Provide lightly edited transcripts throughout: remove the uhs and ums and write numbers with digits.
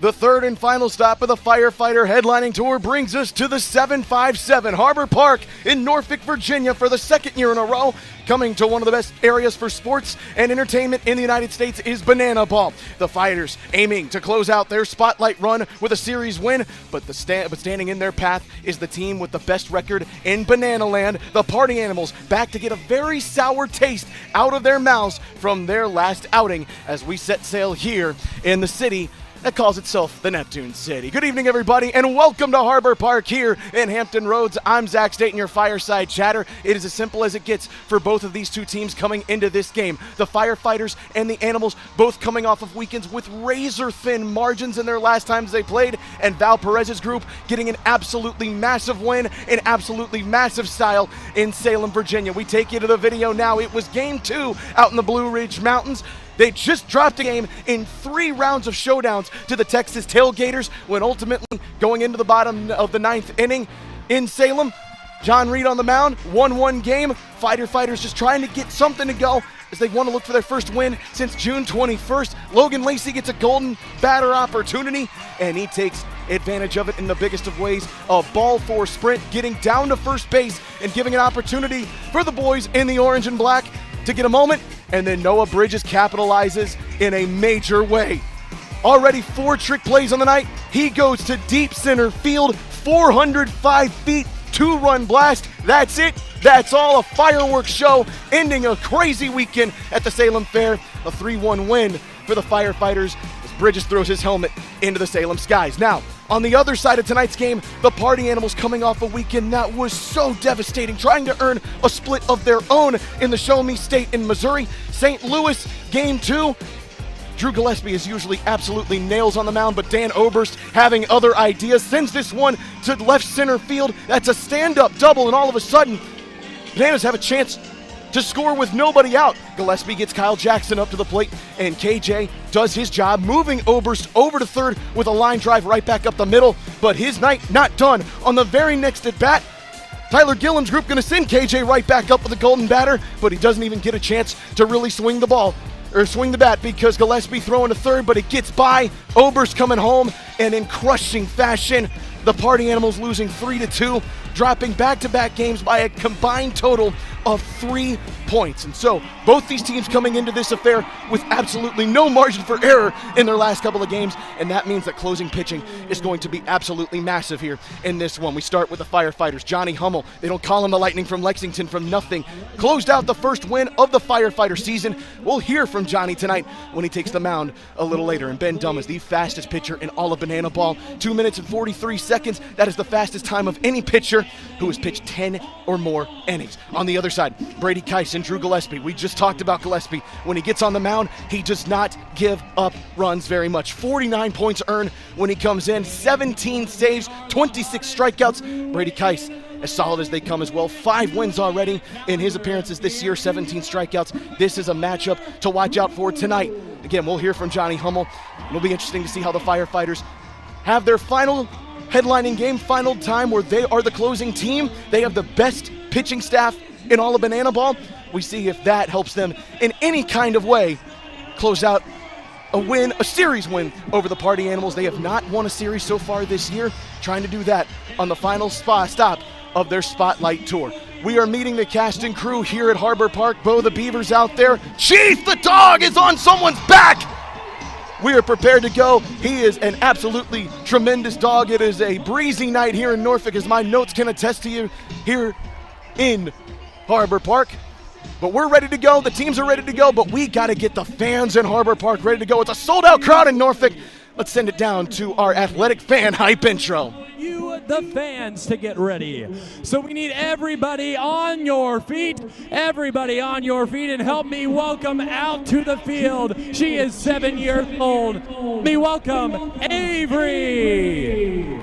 The third and final stop of the Firefighter headlining tour brings us to the 757 Harbor Park in Norfolk, Virginia for the second year in a row. Coming to one of the best areas for sports and entertainment in the United States is Banana Ball. The Fighters aiming to close out their spotlight run with a series win, but standing in their path is the team with the best record in Banana Land. The Party Animals back to get a very sour taste out of their mouths from their last outing as we set sail here in the city that calls itself the Neptune City. Good evening, everybody, and welcome to Harbor Park here in Hampton Roads. I'm Zach Staten, your Fireside Chatter. It is as simple as it gets for both of these two teams coming into this game. The Firefighters and the Animals both coming off of weekends with razor-thin margins in their last times they played, and Val Perez's group getting an absolutely massive win in absolutely massive style in Salem, Virginia. We take you to the video now. It was Game 2 out in the Blue Ridge Mountains. They just dropped a game in 3 rounds of showdowns to the Texas Tailgaters when ultimately going into the bottom of the 9th inning in Salem. John Reed on the mound, 1-1 game. Fighters just trying to get something to go as they want to look for their first win since June 21st. Logan Lacey gets a golden batter opportunity, and he takes advantage of it in the biggest of ways. A ball four sprint, getting down to first base and giving an opportunity for the boys in the orange and black to get a moment, and then Noah Bridges capitalizes in a major way. Already 4 trick plays on the night. He goes to deep center field, 405 feet, 2-run blast. That's it. That's all. A fireworks show ending a crazy weekend at the Salem Fair. A 3-1 win for the Firefighters as Bridges throws his helmet into the Salem skies. Now, on the other side of tonight's game, the Party Animals coming off a weekend that was so devastating, trying to earn a split of their own in the Show Me State in Missouri. St. Louis, Game 2. Drew Gillespie is usually absolutely nails on the mound, but Dan Oberst having other ideas, sends this one to left center field. That's a stand-up double, and all of a sudden, Bananas have a chance to score with nobody out. Gillespie gets Kyle Jackson up to the plate, and KJ does his job, moving Oberst over to third with a line drive right back up the middle. But his night not done. On the very next at bat, Tyler Gilliam's group going to send KJ right back up with a golden batter, but he doesn't even get a chance to really swing the ball or swing the bat because Gillespie throwing to third, but it gets by. Oberst coming home, and in crushing fashion, the Party Animals losing 3-2, dropping back-to-back games by a combined total of 3 points. And so both these teams coming into this affair with absolutely no margin for error in their last couple of games, and that means that closing pitching is going to be absolutely massive here in this one. We start with the Firefighters. Johnny Hummel, they don't call him the Lightning from Lexington from nothing, closed out the first win of the Firefighter season. We'll hear from Johnny tonight when he takes the mound a little later. And Ben Dumm is the fastest pitcher in all of Banana Ball, 2 minutes and 43 seconds. That is the fastest time of any pitcher who has pitched 10 or more innings. On the other side, Brady Keiss and Drew Gillespie. We just talked about Gillespie. When he gets on the mound, he does not give up runs very much. 49 points earned when he comes in, 17 saves, 26 strikeouts. Brady Keiss, as solid as they come as well. 5 wins already in his appearances this year, 17 strikeouts. This is a matchup to watch out for tonight. Again, we'll hear from Johnny Hummel. It'll be interesting to see how the Firefighters have their final headlining game, final time where they are the closing team. They have the best pitching staff in all of Banana Ball. We see if that helps them in any kind of way close out a win, a series win over the Party Animals. They have not won a series so far this year, trying to do that on the final stop of their Spotlight Tour. We are meeting the cast and crew here at Harbor Park. Bo the Beaver's out there. Chief the dog is on someone's back. We are prepared to go. He is an absolutely tremendous dog. It is a breezy night here in Norfolk, as my notes can attest to you here in Harbor Park. But we're ready to go. The teams are ready to go, but we got to get the fans in Harbor Park ready to go. It's a sold-out crowd in Norfolk. Let's send it down to our athletic fan hype intro. You, the fans, to get ready. So we need everybody on your feet. Everybody on your feet, and help me welcome out to the field. She is 7 years old. Let me welcome Avery.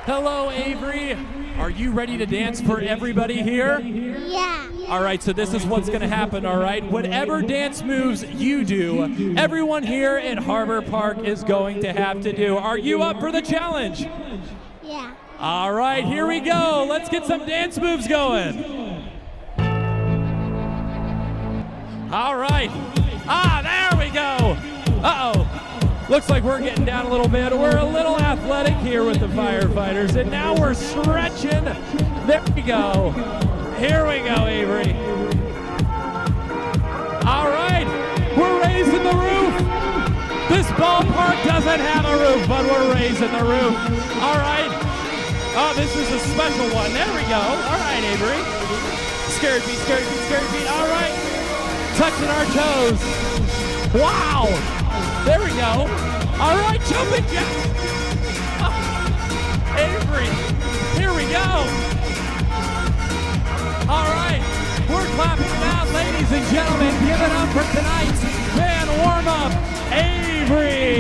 Hello, Avery. Are you ready to dance for everybody here? Yeah. All right, so this is what's going to happen, all right? Whatever dance moves you do, everyone here at Harbor Park is going to have to do. Are you up for the challenge? Yeah. All right, here we go. Let's get some dance moves going. All right. There we go. Uh-oh. Looks like we're getting down a little bit. We're a little athletic here with the firefighters, and now we're stretching. There we go. Here we go, Avery. All right, we're raising the roof. This ballpark doesn't have a roof, but we're raising the roof. All right. Oh, this is a special one. There we go. All right, Avery. Scared beat, scared beat, scared beat. All right. Touching our toes. Wow. There we go. All right, jumping jacks. Oh, Avery. Here we go. All right. We're clapping it out, ladies and gentlemen. Give it up for tonight's fan warm-up, Avery.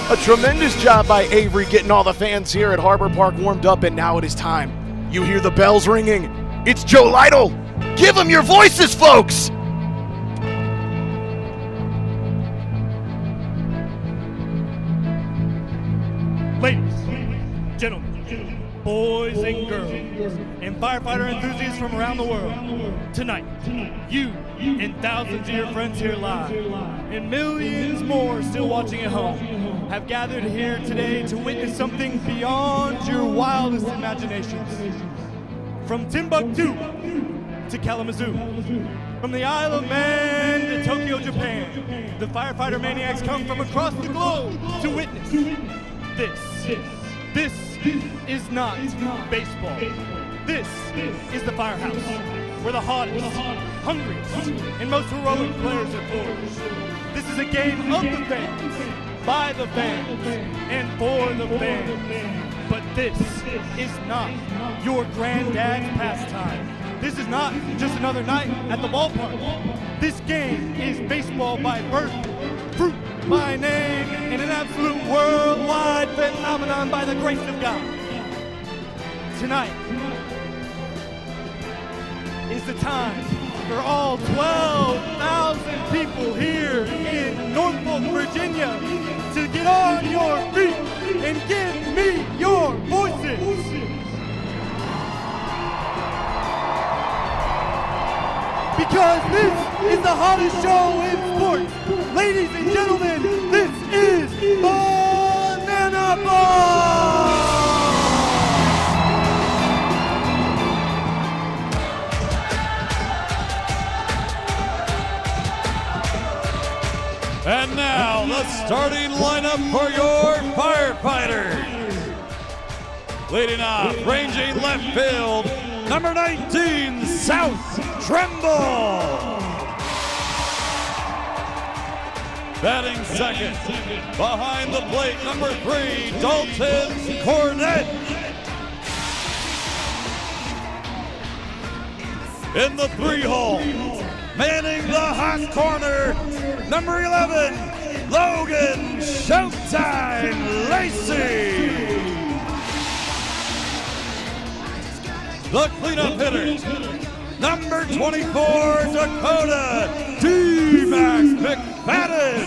A tremendous job by Avery getting all the fans here at Harbor Park warmed up, and now it is time. You hear the bells ringing. It's Joe Lytle. Give them your voices, folks. Ladies, gentlemen, boys and girls, and firefighter enthusiasts from around the world, tonight, you and thousands of your friends here live, and millions more still watching at home, have gathered here today to witness something beyond your wildest imaginations. From Timbuktu to Kalamazoo, from the Isle of Man to Tokyo, Japan, the firefighter maniacs come from across the globe to witness This is not baseball. This is the firehouse, where the hottest, hungriest, and most heroic players are forged. This is a game of the fans, by the fans, and for the fans. But this is not your granddad's pastime. This is not just another night at the ballpark. This game is baseball by birth, fruit by name, and an absolute worldwide phenomenon by the grace of God. Tonight is the time for all 12,000 people here in Norfolk, Virginia, to get on your feet and give me your voices. Because this is the hottest show in sports. Ladies and gentlemen, this is Banana Ball! And now, the starting lineup for your firefighters. Leading off, ranging left field, number 19, South Tremble. Batting second, behind the plate, number 3, Dalton Cornett. In the 3-hole, manning the hot corner, number 11, Logan Showtime Lacey. The cleanup hitters, number 24, Dakota D-Max McFadden.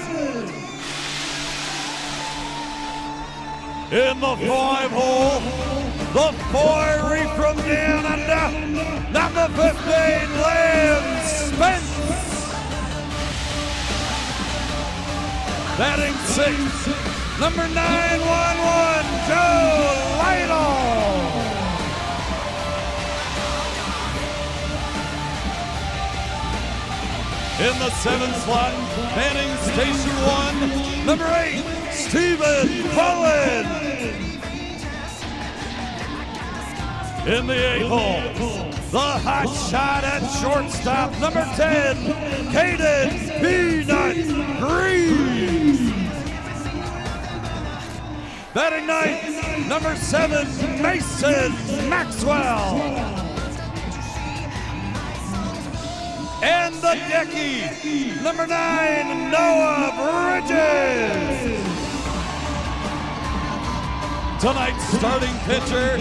In the 5-hole, the fiery from down under, number 15, Lance Spence. Batting 6, number 911, Joe Lytle. In the 7th slot, manning station 1, number 8, Stephen Cullen. In the 8th hole, the hot shot at shortstop, number 10, Caden Peanut Green. Batting 9th, number 7, Mason Maxwell. And the decky, number 9, Noah Bridges. Tonight's starting pitcher,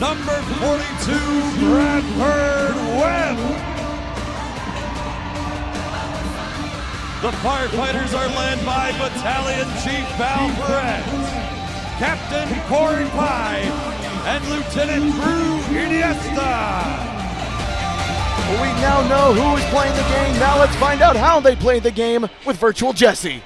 number 42, Bradford Webb. The firefighters are led by Battalion Chief Val Perez. Captain Corey Pye, and Lieutenant Drew Iniesta. We now know who is playing the game. Now let's find out how they played the game with Virtual Jesse.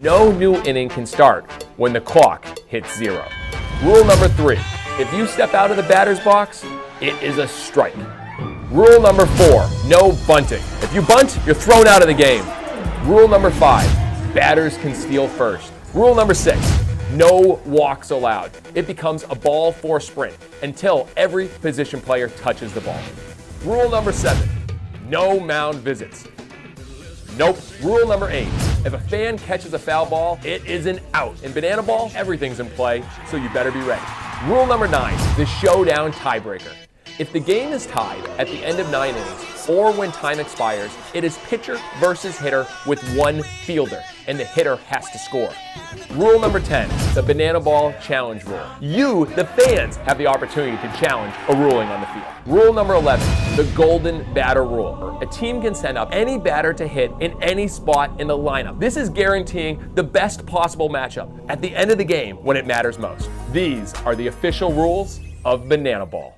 No new inning can start when the clock hits 0. Rule number 3, if you step out of the batter's box, it is a strike. Rule number 4, no bunting. If you bunt, you're thrown out of the game. Rule number 5, batters can steal first. Rule number 6, no walks allowed. It becomes a ball for sprint until every position player touches the ball. Rule number 7, no mound visits. Nope. Rule number 8, if a fan catches a foul ball, it is an out. In banana ball, everything's in play, so you better be ready. Rule number 9, the showdown tiebreaker. If the game is tied at the end of 9 innings, or when time expires, it is pitcher versus hitter with one fielder, and the hitter has to score. Rule number 10, the banana ball challenge rule. You, the fans, have the opportunity to challenge a ruling on the field. Rule number 11, the golden batter rule. A team can send up any batter to hit in any spot in the lineup. This is guaranteeing the best possible matchup at the end of the game when it matters most. These are the official rules of banana ball.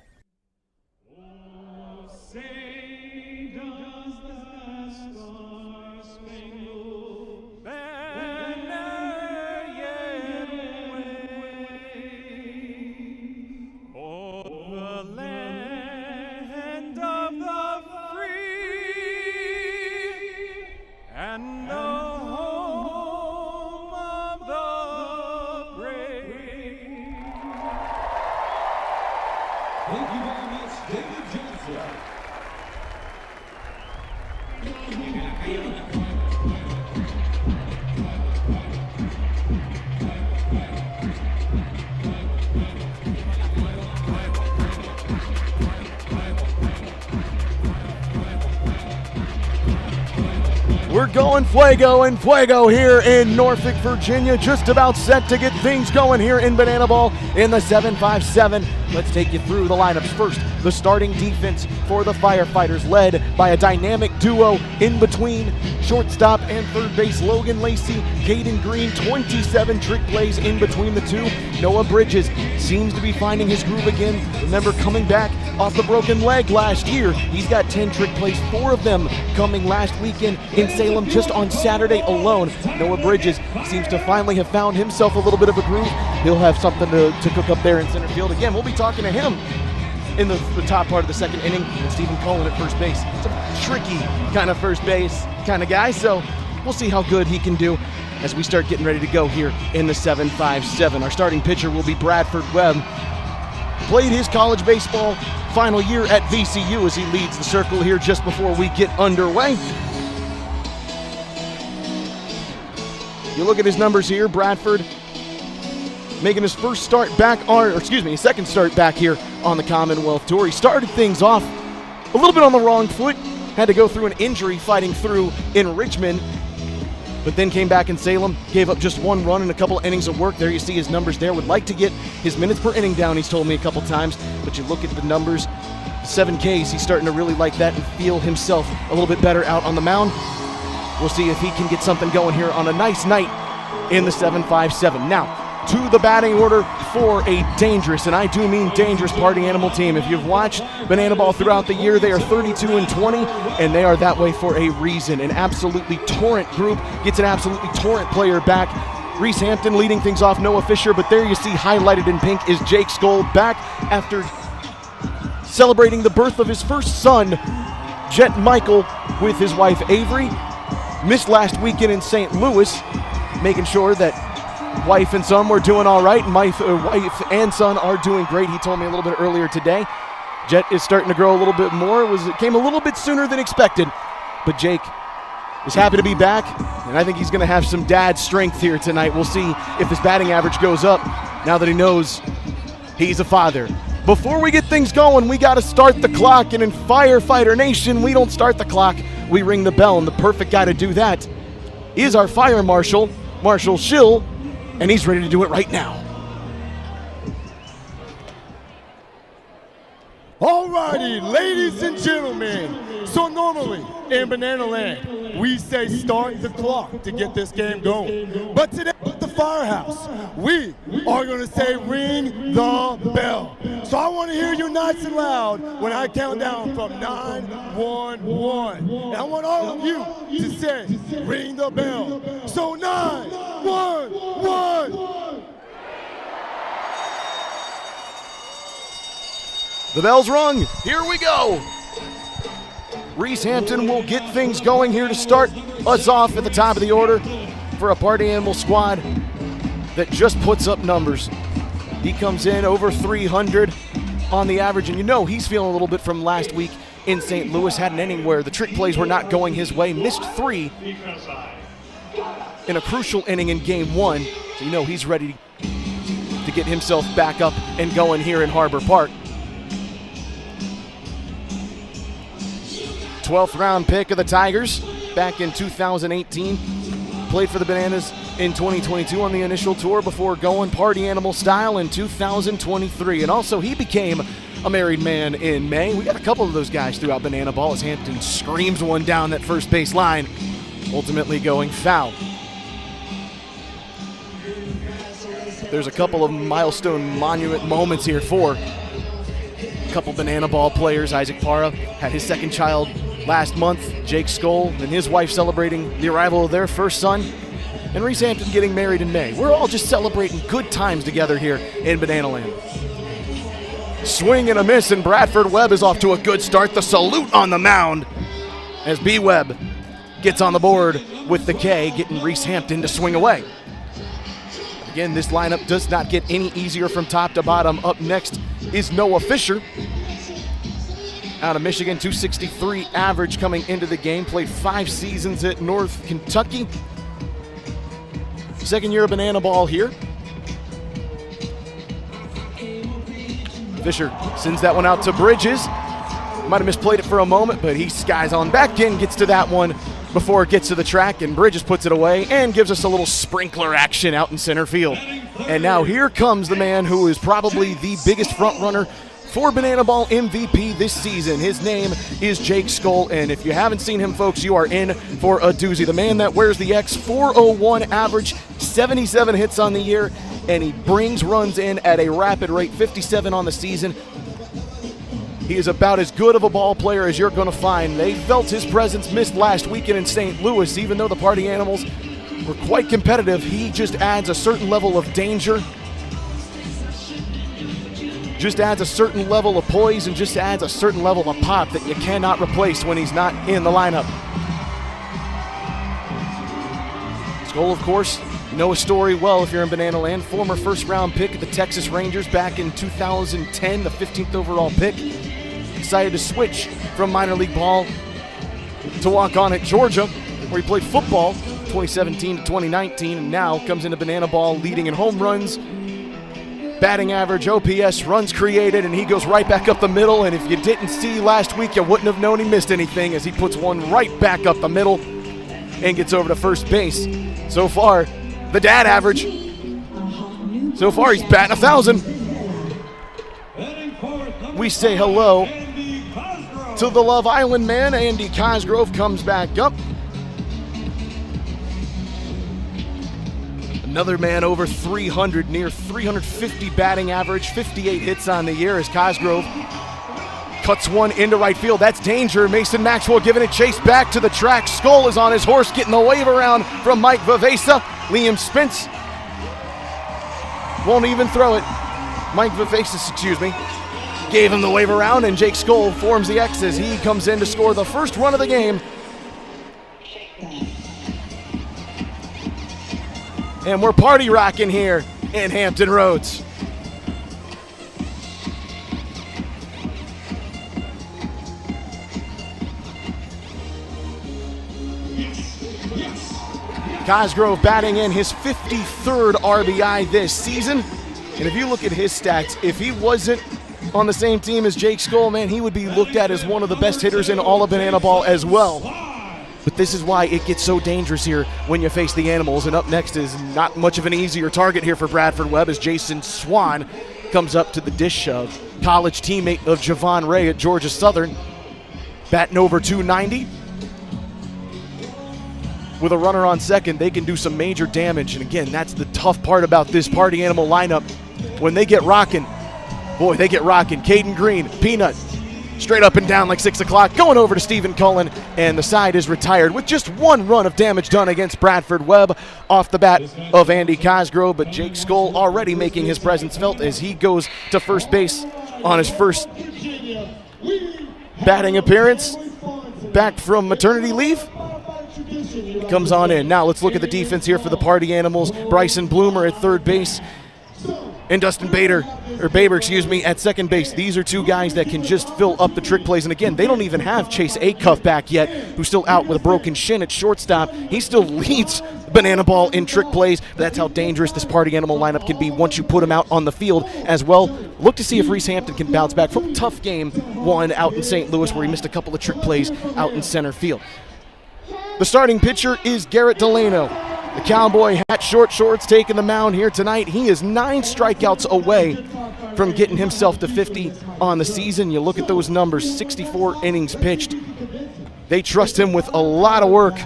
We're going fuego and fuego here in Norfolk, Virginia. Just about set to get things going here in Banana Ball in the 7-5-7. Let's take you through the lineups. First, the starting defense for the Firefighters, led by a dynamic duo in between shortstop and third base. Logan Lacey, Caden Green, 27 trick plays in between the two. Noah Bridges seems to be finding his groove again. Remember, coming back off the broken leg last year, he's got 10 trick plays, 4 of them coming last weekend in Salem just on Saturday alone. Noah Bridges seems to finally have found himself a little bit of a groove. He'll have something to cook up there in center field. Again, we'll be talking to him in the top part of the second inning, and Stephen Cullen at first base. It's a tricky kind of first base kind of guy, so we'll see how good he can do as we start getting ready to go here in the 7-5-7. Our starting pitcher will be Bradford Webb. Played his college baseball final year at VCU as he leads the circle here just before we get underway. You look at his numbers here, Bradford making his first start back second start back here on the Commonwealth Tour. He started things off a little bit on the wrong foot, had to go through an injury fighting through in Richmond, but then came back in Salem, gave up just 1 run in a couple innings of work. There you see his numbers there. Would like to get his minutes per inning down, he's told me a couple times, but you look at the numbers, 7 Ks, he's starting to really like that and feel himself a little bit better out on the mound. We'll see if he can get something going here on a nice night in the 7-5-7. Now, to the batting order for a dangerous, and I do mean dangerous, party animal team. If you've watched Banana Ball throughout the year, they are 32-20, and they are that way for a reason. An absolutely torrent group gets an absolutely torrent player back. Reese Hampton leading things off, Noah Fisher, but there you see highlighted in pink is Jake Skoll back after celebrating the birth of his first son, Jet Michael, with his wife Avery. Missed last weekend in St. Louis, making sure that wife and son were doing all right. Wife and son are doing great. He told me a little bit earlier today. Jet is starting to grow a little bit more. It came a little bit sooner than expected, but Jake is happy to be back, and I think he's going to have some dad strength here tonight. We'll see if his batting average goes up now that he knows he's a father. Before we get things going, we got to start the clock, and in Firefighter Nation, we don't start the clock, we ring the bell, and the perfect guy to do that is our Fire Marshal, Marshal Schill, and he's ready to do it right now. Alrighty, ladies and gentlemen, so normally in Banana Land, we say start the clock to get this game going. But today at the Firehouse, we are gonna say ring the bell. So I wanna hear you nice and loud when I count down from 9-1-1. And I want all of you to say ring the bell. So 9-1-1. The bell's rung. Here we go. Reese Hampton will get things going here to start us off at the top of the order for a party animal squad that just puts up numbers. He comes in over 300 on the average, and you know he's feeling a little bit from last week in St. Louis. Had an inning where the trick plays were not going his way. Missed 3 in a crucial inning in game 1. So you know he's ready to get himself back up and going here in Harbor Park. 12th round pick of the Tigers back in 2018. Played for the Bananas in 2022 on the initial tour before going party animal style in 2023. And also he became a married man in May. We got a couple of those guys throughout Banana Ball as Hampton screams one down that first base line, ultimately going foul. There's a couple of milestone monument moments here for a couple Banana Ball players. Isaac Parra had his second child last month. Jake Skoll and his wife celebrating the arrival of their first son. And Reese Hampton getting married in May. We're all just celebrating good times together here in Banana Land. Swing and a miss, and Bradford Webb is off to a good start. The salute on the mound as B. Webb gets on the board with the K, getting Reese Hampton to swing away. Again, this lineup does not get any easier from top to bottom. Up next is Noah Fisher. Out of Michigan, 263 average coming into the game. Played 5 seasons at North Kentucky. Second year of Banana Ball here. Fisher sends that one out to Bridges. Might have misplayed it for a moment, but he skies on back in, gets to that one before it gets to the track, and Bridges puts it away and gives us a little sprinkler action out in center field. And now here comes the man who is probably the biggest front runner for Banana Ball MVP this season. His name is Jake Skoll, and if you haven't seen him, folks, you are in for a doozy. The man that wears the X, 401 average, 77 hits on the year, and he brings runs in at a rapid rate, 57 on the season. He is about as good of a ball player as you're going to find. They felt his presence missed last weekend in St. Louis. Even though the Party Animals were quite competitive, he just adds a certain level of danger, just adds a certain level of poise, and just adds a certain level of pop that you cannot replace when he's not in the lineup. Skoll, of course, you know his story well if you're in Banana Land. Former first-round pick of the Texas Rangers back in 2010, the 15th overall pick. Decided to switch from minor league ball to walk on at Georgia, where he played football 2017 to 2019, and now comes into Banana Ball leading in home runs, batting average, OPS, runs created, and he goes right back up the middle. And if you didn't see last week, you wouldn't have known he missed anything, as he puts one right back up the middle and gets over to first base. So far, the dad average, so far he's batting 1,000. We say hello to the Love Island man. Andy Cosgrove comes back up. Another man over 300, near 350 batting average, 58 hits on the year as Cosgrove cuts one into right field. That's danger. Mason Maxwell giving it chase back to the track. Skoll is on his horse, getting the wave around from Mike Vivesa. Liam Spence won't even throw it. Mike Vivesa, excuse me, gave him the wave around, and Jake Skoll forms the X as he comes in to score the first run of the game. And we're party rocking here in Hampton Roads. Cosgrove batting in his 53rd RBI this season. And if you look at his stats, if he wasn't on the same team as Jake Skoll, man, he would be looked at as one of the best hitters in all of banana ball as well. But this is why it gets so dangerous here when you face the animals. And up next is not much of an easier target here for Bradford Webb as Jason Swan comes up to the dish shove. College teammate of Javon Ray at Georgia Southern, batting over 290. With a runner on second, they can do some major damage. And again, that's the tough part about this party animal lineup. When they get rocking, boy, they get rocking. Caden Green, Peanut, straight up and down like 6 o'clock, going over to Stephen Cullen, and the side is retired with just one run of damage done against Bradford Webb off the bat of Andy Cosgrove. But Jake Skoll already making his presence felt as he goes to first base on his first batting appearance back from maternity leave. He comes on in. Now let's look at the defense here for the Party Animals. Bryson Bloomer at third base and Dustin Baber, at second base. These are two guys that can just fill up the trick plays. And again, they don't even have Chase Acuff back yet, who's still out with a broken shin at shortstop. He still leads banana ball in trick plays. But that's how dangerous this Party Animal lineup can be once you put him out on the field as well. Look to see if Reese Hampton can bounce back from a tough game one out in St. Louis where he missed a couple of trick plays out in center field. The starting pitcher is Garrett Delano. The cowboy hat, short shorts, taking the mound here tonight. He is 9 strikeouts away from getting himself to 50 on the season. You look at those numbers, 64 innings pitched. They trust him with a lot of work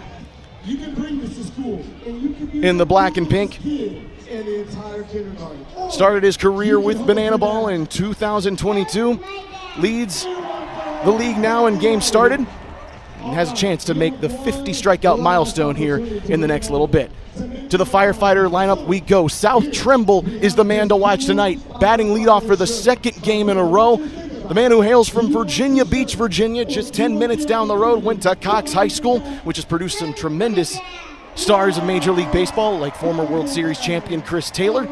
in the black and pink. Started his career with banana ball in 2022. Leads the league now in games started. And has a chance to make the 50 strikeout milestone here in the next little bit. To the firefighter lineup we go. South Trimble is the man to watch tonight, batting leadoff for the second game in a row. The man who hails from Virginia Beach, Virginia, just 10 minutes down the road, went to Cox High School, which has produced some tremendous stars of Major League Baseball, like former World Series champion Chris Taylor.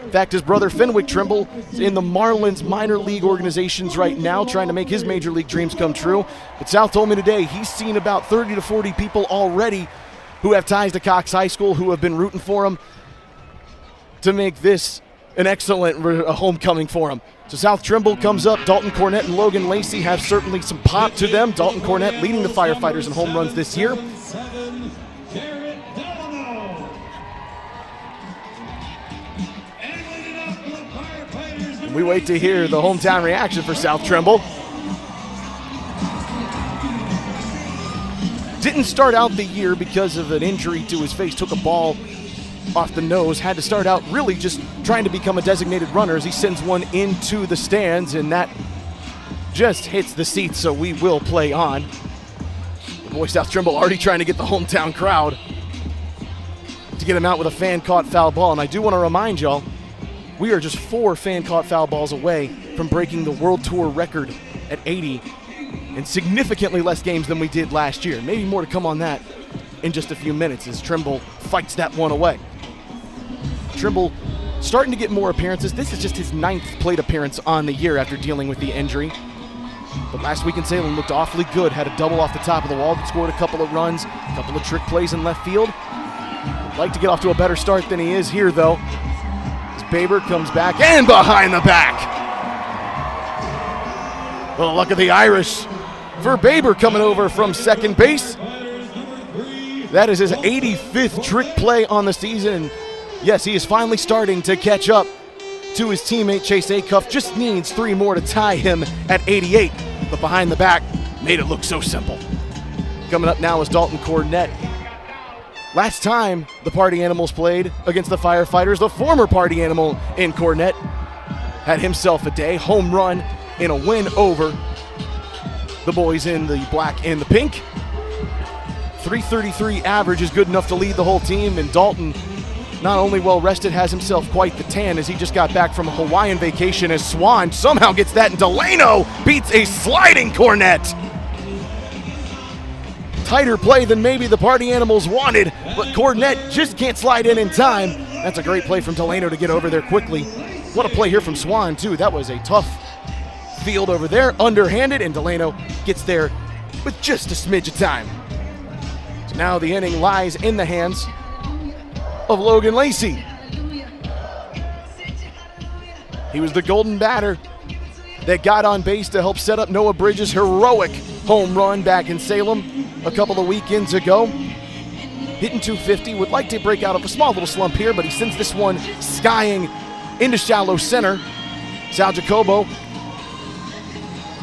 In fact, his brother Fenwick Trimble is in the Marlins minor league organizations right now, trying to make his major league dreams come true. But South told me today he's seen about 30 to 40 people already who have ties to Cox High School who have been rooting for him to make this an excellent homecoming for him. So South Trimble comes up. Dalton Cornett and Logan Lacey have certainly some pop to them. Dalton Cornett leading the Firefighters in home runs this year. We wait to hear the hometown reaction for South Trimble. Didn't start out the year because of an injury to his face, took a ball off the nose, had to start out really just trying to become a designated runner as he sends one into the stands, and that just hits the seats, so we will play on. The boy South Trimble already trying to get the hometown crowd to get him out with a fan-caught foul ball, and I do want to remind y'all, we are just 4 fan-caught foul balls away from breaking the World Tour record at 80 in significantly less games than we did last year. Maybe more to come on that in just a few minutes as Trimble fights that one away. Trimble starting to get more appearances. This is just his 9th plate appearance on the year after dealing with the injury. But last week in Salem looked awfully good. Had a double off the top of the wall, scored a couple of runs, a couple of trick plays in left field. Would like to get off to a better start than he is here, though. Baber comes back and behind the back. Well, luck of the Irish for Baber coming over from second base. That is his 85th trick play on the season. Yes, he is finally starting to catch up to his teammate Chase Acuff. Just needs 3 more to tie him at 88. But behind the back made it look so simple. Coming up now is Dalton Cornett. Last time the Party Animals played against the Firefighters, the former Party Animal in Cornett had himself a day. Home run in a win over the boys in the black and the pink. 333 average is good enough to lead the whole team, and Dalton, not only well rested, has himself quite the tan as he just got back from a Hawaiian vacation as Swan somehow gets that, and Delano beats a sliding Cornett. Tighter play than maybe the Party Animals wanted, but Cornett just can't slide in time. That's a great play from Delano to get over there quickly. What a play here from Swan, too. That was a tough field over there, underhanded, and Delano gets there with just a smidge of time. So now the inning lies in the hands of Logan Lacey. He was the golden batter that got on base to help set up Noah Bridges' heroic home run back in Salem a couple of weekends ago. Hitting .250, would like to break out of a small little slump here, but he sends this one skying into shallow center. Sal Jacobo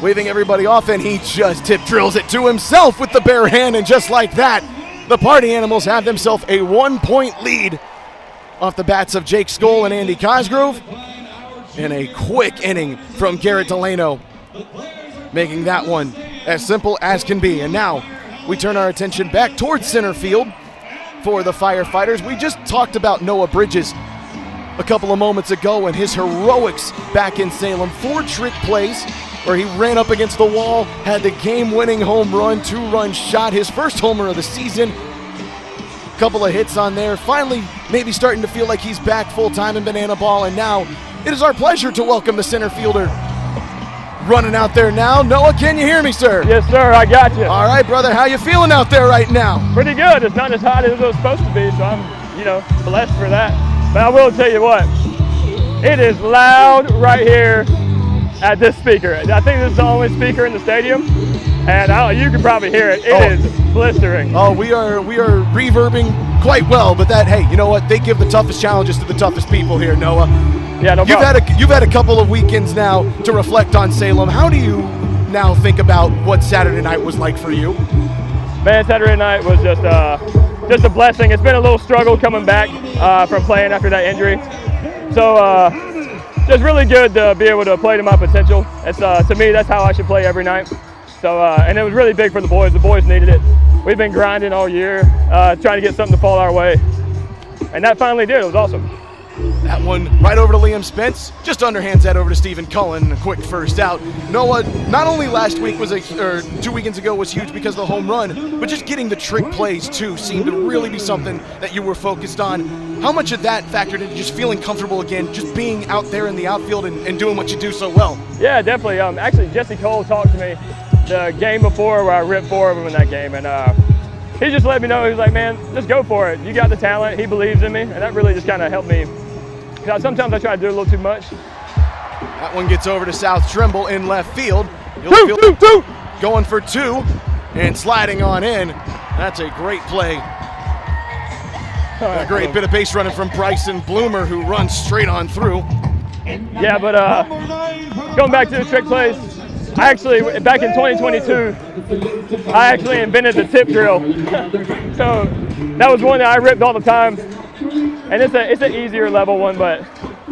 waving everybody off, and he just tip drills it to himself with the bare hand, and just like that, the Party Animals have themselves a 1-point lead off the bats of Jake Skoll and Andy Cosgrove. And a quick inning from Garrett Delano, making that one as simple as can be. And now we turn our attention back towards center field for the Firefighters. We just talked about Noah Bridges a couple of moments ago and his heroics back in Salem. 4 trick plays where he ran up against the wall, had the game-winning home run, 2-run shot, his first homer of the season. Couple of hits on there. Finally, maybe starting to feel like he's back full-time in Banana Ball, and now it is our pleasure to welcome the center fielder running out there now. Noah, can you hear me, sir? Yes, sir, I got you. All right, brother, how you feeling out there right now? Pretty good. It's not as hot as it was supposed to be, so I'm, blessed for that. But I will tell you what, it is loud right here at this speaker. I think this is the only speaker in the stadium, and you can probably hear it. It is blistering. Oh, we are reverbing quite well, but that, hey, you know what? They give the toughest challenges to the toughest people here, Noah. Yeah, no problem. You've had a couple of weekends now to reflect on Salem. How do you now think about what Saturday night was like for you? Man, Saturday night was just a blessing. It's been a little struggle coming back from playing after that injury. So just really good to be able to play to my potential. It's to me, that's how I should play every night. So and it was really big for the boys. The boys needed it. We've been grinding all year, trying to get something to fall our way, and that finally did. It was awesome. That one right over to Liam Spence, just underhands that over to Stephen Cullen, a quick first out. Noah, not only last week or 2 weekends ago was huge because of the home run, but just getting the trick plays too seemed to really be something that you were focused on. How much of that factored into just feeling comfortable again, just being out there in the outfield and doing what you do so well? Yeah, definitely. Actually, Jesse Cole talked to me the game before where I ripped 4 of them in that game, and he just let me know. He was like, man, just go for it. You got the talent. He believes in me, and that really just kind of helped me. Sometimes I try to do a little too much. That one gets over to South Trimble in left field. Two. Going for 2 and sliding on in. That's a great play. A great bit of base running from Bryson Bloomer, who runs straight on through. Yeah, but going back to the trick plays, I actually, back in 2022, I actually invented the tip drill. So that was one that I ripped all the time. And it's an easier level one, but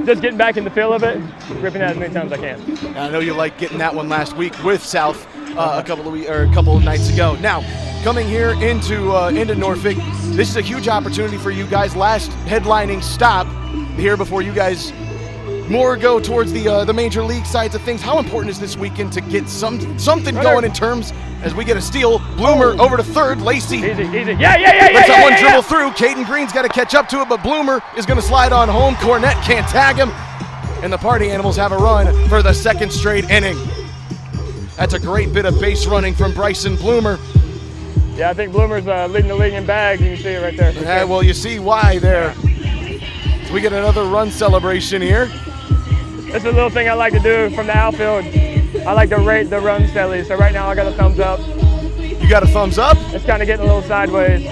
just getting back in the feel of it, ripping that as many times as I can. I know you liked getting that one last week with South a couple of nights ago. Now, coming here into Norfolk, this is a huge opportunity for you guys. Last headlining stop here before you guys more go towards the major league sides of things. How important is this weekend to get something going in terms as we get a steal? Bloomer over to third. Lacey. Easy. Lets that one dribble through. Caden Green's got to catch up to it, but Bloomer is going to slide on home. Cornett can't tag him. And the Party Animals have a run for the second straight inning. That's a great bit of base running from Bryson Bloomer. Yeah, I think Bloomer's leading the league in bags. You can see it right there. Yeah, well, you see why there. So we get another run celebration here. That's a little thing I like to do from the outfield. I like to rate the run steadily. So right now I got a thumbs up. You got a thumbs up? It's kind of getting a little sideways.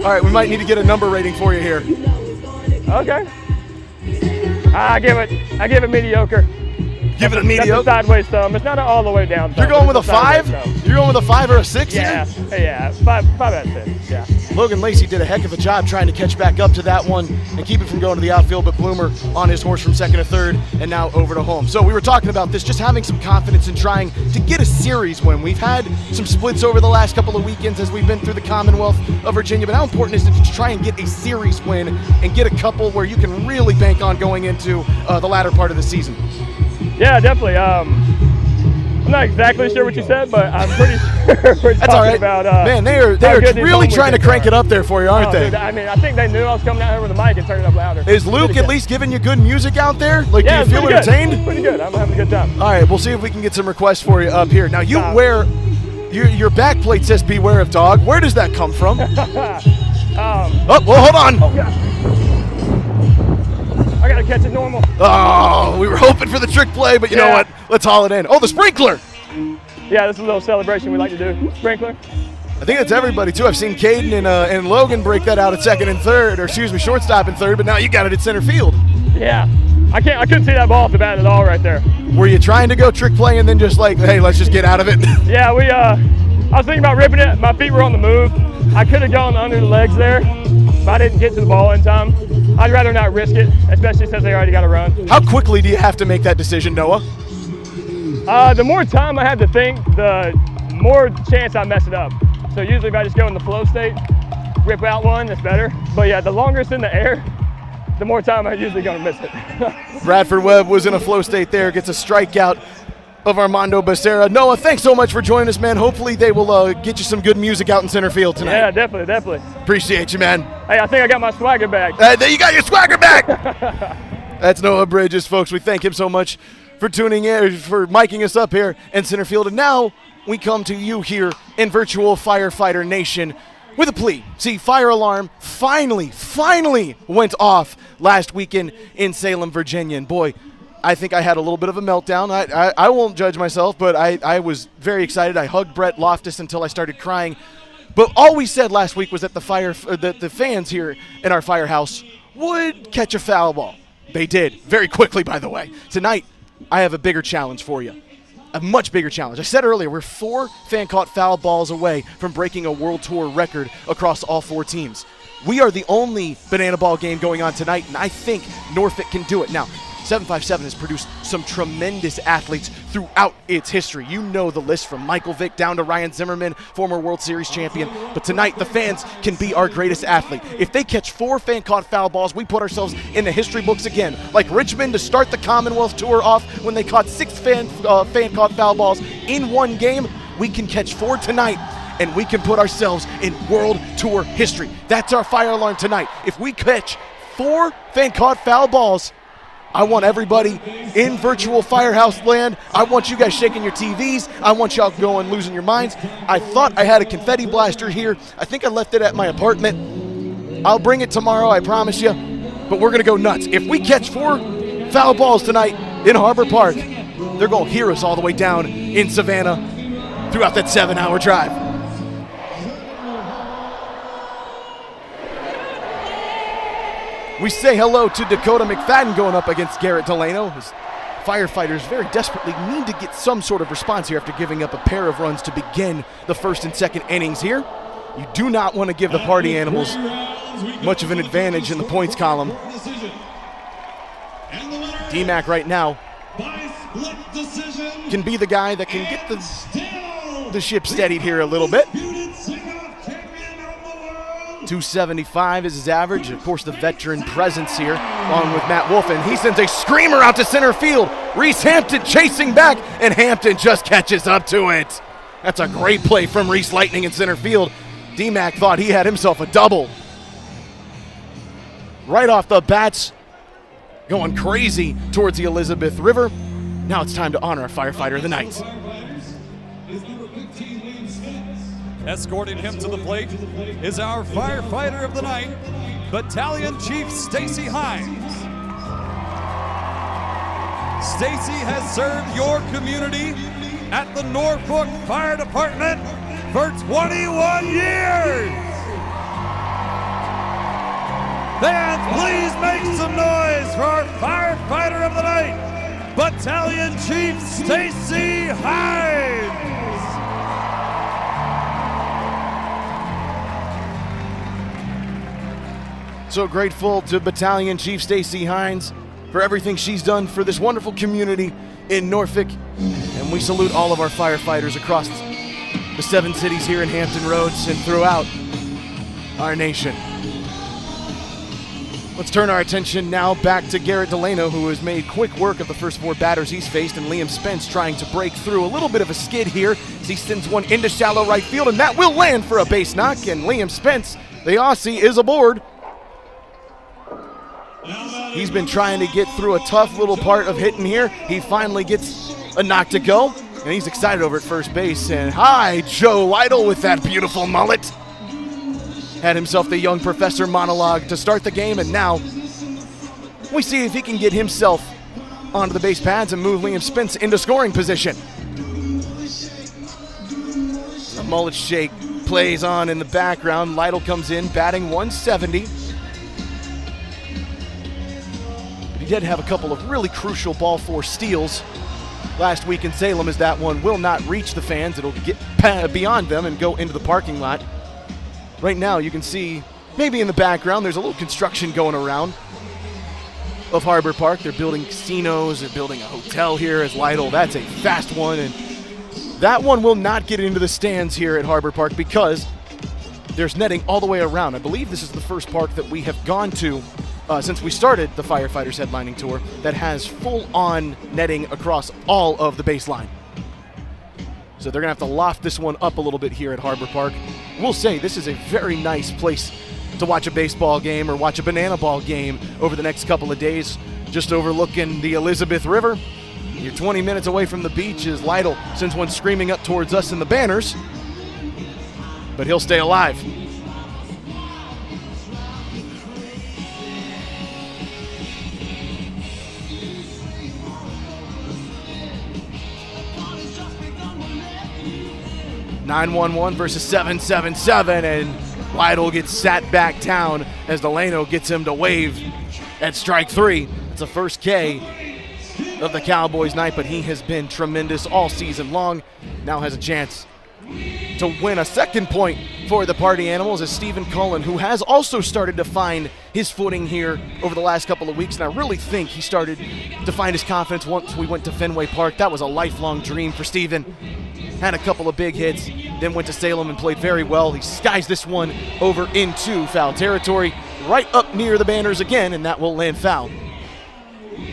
All right, we might need to get a number rating for you here. Okay. I give it mediocre. Give it a mediocre? That's a sideways thumb. It's not an all the way down thumb. You're going with a 5? You're going with a 5 or a 6 Yeah, here? yeah, 5 out of 6, yeah. Logan Lacey did a heck of a job trying to catch back up to that one and keep it from going to the outfield, but Bloomer on his horse from second to third and now over to home. So we were talking about this, just having some confidence in trying to get a series win. We've had some splits over the last couple of weekends as we've been through the Commonwealth of Virginia, but how important is it to try and get a series win and get a couple where you can really bank on going into the latter part of the season? Yeah, definitely. I'm not exactly sure what you said, but I'm pretty sure we're That's all right. about man, they're really trying to crank it up there for you, aren't they? Dude, I mean, I think they knew I was coming out here with a mic and turning it up louder. Is Luke at least giving you good music out there? Like, yeah, do you feel entertained? Good. Pretty good. I'm having a good time. All right, we'll see if we can get some requests for you up here. Now, you wear your back plate says "Beware of Dog." Where does that come from? Oh, well, hold on. Oh, God. I got to catch it normal. Oh, we were hoping for the trick play, but you know what? Let's haul it in. Oh, the sprinkler. Yeah, this is a little celebration we like to do. Sprinkler. I think it's everybody, too. I've seen Caden and Logan break that out at second and third, or excuse me, shortstop and third, but now you got it at center field. Yeah. I couldn't see that ball off the bat at all right there. Were you trying to go trick play and then just like, hey, let's just get out of it? Yeah, I was thinking about ripping it. My feet were on the move. I could have gone under the legs there, but I didn't get to the ball in time. I'd rather not risk it, especially since they already got to run. How quickly do you have to make that decision, Noah? The more time I have to think, the more chance I mess it up. So usually if I just go in the flow state, rip out one, that's better. But yeah, the longer it's in the air, the more time I'm usually going to miss it. Bradford Webb was in a flow state there, gets a strikeout of Armando Becerra. Noah, thanks so much for joining us, man. Hopefully they will get you some good music out in center field tonight. Yeah, definitely. Appreciate you, man. Hey, I think I got my swagger back. There you got your swagger back. That's Noah Bridges, folks. We thank him so much for tuning in, for miking us up here in center field. And now we come to you here in virtual Firefighter Nation with a plea. See, fire alarm finally went off last weekend in Salem, Virginia. And boy, I think I had a little bit of a meltdown. I won't judge myself, but I was very excited. I hugged Brett Loftus until I started crying. But all we said last week was that the fans here in our firehouse would catch a foul ball. They did, very quickly, by the way. Tonight, I have a bigger challenge for you. A much bigger challenge. I said earlier, we're 4 fan-caught foul balls away from breaking a World Tour record across all 4 teams. We are the only banana ball game going on tonight, and I think Norfolk can do it. Now, 757 has produced some tremendous athletes throughout its history. You know the list from Michael Vick down to Ryan Zimmerman, former World Series champion. But tonight, the fans can be our greatest athlete. If they catch 4 fan-caught foul balls, we put ourselves in the history books again. Like Richmond to start the Commonwealth Tour off when they caught 6 fan-caught foul balls in one game, we can catch 4 tonight, and we can put ourselves in World Tour history. That's our fire alarm tonight. If we catch 4 fan-caught foul balls, I want everybody in virtual firehouse land. I want you guys shaking your TVs. I want y'all going losing your minds. I thought I had a confetti blaster here. I think I left it at my apartment. I'll bring it tomorrow, I promise you. But we're going to go nuts. If we catch 4 foul balls tonight in Harbor Park, they're going to hear us all the way down in Savannah throughout that 7-hour drive. We say hello to Dakota McFadden going up against Garrett Delano. His Firefighters very desperately need to get some sort of response here after giving up a pair of runs to begin the first and second innings here. You do not want to give the party animals much of an advantage in the points column. D-Mac right now can be the guy that can get the ship steadied here a little bit. 275 is his average. Of course, the veteran presence here, along with Matt Wolf, and he sends a screamer out to center field. Reese Hampton chasing back, and Hampton just catches up to it. That's a great play from Reese Lightning in center field. D-Mac thought he had himself a double. Right off the bats, going crazy towards the Elizabeth River. Now it's time to honor our Firefighter of the Night. Escorting him to the plate is our Firefighter of the Night, Battalion Chief Stacy Hines. Stacy has served your community at the Norfolk Fire Department for 21 years. Fans, please make some noise for our Firefighter of the Night, Battalion Chief Stacy Hines. So grateful to Battalion Chief Stacy Hines for everything she's done for this wonderful community in Norfolk. And we salute all of our firefighters across the 7 cities here in Hampton Roads and throughout our nation. Let's turn our attention now back to Garrett Delano, who has made quick work of the first 4 batters he's faced, and Liam Spence trying to break through. A little bit of a skid here as he sends one into shallow right field, and that will land for a base knock, and Liam Spence, the Aussie, is aboard. He's been trying to get through a tough little part of hitting here. He finally gets a knock to go, and he's excited over at first base. And hi, Joe Lytle with that beautiful mullet. Had himself the young professor monologue to start the game, and now We see if he can get himself onto the base pads and move Liam Spence into scoring position. The mullet shake plays on in the background. Lytle comes in batting 170. But he did have a couple of really crucial ball four steals last week in Salem, as that one will not reach the fans. It'll get beyond them and go into the parking lot. Right now you can see maybe in the background there's a little construction going around of Harbor Park. They're building casinos, they're building a hotel here as Lytle. That's a fast one, and that one will not get into the stands here at Harbor Park because there's netting all the way around. I believe this is the first park that we have gone to since we started the Firefighters headlining tour that has full-on netting across all of the baseline. So they're going to have to loft this one up a little bit here at Harbor Park. We'll say this is a very nice place to watch a baseball game or watch a banana ball game over the next couple of days, just overlooking the Elizabeth River. You're 20 minutes away from the beach as Lytle sends one screaming up towards us in the banners, but he'll stay alive. (9-1-1) versus 7-7-7, and Lytle gets sat back down as Delano gets him to wave at strike three. It's the first K of the Cowboys night, but he has been tremendous all season long. Now has a chance to win a second point for the Party Animals as Stephen Cullen, who has also started to find his footing here over the last couple of weeks, and I really think he started to find his confidence once we went to Fenway Park. That was a lifelong dream for Stephen. Had a couple of big hits, then went to Salem and played very well. He skies this one over into foul territory, right up near the banners again, and that will land foul.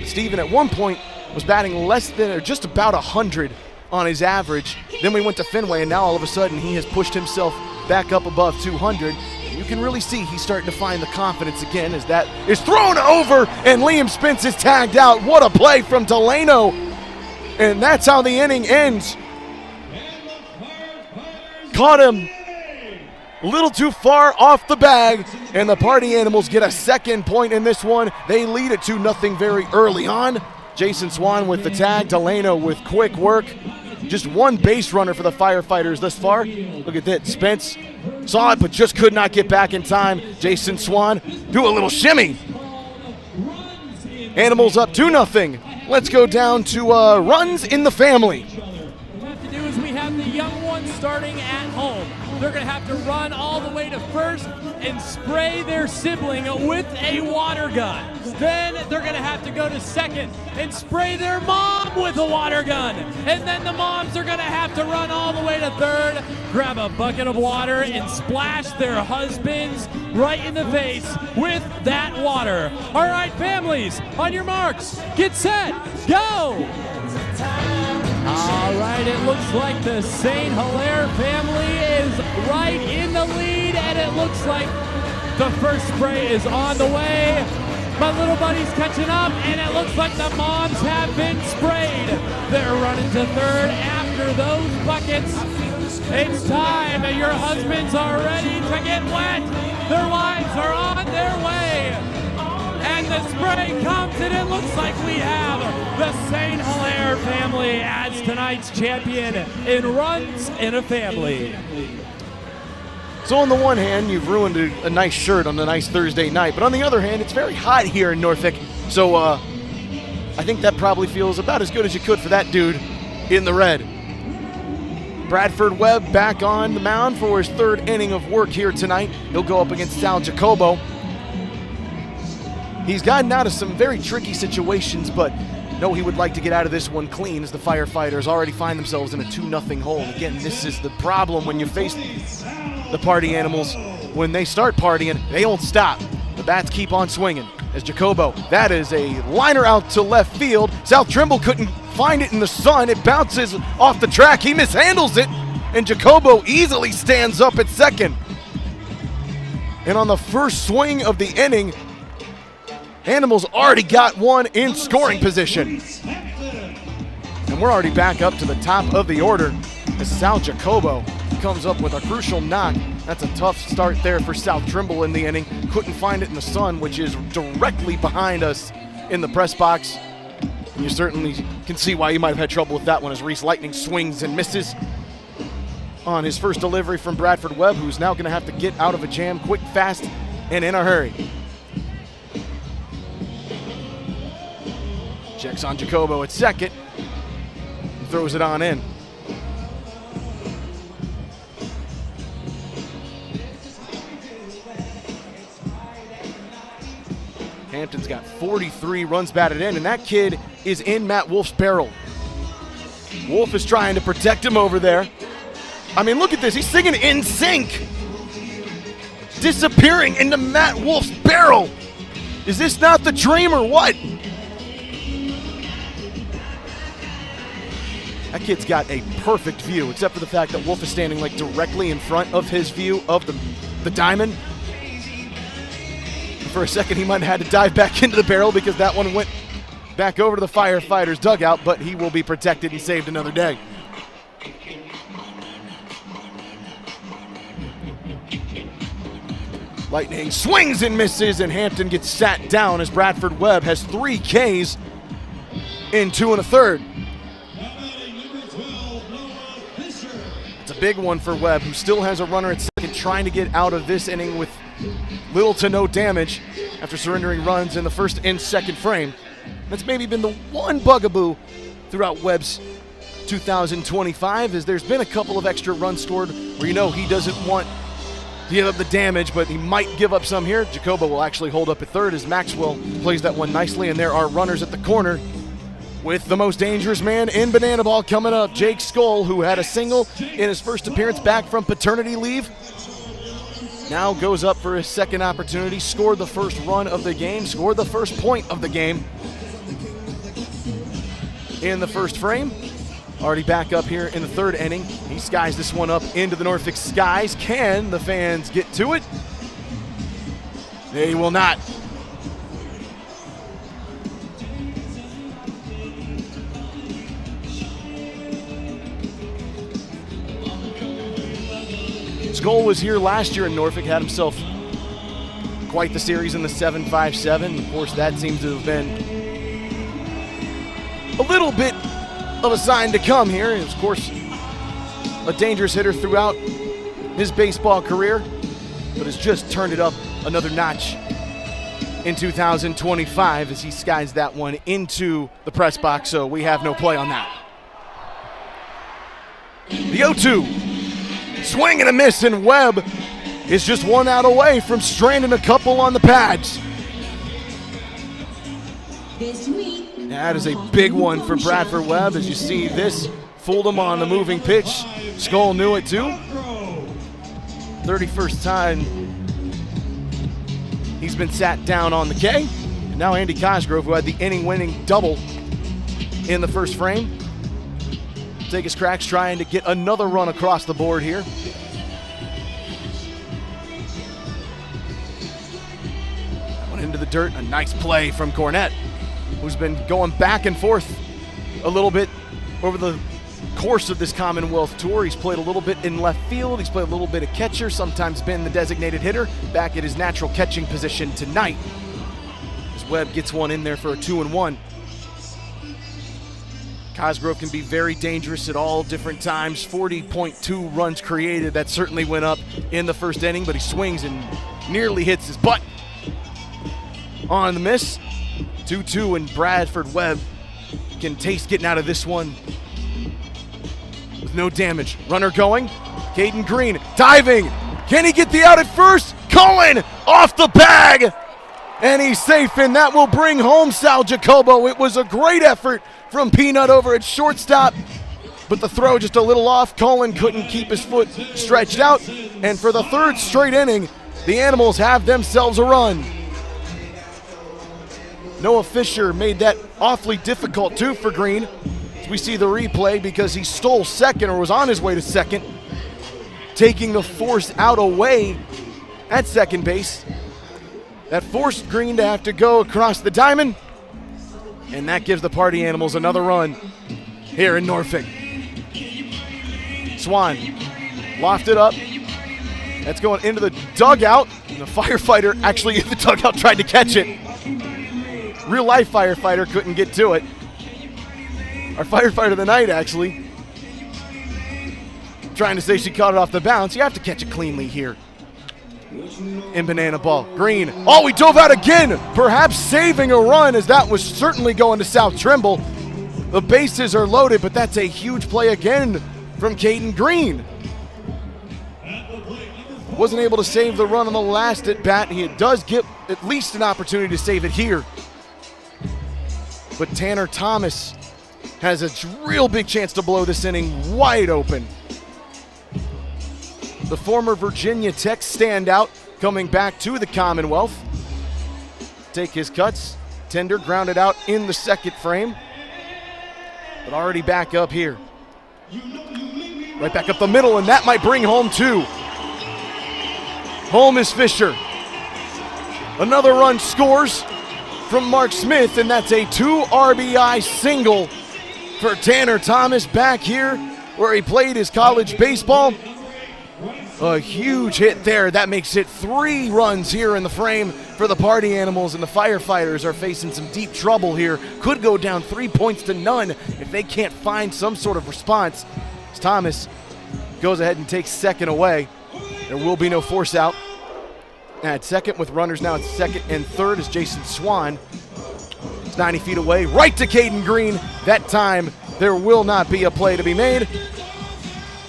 Stephen at one point was batting less than or just about 100 on his average. Then we went to Fenway, and now all of a sudden he has pushed himself back up above 200. You can really see he's starting to find the confidence again as that is thrown over and Liam Spence is tagged out. What a play from Delano. And that's how the inning ends. Caught him a little too far off the bag, and the Party Animals get a second point in this one. They lead it 2-0 very early on. Jason Swan with the tag, Delano with quick work. Just one base runner for the Firefighters thus far. Look at that, Spence saw it but just could not get back in time. Jason Swan do a little shimmy. Animals up 2-0. Let's go down to runs in the family. We have the young ones starting at home. They're going to have to run all the way to first and spray their sibling with a water gun. Then they're going to have to go to second and spray their mom with a water gun. And then the moms are going to have to run all the way to third, grab a bucket of water and splash their husbands right in the face with that water. All right, families, on your marks, get set, go! All right, it looks like the St. Hilaire family is right in the lead, and it looks like the first spray is on the way. My little buddy's catching up, and it looks like the moms have been sprayed. They're running to third after those buckets. It's time, and your husbands are ready to get wet. Their wives are on their way. And the spray comes, and it looks like we have the St. Hilaire family as tonight's champion in runs in a family. So on the one hand, you've ruined a nice shirt on a nice Thursday night, but on the other hand, it's very hot here in Norfolk, so I think that probably feels about as good as you could for that dude in the red. Bradford Webb back on the mound for his third inning of work here tonight. He'll go up against Sal Jacobo. He's gotten out of some very tricky situations, but no, he would like to get out of this one clean as the Firefighters already find themselves in a 2-0 hole. And again, this is the problem when you face the Party Animals. When they start partying, they don't stop. The bats keep on swinging. As Jacobo, that is a liner out to left field. South Trimble couldn't find it in the sun. It bounces off the track. He mishandles it, and Jacobo easily stands up at second. And on the first swing of the inning, Animals already got one in scoring position. And we're already back up to the top of the order as Sal Jacobo comes up with a crucial knock. That's a tough start there for South Trimble in the inning. Couldn't find it in the sun, which is directly behind us in the press box. You certainly can see why he might have had trouble with that one as Reese Lightning swings and misses on his first delivery from Bradford Webb, who's now going to have to get out of a jam quick, fast, and in a hurry. Checks on Jacobo at second. Throws it on in. Hampton's got 43 runs batted in, and that kid is in Matt Wolf's barrel. Wolf is trying to protect him over there. I mean, look at this. He's singing In Sync. Disappearing into Matt Wolf's barrel. Is this not the dream or what? That kid's got a perfect view, except for the fact that Wolf is standing like directly in front of his view of the diamond. For a second, he might have had to dive back into the barrel because that one went back over to the Firefighters dugout, but he will be protected and saved another day. Lightning swings and misses, and Hampton gets sat down as Bradford Webb has 3 Ks in 2 1/3. It's a big one for Webb, who still has a runner at second, trying to get out of this inning with little to no damage after surrendering runs in the first and second frame. That's maybe been the one bugaboo throughout Webb's 2025, is there's been a couple of extra runs scored where you know he doesn't want to give up the damage, but he might give up some here. Jacobo will actually hold up at third as Maxwell plays that one nicely, and there are runners at the corner with the most dangerous man in banana ball coming up, Jake Skoll, who had a single in his first appearance back from paternity leave. Now goes up for his second opportunity, scored the first run of the game, scored the first point of the game in the first frame. Already back up here in the third inning. He skies this one up into the Norfolk skies. Can the fans get to it? They will not. Skoll was here last year in Norfolk, had himself quite the series in the 7.57. Of course, that seems to have been a little bit of a sign to come here. Of course, a dangerous hitter throughout his baseball career, but has just turned it up another notch in 2025 as he skies that one into the press box, so we have no play on that. The 0-2. Swing and a miss, and Webb is just 1 out away from stranding a couple on the pads. That is a big one for Bradford Webb. As you see this, fooled him on the moving pitch. Skoll knew it too. 31st time he's been sat down on the K. And now Andy Cosgrove, who had the inning-winning double in the first frame, take his cracks trying to get another run across the board here. That one into the dirt, a nice play from Cornett, who's been going back and forth a little bit over the course of this Commonwealth Tour. He's played a little bit in left field, he's played a little bit of catcher, sometimes been the designated hitter, back at his natural catching position tonight. As Webb gets one in there for a 2-1. Cosgrove can be very dangerous at all different times. 40.2 runs created. That certainly went up in the first inning, but he swings and nearly hits his butt on the miss. 2-2, and Bradford Webb can taste getting out of this one with no damage. Runner going. Caden Green diving. Can he get the out at first? Cohen off the bag, and he's safe, and that will bring home Sal Jacobo. It was a great effort from Peanut over at shortstop, but the throw just a little off. Cullen couldn't keep his foot stretched out, and for the third straight inning, the Animals have themselves a run. Noah Fisher made that awfully difficult too for Green. As we see the replay, because he stole second or was on his way to second, taking the force out away at second base. That forced Green to have to go across the diamond, and that gives the Party Animals another run here in Norfolk. Swan lofted up. That's going into the dugout. And the firefighter actually in the dugout tried to catch it. real-life firefighter couldn't get to it. Our firefighter of the night, actually, trying to say she caught it off the bounce. You have to catch it cleanly here in banana ball. Green. Oh, he dove out again, perhaps saving a run, as that was certainly going to South Trimble. The bases are loaded, but that's a huge play again from Caden Green. Wasn't able to save the run on the last at bat. He does get at least an opportunity to save it here. But Tanner Thomas has a real big chance to blow this inning wide open. The former Virginia Tech standout coming back to the Commonwealth. Take his cuts. Tender grounded out in the second frame. But already back up here. Right back up the middle, and that might bring home two. Home is Fisher. Another run scores from Mark Smith, and that's a 2 RBI single for Tanner Thomas back here where he played his college baseball. A huge hit there. That makes it 3 runs here in the frame for the Party Animals, and the Firefighters are facing some deep trouble here. Could go down 3 points to none if they can't find some sort of response. As Thomas goes ahead and takes second away. There will be no force out. At second with runners now at second and third is Jason Swan. It's 90 feet away, right to Caden Green. That time there will not be a play to be made.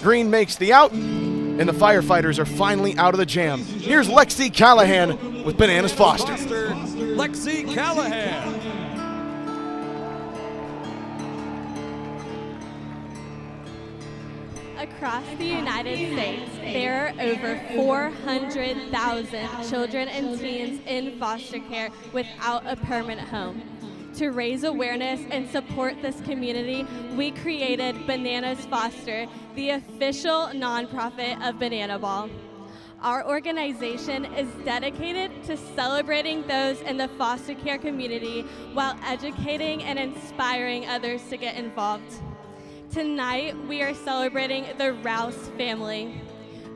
Green makes the out, and the Firefighters are finally out of the jam. Here's Lexi Callahan with Bananas Foster. Lexi Callahan. Across the United States, there are over 400,000 children and teens in foster care without a permanent home. To raise awareness and support this community, we created Bananas Foster, the official nonprofit of Banana Ball. Our organization is dedicated to celebrating those in the foster care community while educating and inspiring others to get involved. Tonight, we are celebrating the Rouse family.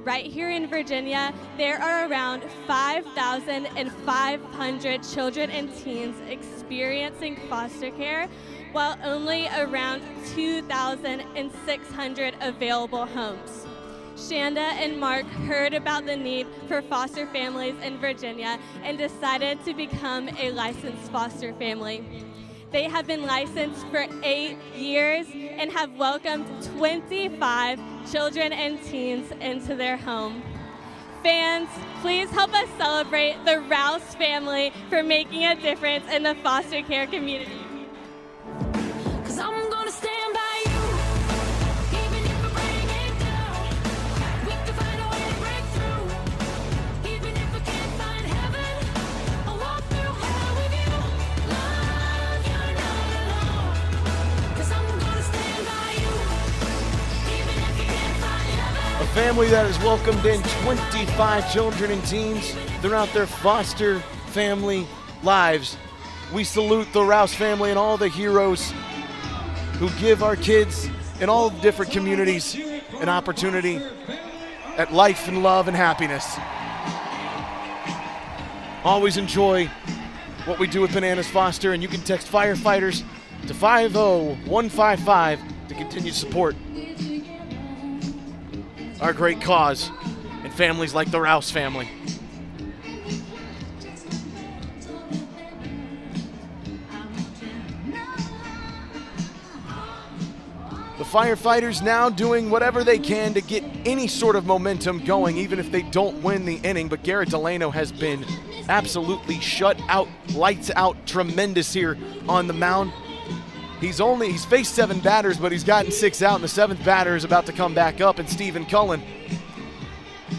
Right here in Virginia, there are around 5,500 children and teens experiencing foster care, while only around 2,600 available homes. Shanda and Mark heard about the need for foster families in Virginia and decided to become a licensed foster family. They have been licensed for 8 years and have welcomed 25 children and teens into their home. Fans, please help us celebrate the Rouse family for making a difference in the foster care community. 'Cause I'm gonna stand by you, even if we bring it down. We can find a way to break through, even if we can't find heaven. I'll walk through hell with you. Love, you're not alone. 'Cause I'm gonna stand by you, even if you can't find heaven. A family that has welcomed in 25 children and teens throughout their foster family lives. We salute the Rouse family and all the heroes who give our kids in all different communities an opportunity at life and love and happiness. Always enjoy what we do with Bananas Foster, and you can text Firefighters to 50155 to continue to support our great cause and families like the Rouse family. The Firefighters now doing whatever they can to get any sort of momentum going, even if they don't win the inning. But Garrett Delano has been absolutely shut out, lights out, tremendous here on the mound. He's faced 7 batters, but he's gotten 6 out, and the 7th batter is about to come back up, and Stephen Cullen.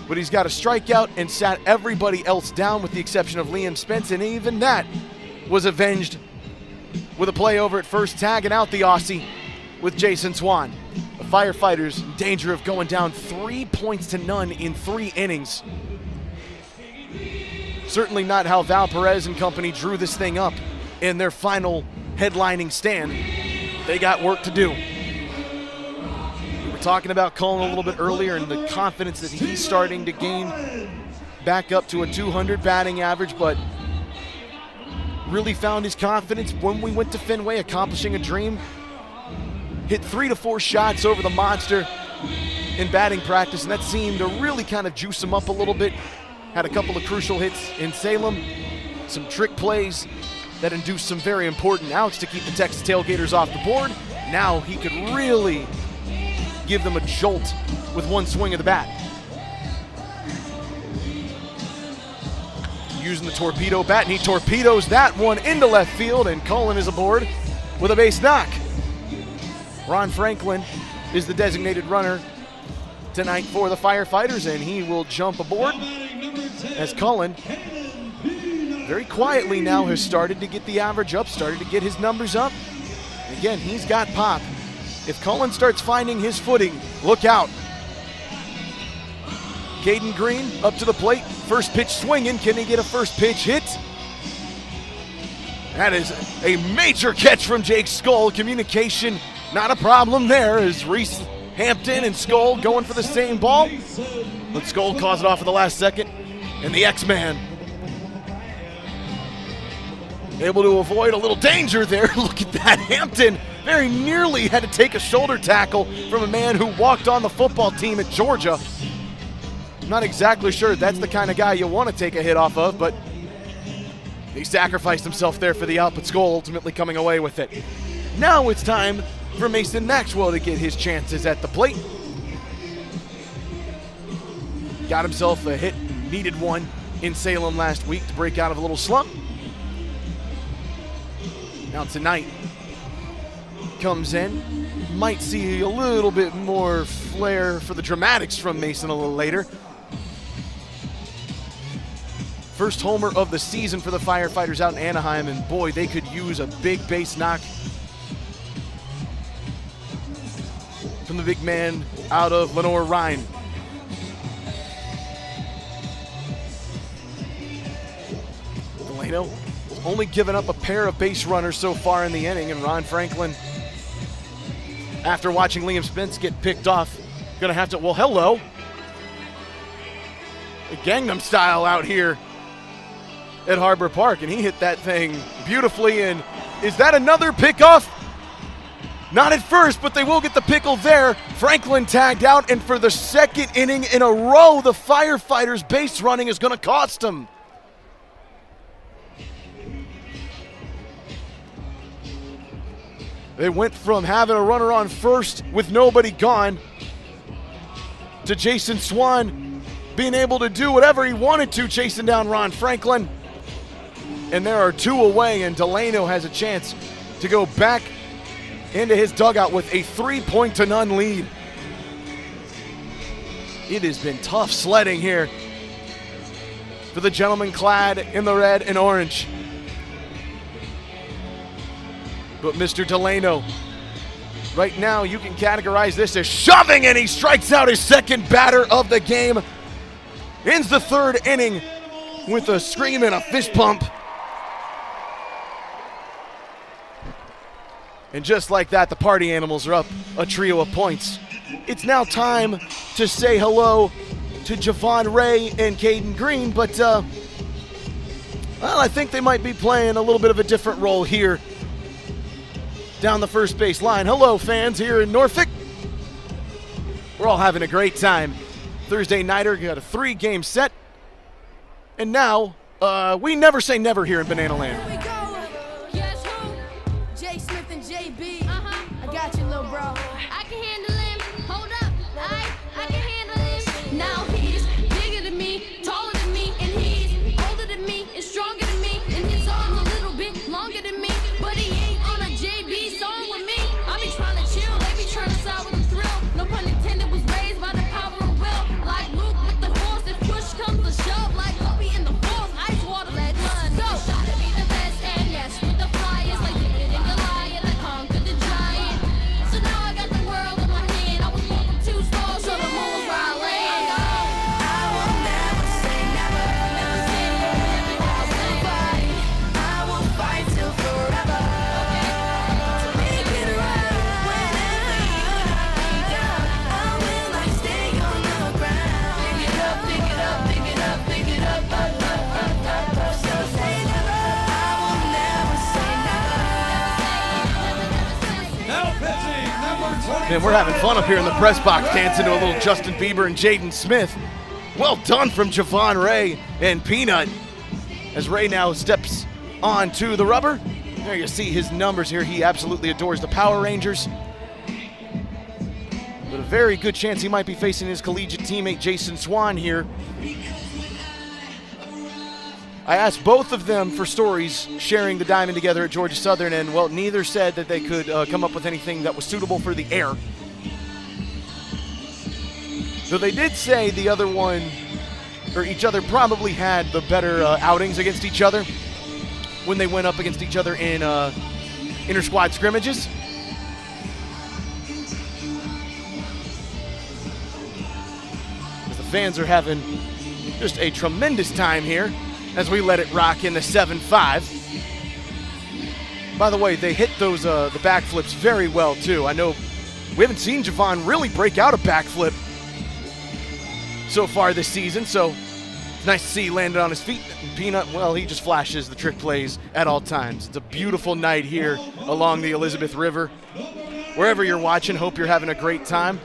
But he's got a strikeout and sat everybody else down with the exception of Liam Spence, and even that was avenged with a play over at first, tagging out the Aussie with Jason Swan. The Firefighters in danger of going down 3 points to none in 3 innings. Certainly not how Val Perez and company drew this thing up in their final headlining stand. They got work to do. We were talking about Cullen a little bit earlier and the confidence that he's starting to gain back up to a 200 batting average, but really found his confidence when we went to Fenway, accomplishing a dream. Hit 3 to 4 shots over the monster in batting practice, and that seemed to really kind of juice him up a little bit. Had a couple of crucial hits in Salem, some trick plays that induced some very important outs to keep the Texas Tailgaters off the board. Now he could really give them a jolt with one swing of the bat. Using the torpedo bat, and he torpedoes that one into left field, and Cullen is aboard with a base knock. Ron Franklin is the designated runner tonight for the Firefighters, and he will jump aboard as Cullen very quietly now has started to get the average up, started to get his numbers up. Again, he's got pop. If Cullen starts finding his footing, look out. Caden Green up to the plate, first pitch swinging. Can he get a first pitch hit? That is a major catch from Jake Skull. Communication, not a problem there as Reese Hampton and Skull going for the same ball. But Skull calls it off at the last second, and the X-Man able to avoid a little danger there. Look at that, Hampton very nearly had to take a shoulder tackle from a man who walked on the football team at Georgia. I'm not exactly sure that's the kind of guy you want to take a hit off of, but he sacrificed himself there for the out, but Skull ultimately coming away with it. Now it's time for Mason Maxwell to get his chances at the plate. Got himself a hit, needed one in Salem last week to break out of a little slump. Now tonight, comes in, might see a little bit more flair for the dramatics from Mason a little later. First homer of the season for the Firefighters out in Anaheim, and boy, they could use a big base knock from the big man out of Lenore Ryan. Delano only given up a pair of base runners so far in the inning, and Ron Franklin, after watching Liam Spence get picked off, gonna have to, well, hello. The Gangnam Style out here at Harbor Park, and he hit that thing beautifully. And is that another pickoff? Not at first, but they will get the pickle there. Franklin tagged out, and for the second inning in a row, the Firefighters base running is gonna cost them. They went from having a runner on first with nobody gone to Jason Swan being able to do whatever he wanted to, chasing down Ron Franklin. And there are 2 away, and Delano has a chance to go back into his dugout with a 3-0 lead. It has been tough sledding here for the gentleman clad in the red and orange. But Mr. Delano, right now you can categorize this as shoving, and he strikes out his second batter of the game. Ends the 3rd inning with a scream and a fist pump. And just like that, the party animals are up a trio of points. It's now time to say hello to Javon Ray and Caden Green, but well, I think they might be playing a little bit of a different role here down the first base line. Hello, fans here in Norfolk. We're all having a great time. Thursday nighter, got a 3-game set. And now, we never say never here in Banana Land. Here we go. Guess who? Jay Smith and JB. I got you, little bro. I can handle him. Hold up. I can handle him. Now he's bigger than me, taller than me, and he's older than me, and stronger than me, and his arms a little bit longer than me. But he ain't on a JB song with me. I be trying to chill, they be trying to side with a thrill. No pun intended, was raised by the power of will. Like Luke with the force, if push comes to shove. Like Kobe in the force, ice water, let us go. Try to be the best. Man, we're having fun up here in the press box, dancing to a little Justin Bieber and Jaden Smith. Well done from Javon Ray and Peanut. As Ray now steps onto the rubber. There you see his numbers here. He absolutely adores the Power Rangers. But a very good chance he might be facing his collegiate teammate Jason Swan here. I asked both of them for stories sharing the diamond together at Georgia Southern, and well, neither said that they could come up with anything that was suitable for the air. Though they did say the other one, or each other, probably had the better outings against each other when they went up against each other in inter-squad scrimmages. As the fans are having just a tremendous time here as we let it rock in the 7-5. By the way, they hit those the backflips very well too. I know we haven't seen Javon really break out a backflip so far this season, so it's nice to see he landed on his feet. And Peanut, well, he just flashes the trick plays at all times. It's a beautiful night here along the Elizabeth River. Wherever you're watching, hope you're having a great time.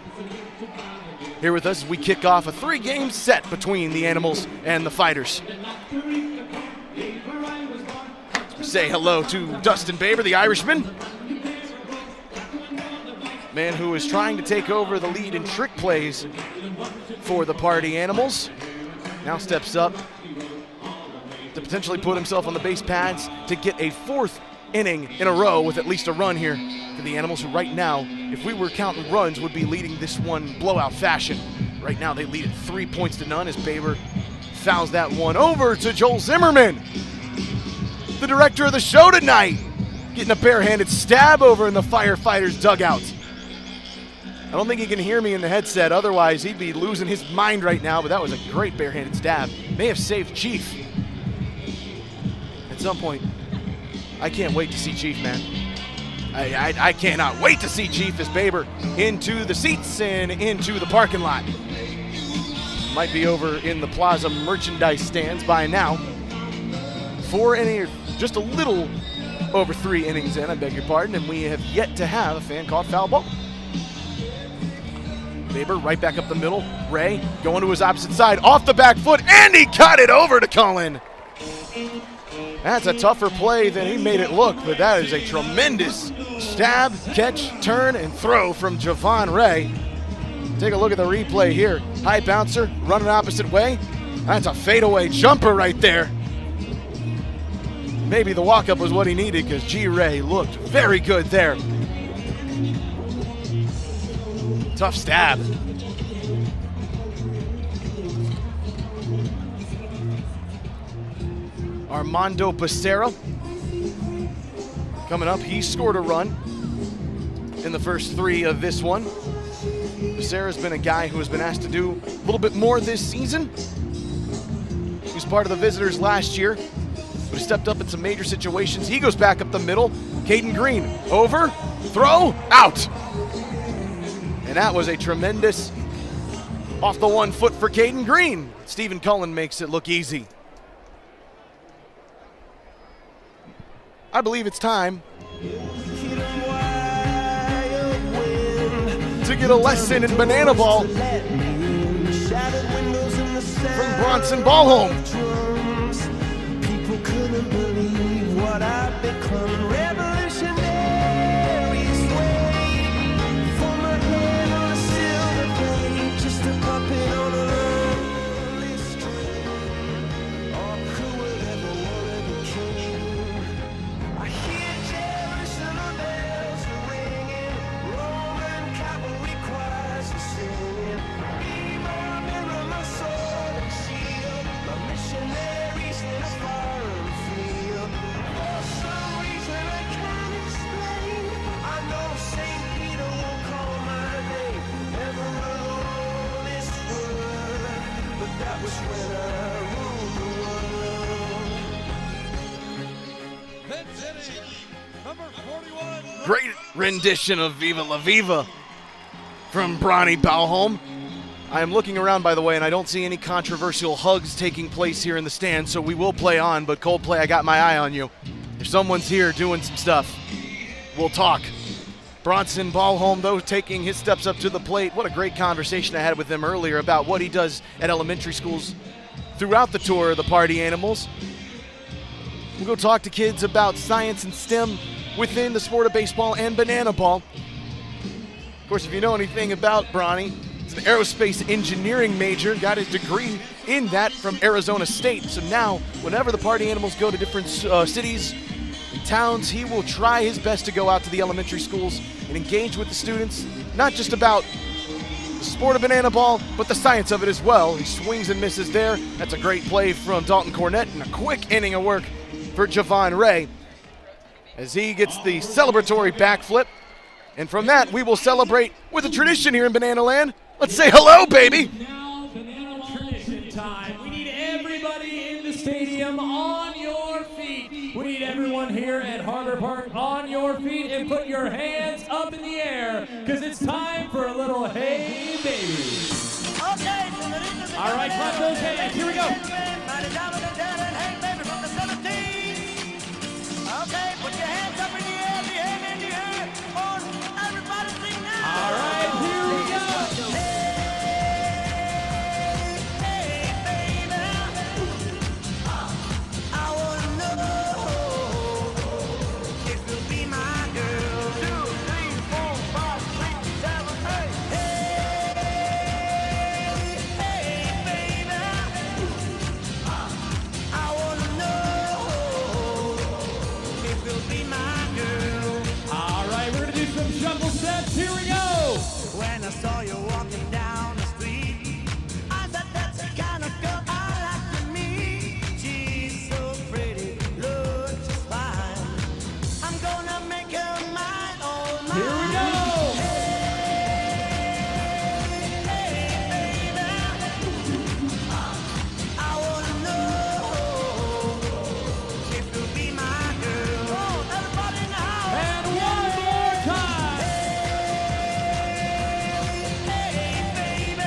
Here with us, we kick off a 3-game set between the Animals and the Fighters. We say hello to Dustin Baber, the Irishman. Man who is trying to take over the lead in trick plays for the Party Animals. Now steps up to potentially put himself on the base pads to get a 4th inning in a row with at least a run here for the Animals, who right now, if we were counting runs, would be leading this one blowout fashion. Right now they lead at 3-0 as Baber fouls that one over to Joel Zimmerman, the director of the show tonight, getting a barehanded stab over in the Firefighters dugout. I don't think he can hear me in the headset, otherwise he'd be losing his mind right now, but that was a great barehanded stab. May have saved Chief. At some point, I can't wait to see Chief, man. I cannot wait to see Chief as Baber into the seats and into the parking lot. Might be over in the Plaza merchandise stands by now. 4 innings, just a little over 3 innings in, I beg your pardon, and we have yet to have a fan called foul ball. Baber right back up the middle. Ray going to his opposite side, off the back foot, and he cut it over to Cullen. That's a tougher play than he made it look, but that is a tremendous stab, catch, turn, and throw from Javon Ray. Take a look at the replay here. High bouncer, running opposite way. That's a fadeaway jumper right there. Maybe the walk-up was what he needed because G. Ray looked very good there. Tough stab. Armando Becerra coming up. He scored a run in the first 3 of this one. Becerra's been a guy who has been asked to do a little bit more this season. He was part of the visitors last year, but he stepped up in some major situations. He goes back up the middle. Caden Green, over, throw, out. And that was a tremendous off the 1 foot for Caden Green. Stephen Cullen makes it look easy. I believe it's time to get a lesson in banana ball from Bronson Ballhome. People couldn't believe what I've become. Revolutionary sway for my head on a silver plate, just a puppet on a lonely string. Oh, who would ever want to be king? I hear Jerusalem bells are ringing, Roman cavalry choirs are singing. Be my mirror, my sword and shield, my missionaries in a foreign field. For some reason I can't explain, I know St. Peter will call my name. Never ruled this world, but that was when I ruled the world. Pitch number 41. Great rendition of Viva La Viva from Bronny Ballhome. I am looking around, by the way, and I don't see any controversial hugs taking place here in the stand, so we will play on, but Coldplay, I got my eye on you. If someone's here doing some stuff, we'll talk. Bronson Ballholm, though, taking his steps up to the plate. What a great conversation I had with him earlier about what he does at elementary schools throughout the tour of the Party Animals. We'll go talk to kids about science and STEM within the sport of baseball and banana ball. Of course, if you know anything about Bronny, he's an aerospace engineering major, got his degree in that from Arizona State. So now, whenever the Party Animals go to different cities and towns, he will try his best to go out to the elementary schools and engage with the students, not just about the sport of banana ball, but the science of it as well. He swings and misses there. That's a great play from Dalton Cornett and a quick inning of work for Javon Ray as he gets the celebratory backflip. And from that, we will celebrate with a tradition here in Banana Land. Let's say hello, baby. Now, banana tradition time. We need everybody in the stadium on your feet. We need everyone here at Harbor Park on your feet and put your hands up in the air because it's time for a little hey, baby. Okay. All right, clap those hands. Here we go. Okay, put your hands up in the air, the hand in the air. On, everybody sing now. All right, here we go. Hey, baby. I wanna know if you'll be my girl. 2, 3, 4, 5, 6, 7, 8. Hey, baby. I wanna know if you'll be my girl. All right, we're going to do some shuffle steps. Here we go. When I saw you walking down the street, I said that's the kind of girl I like to meet. She's so pretty, looks just fine. I'm gonna make her mine, oh mine. Here we go. Hey, baby, I wanna know if you'll be my girl. Oh, everybody in the house. And one more time. Hey, baby,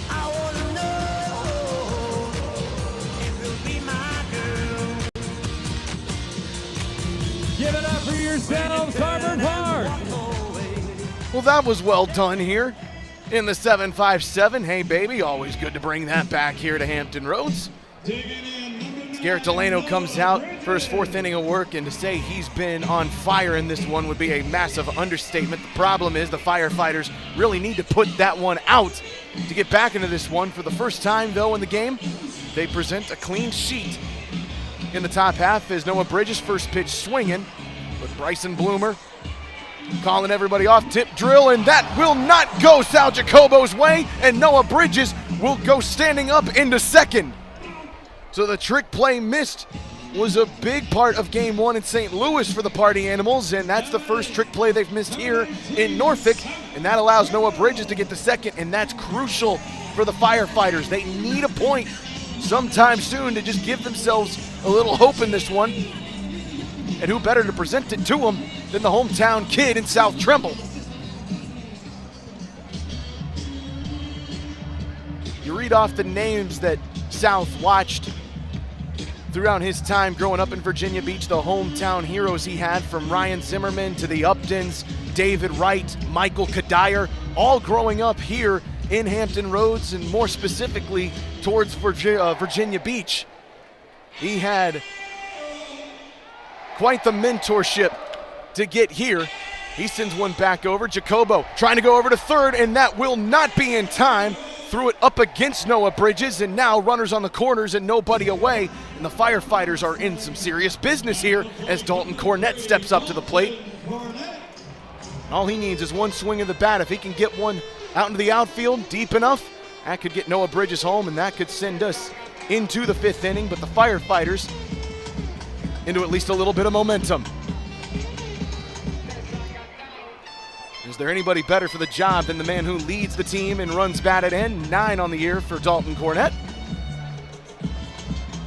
I wanna know if you'll be my girl. Give it up for yourselves, Harbor Park. Well, that was well done here in the 757. Hey, baby, always good to bring that back here to Hampton Roads. Garrett Delano comes out for his 4th inning of work, and to say he's been on fire in this one would be a massive understatement. The problem is the Firefighters really need to put that one out to get back into this one. For the first time, though, in the game, they present a clean sheet in the top half as Noah Bridges' first pitch swinging, with Bryson Bloomer calling everybody off. Tip drill, and that will not go Sal Jacobo's way, and Noah Bridges will go standing up into second. So the trick play missed was a big part of Game 1 in St. Louis for the Party Animals, and that's the first trick play they've missed here in Norfolk, and that allows Noah Bridges to get the second, and that's crucial for the Firefighters. They need a point sometime soon to just give themselves a little hope in this one, and who better to present it to them than the hometown kid in South Tremble. You read off the names that South watched throughout his time growing up in Virginia Beach, the hometown heroes he had, from Ryan Zimmerman to the Uptons, David Wright, Michael Kadire, all growing up here in Hampton Roads and more specifically towards Virginia Beach. He had quite the mentorship to get here. He sends one back over. Jacobo trying to go over to third, and that will not be in time. Threw it up against Noah Bridges, and now runners on the corners and nobody away. And the Firefighters are in some serious business here as Dalton Cornett steps up to the plate. All he needs is one swing of the bat. If he can get one out into the outfield deep enough, that could get Noah Bridges home, and that could send us into the 5th inning. But the Firefighters into at least a little bit of momentum. Is there anybody better for the job than the man who leads the team and runs batted in? 9 on the year for Dalton Cornett.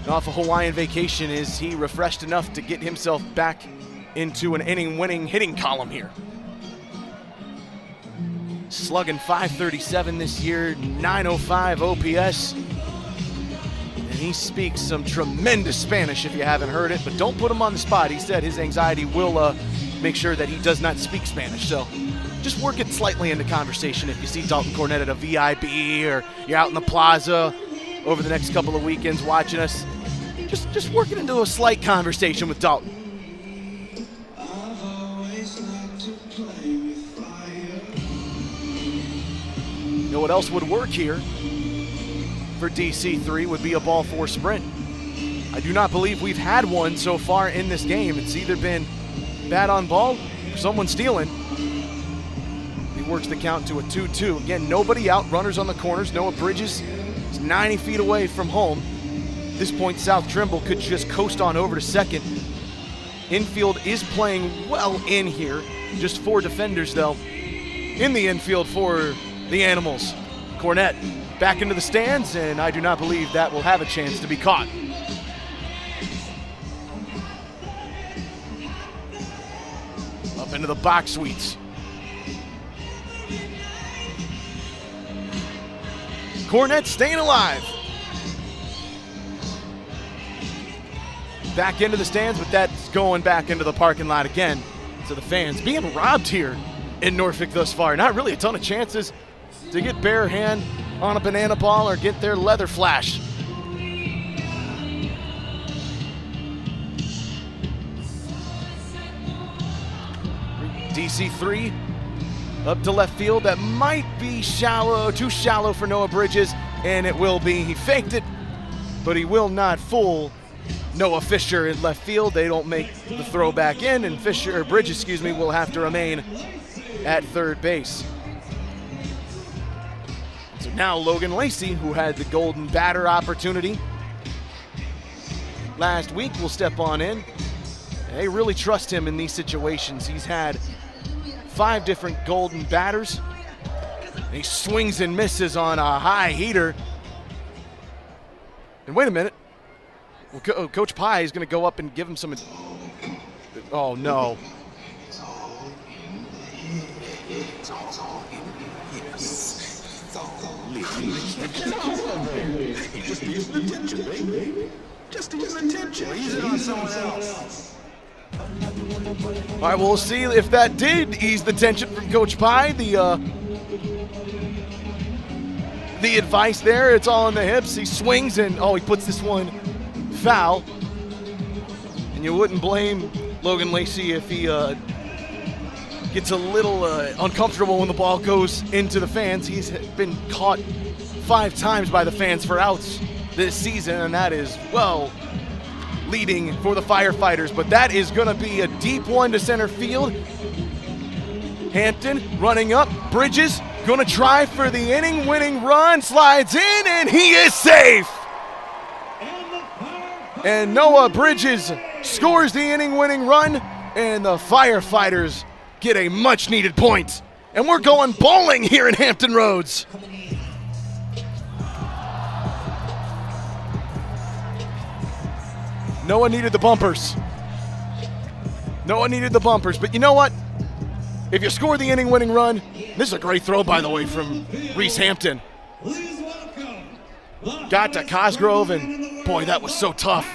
And off a Hawaiian vacation, is he refreshed enough to get himself back into an inning-winning hitting column here. Slugging .537 this year, .905 OPS. And he speaks some tremendous Spanish if you haven't heard it, but don't put him on the spot. He said his anxiety will make sure that he does not speak Spanish. So just work it slightly into conversation if you see Dalton Cornett at a VIB or you're out in the plaza over the next couple of weekends watching us. Just work it into a slight conversation with Dalton. You know what else would work here for DC3 would be a ball four sprint. I do not believe we've had one so far in this game. It's either been bad on ball or someone stealing. He works the count to a 2-2. Again, nobody out, runners on the corners. Noah Bridges is 90 feet away from home. At this point, South Trimble could just coast on over to second. Infield is playing well in here. Just 4 defenders, though, in the infield for the Animals. Cornett back into the stands, and I do not believe that will have a chance to be caught. Up into the box suites. Cornett staying alive. Back into the stands, but that's going back into the parking lot again. So the fans being robbed here in Norfolk thus far. Not really a ton of chances to get bare hand on a banana ball or get their leather flash. DC3 up to left field. That might be shallow, too shallow for Noah Bridges, and it will be. He faked it, but he will not fool Noah Fisher in left field. They don't make the throw back in, and Bridges, will have to remain at third base. So now Logan Lacey, who had the golden batter opportunity last week, will step on in. They really trust him in these situations. He's had 5 different golden batters. He swings and misses on a high heater. And wait a minute. Well, Coach Pye is going to go up and give him some. Oh, no. Just ease the tension, baby. Just ease the tension. Ease it on someone else. All right, we'll see if that did ease the tension from Coach Pye. The advice there, it's all in the hips. He swings and, he puts this one foul. And you wouldn't blame Logan Lacey if he gets a little uncomfortable when the ball goes into the fans. He's been caught 5 times by the fans for outs this season, and that is, leading for the Firefighters. But that is going to be a deep one to center field. Hampton running up. Bridges going to try for the inning-winning run. Slides in, and he is safe. And Noah Bridges scores the inning-winning run, and the Firefighters get a much-needed point. And we're going bowling here in Hampton Roads. Noah needed the bumpers. But you know what? If you score the inning-winning run, this is a great throw, by the way, from Reese Hampton. Got to Cosgrove, and boy, that was so tough.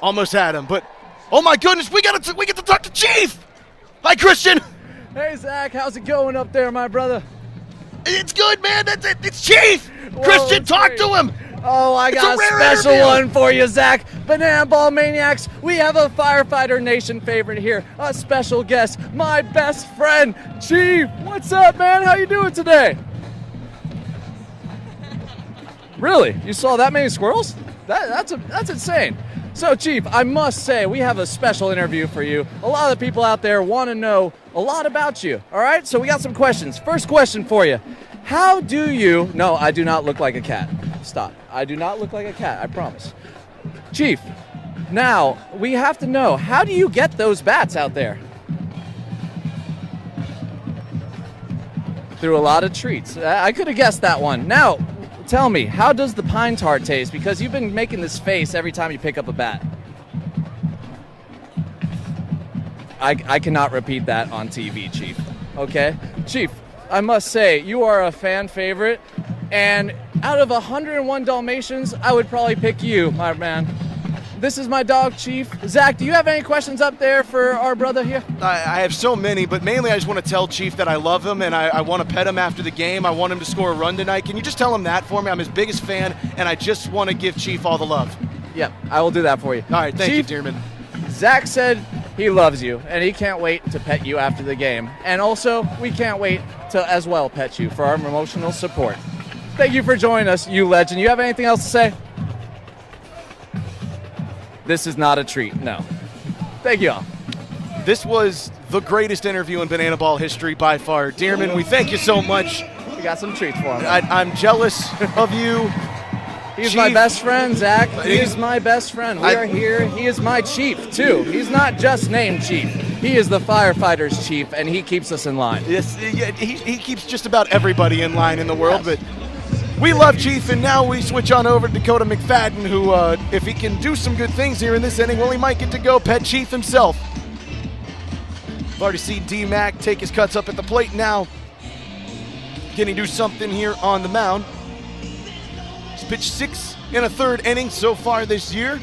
Almost had him, but oh my goodness, we get to talk to Chief. Hi, Christian. Hey, Zach, how's it going up there, my brother? It's good, man. That's it. It's Chief. Whoa, Christian, talk to him. Oh, I got a special one for you, Zach. Banana Ball Maniacs, we have a Firefighter Nation favorite here. A special guest, my best friend, Chief. What's up, man? How you doing today? Really? You saw that many squirrels? That's insane. So, Chief, I must say, we have a special interview for you. A lot of the people out there want to know a lot about you, all right? So we got some questions. First question for you. How do you... No, I do not look like a cat. Stop. I do not look like a cat, I promise. Chief, now, we have to know, how do you get those bats out there? Through a lot of treats. I could have guessed that one. Now, tell me, how does the pine tar taste? Because you've been making this face every time you pick up a bat. I cannot repeat that on TV, Chief. Okay? Chief, I must say, you are a fan favorite, and out of 101 Dalmatians, I would probably pick you, my man. This is my dog, Chief. Zach, do you have any questions up there for our brother here? I have so many, but mainly I just want to tell Chief that I love him and I want to pet him after the game. I want him to score a run tonight. Can you just tell him that for me? I'm his biggest fan, and I just want to give Chief all the love. Yep, I will do that for you. All right, thank Chief, you, Dearman. Zach said he loves you, and he can't wait to pet you after the game. And also, we can't wait to as well pet you for our emotional support. Thank you for joining us, you legend. You have anything else to say? This is not a treat, no. Thank you all. This was the greatest interview in Banana Ball history by far. Dearman, we thank you so much. We got some treats for him. I'm jealous of you. He's Chief. my best friend, Zach. He is my best friend. We are here. He is my chief, too. He's not just named Chief. He is the Firefighters chief, and he keeps us in line. Yes, yeah, he keeps just about everybody in line in the world, but we love Chief, and now we switch on over to Dakota McFadden, who, if he can do some good things here in this inning, well, he might get to go pet Chief himself. I've already seen D-Mac take his cuts up at the plate now. Can he do something here on the mound? He's pitched 6 1/3 innings so far this year.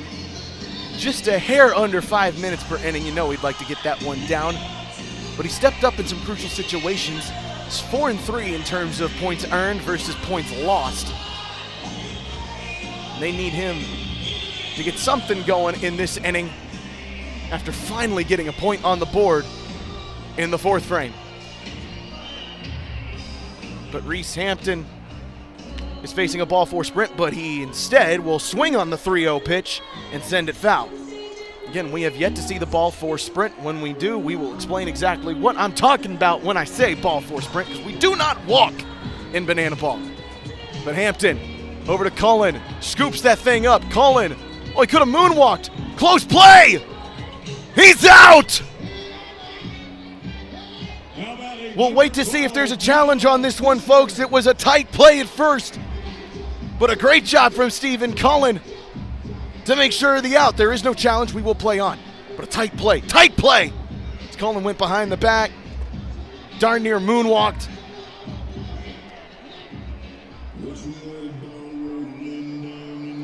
Just a hair under 5 minutes per inning. You know he'd like to get that one down. But he stepped up in some crucial situations. It's 4-3 in terms of points earned versus points lost. They need him to get something going in this inning after finally getting a point on the board in the 4th frame. But Reese Hampton is facing a ball 4 sprint, but he instead will swing on the 3-0 pitch and send it foul. Again, we have yet to see the ball 4 sprint. When we do, we will explain exactly what I'm talking about when I say ball 4 sprint, because we do not walk in Banana Ball. But Hampton over to Cullen, scoops that thing up. Cullen, oh, he could have moonwalked. Close play! He's out! We'll wait to see if there's a challenge on this one, folks. It was a tight play at first, but a great job from Stephen Cullen to make sure of the out. There is no challenge. We will play on. But a tight play. Tight play! As Cullen went behind the back. Darn near moonwalked.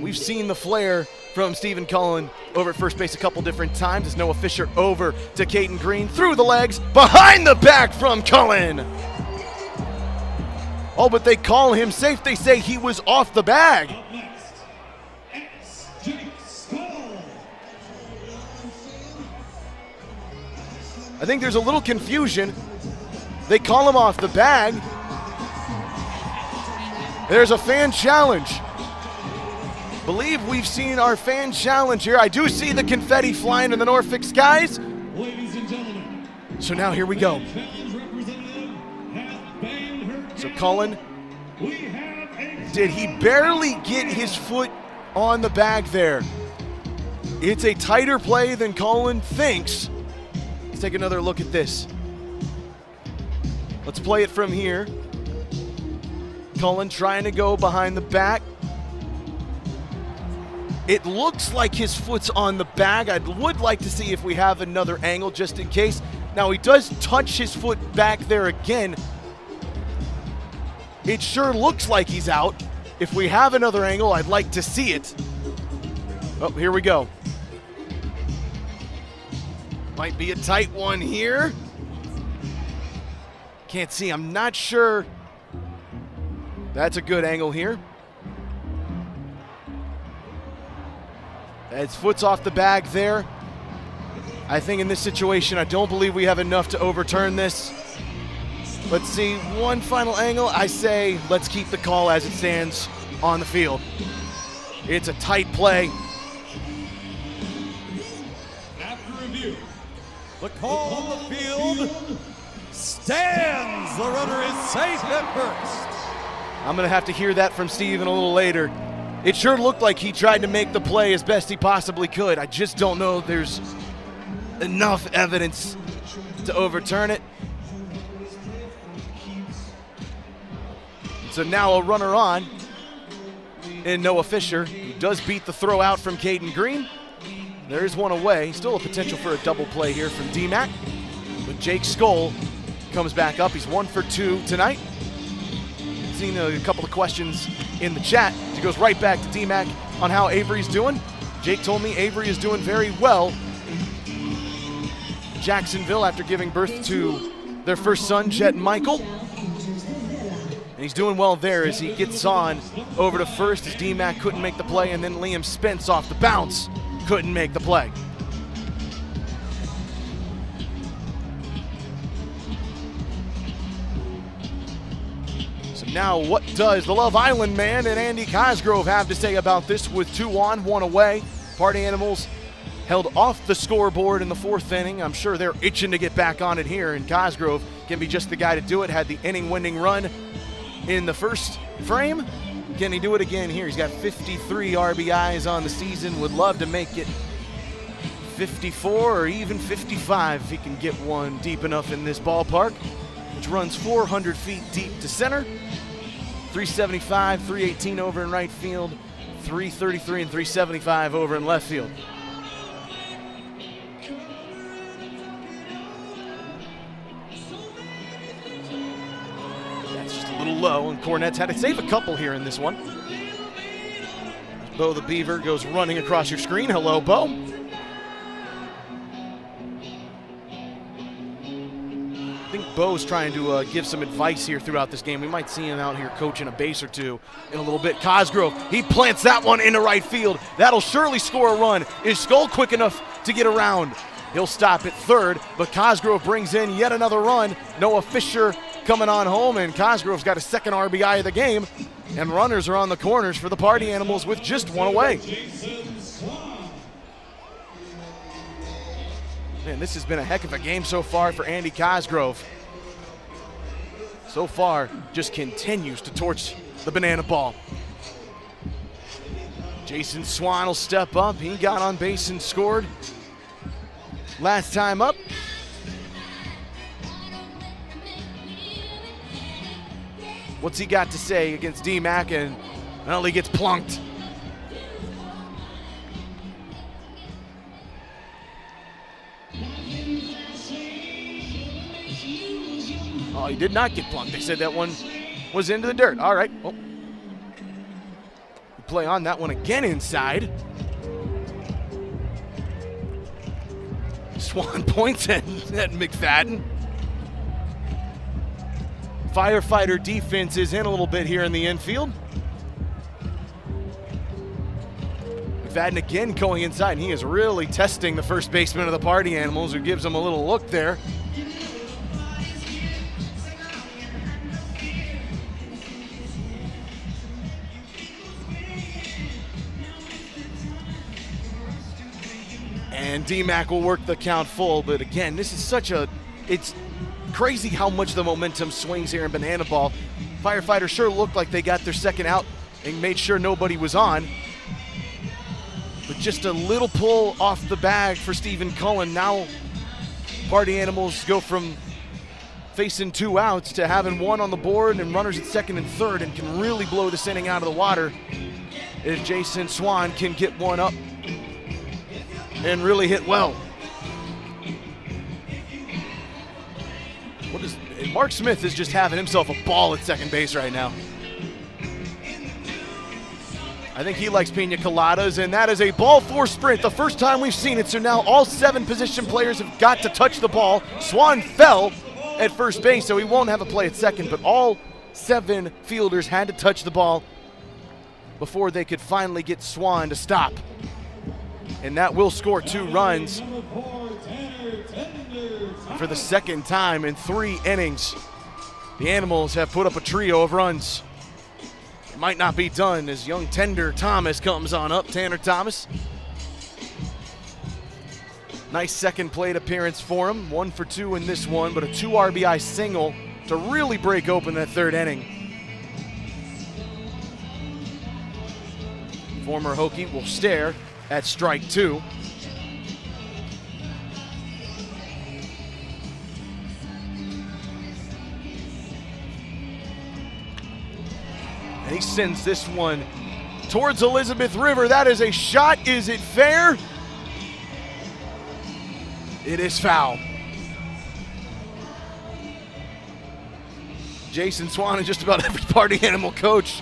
We've seen the flare from Stephen Cullen over at first base a couple different times. As Noah Fisher over to Caden Green. Through the legs. Behind the back from Cullen. Oh, but they call him safe. They say he was off the bag. I think there's a little confusion. They call him off the bag. There's a fan challenge. Believe we've seen our fan challenge here. I do see the confetti flying in the Norfolk skies. Ladies and gentlemen. So now here we go. So Cullen, did he barely get his foot on the bag there? It's a tighter play than Cullen thinks. Let's take another look at this. Let's play it from here. Cullen trying to go behind the back. It looks like his foot's on the bag. I would like to see if we have another angle just in case. Now he does touch his foot back there again. It sure looks like he's out. If we have another angle, I'd like to see it. Oh, here we go. Might be a tight one here. Can't see, I'm not sure. That's a good angle here. His foot's off the bag there. I think in this situation, I don't believe we have enough to overturn this. Let's see, one final angle. I say let's keep the call as it stands on the field. It's a tight play. After review, the call on the field stands. The runner is safe at first. I'm going to have to hear that from Steven a little later. It sure looked like he tried to make the play as best he possibly could. I just don't know if there's enough evidence to overturn it. So now a runner on in Noah Fisher, who does beat the throw out from Caden Green. There's one away. Still a potential for a double play here from D-Mac. But Jake Skoll comes back up. He's 1 for 2 tonight. Seen a couple of questions in the chat. He goes right back to D-Mac on how Avery's doing. Jake told me Avery is doing very well in Jacksonville after giving birth to their first son, Jet Michael. And he's doing well there as he gets on over to first as D-Mac couldn't make the play, and then Liam Spence off the bounce couldn't make the play. So now what does the Love Island man and Andy Cosgrove have to say about this with 2 on, 1 away? Party Animals held off the scoreboard in the 4th inning. I'm sure they're itching to get back on it here, and Cosgrove can be just the guy to do it. Had the inning-winning run in the first frame. Can he do it again here? He's got 53 RBIs on the season. Would love to make it 54 or even 55 if he can get one deep enough in this ballpark, which runs 400 feet deep to center. 375, 318 over in right field, 333 and 375 over in left field. That's just a little low, and Cornette's had to save a couple here in this one. Bo the Beaver goes running across your screen. Hello, Bo. I think Bo's trying to give some advice here throughout this game. We might see him out here coaching a base or two in a little bit. Cosgrove, he plants that one into right field. That'll surely score a run. Is Skull quick enough to get around? He'll stop at third, but Cosgrove brings in yet another run. Noah Fisher coming on home, and Cosgrove's got a second RBI of the game, and runners are on the corners for the Party Animals with just 1 away. Man, this has been a heck of a game so far for Andy Cosgrove. So far, just continues to torch the banana ball. Jason Swan will step up. He got on base and scored last time up. What's he got to say against D-Mac? And well, he gets plunked. Oh, he did not get plunked. They said that one was into the dirt. All right. Well, play on that one again inside. Swan points at McFadden. Firefighter defense is in a little bit here in the infield. McFadden again going inside, and he is really testing the first baseman of the Party Animals, who gives him a little look there. And D-Mac will work the count full, but again, this is it's crazy how much the momentum swings here in Banana Ball. Firefighters sure looked like they got their second out and made sure nobody was on. But just a little pull off the bag for Stephen Cullen. Now Party Animals go from facing 2 outs to having 1 on the board and runners at second and third, and can really blow this inning out of the water if Jason Swan can get one up and really hit well. Mark Smith is just having himself a ball at second base right now. I think he likes pina coladas, and that is a ball 4 sprint, the first time we've seen it. So now all 7 position players have got to touch the ball. Swan fell at first base, so he won't have a play at second, but all 7 fielders had to touch the ball before they could finally get Swan to stop. And that will score 2 runs. For the second time in 3 innings, the Animals have put up a trio of runs. It might not be done as young tender Thomas comes on up. Tanner Thomas. Nice second plate appearance for him. 1 for 2 in this one, but a 2 RBI single to really break open that 3rd inning. Former Hokie will stare at strike 2. And he sends this one towards Elizabeth River. That is a shot. Is it fair? It is foul. Jason Swan and just about every Party Animal coach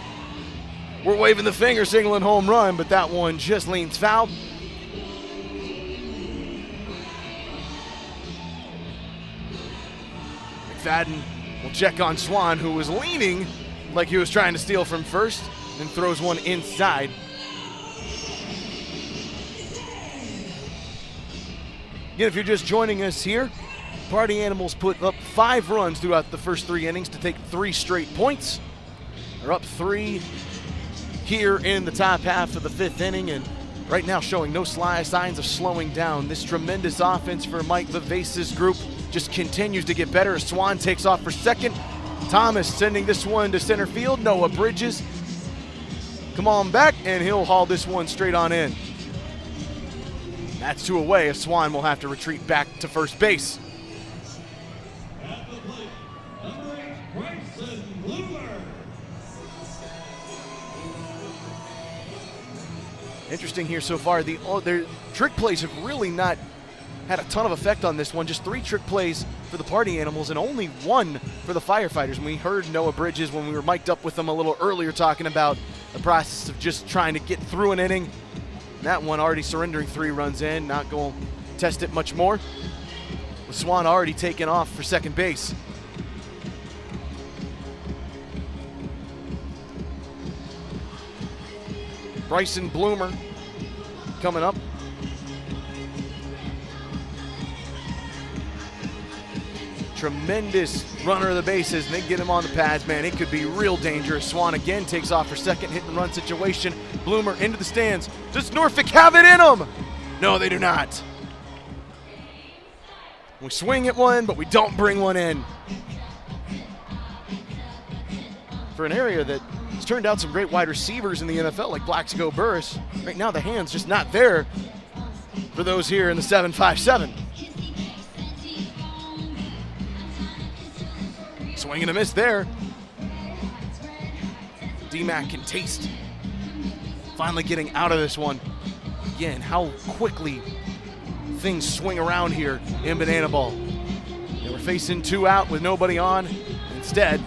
were waving the finger, signaling home run, but that one just leans foul. McFadden will check on Swan, who was leaning like he was trying to steal from first, and throws one inside. Again, if you're just joining us here, Party Animals put up 5 runs throughout the first 3 innings to take 3 straight points. They're up 3 here in the top half of the 5th inning, and right now showing no signs of slowing down. This tremendous offense for Mike Vivace's group just continues to get better as Swan takes off for second. Thomas sending this one to center field. Noah Bridges, come on back, and he'll haul this one straight on in. That's 2 away as Swan will have to retreat back to first base. Interesting here so far. Their trick plays have really not had a ton of effect on this one. Just 3 trick plays for the Party Animals and only 1 for the Firefighters. And we heard Noah Bridges when we were mic'd up with him a little earlier talking about the process of just trying to get through an inning. That one already surrendering 3 runs in, not going to test it much more. With Swan already taken off for second base. Bryson Bloomer coming up. Tremendous runner of the bases, and they get him on the pads, man. It could be real dangerous. Swan again takes off for second, hit and run situation. Bloomer into the stands. Does Norfolk have it in them? No, they do not. We swing at one, but we don't bring one in. For an area that has turned out some great wide receivers in the NFL, like Blacksco Burris, right now the hand's just not there for those here in the 7-5-7. Swing and a miss there. D-Mac can taste. Finally getting out of this one. Again, how quickly things swing around here in Banana Ball. They were facing 2 out with nobody on. Instead,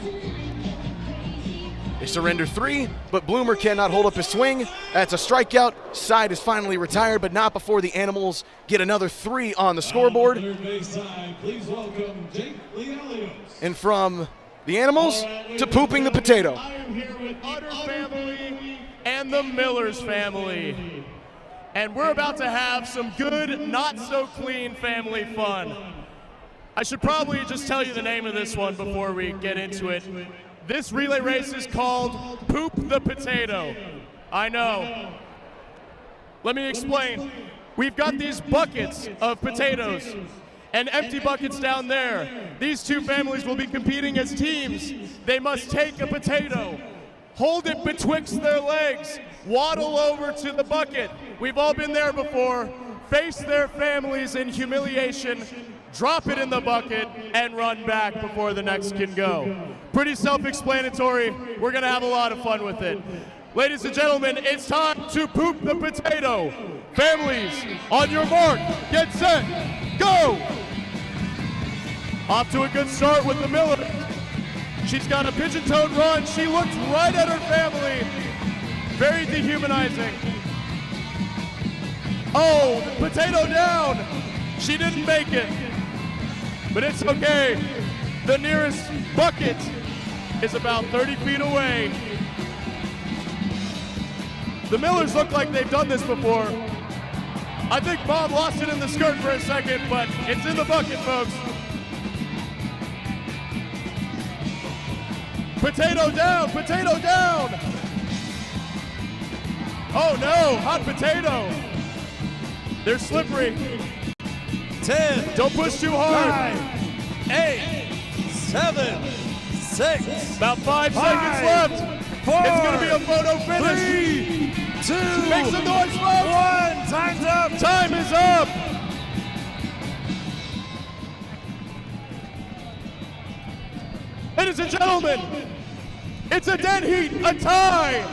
they surrender 3, but Bloomer cannot hold up his swing. That's a strikeout. Side is finally retired, but not before the Animals get another 3 on the scoreboard. Please welcome Jake Lealios. And from the Animals to pooping the potato. I am here with Utter family and the Millers family. And we're about to have some good, not so clean family fun. I should probably just tell you the name of this one before we get into it. This relay race is called Poop the Potato. I know. Let me explain. We've got these buckets of potatoes and empty buckets down there. These 2 families will be competing as teams. They must take a potato, hold it betwixt their legs, waddle over to the bucket. We've all been there before. Face their families in humiliation, drop it in the bucket, and run back before the next can go. Pretty self-explanatory. We're gonna have a lot of fun with it. Ladies and gentlemen, it's time to poop the potato. Families, on your mark, get set, go! Off to a good start with the Miller. She's got a pigeon-toed run. She looks right at her family. Very dehumanizing. Oh, potato down. She didn't make it, but it's okay. The nearest bucket is about 30 feet away. The Millers look like they've done this before. I think Mom lost it in the skirt for a second, but it's in the bucket, folks. Potato down, potato down. Oh no, hot potato. They're slippery. 10. Don't push too hard. 9, 8, 7, 6. About 5 seconds left. 4. It's going to be a photo finish. 3, 2. Make some noise, folks. 1. Time's up. Time is up. Ladies and gentlemen, it's a dead heat, a tie.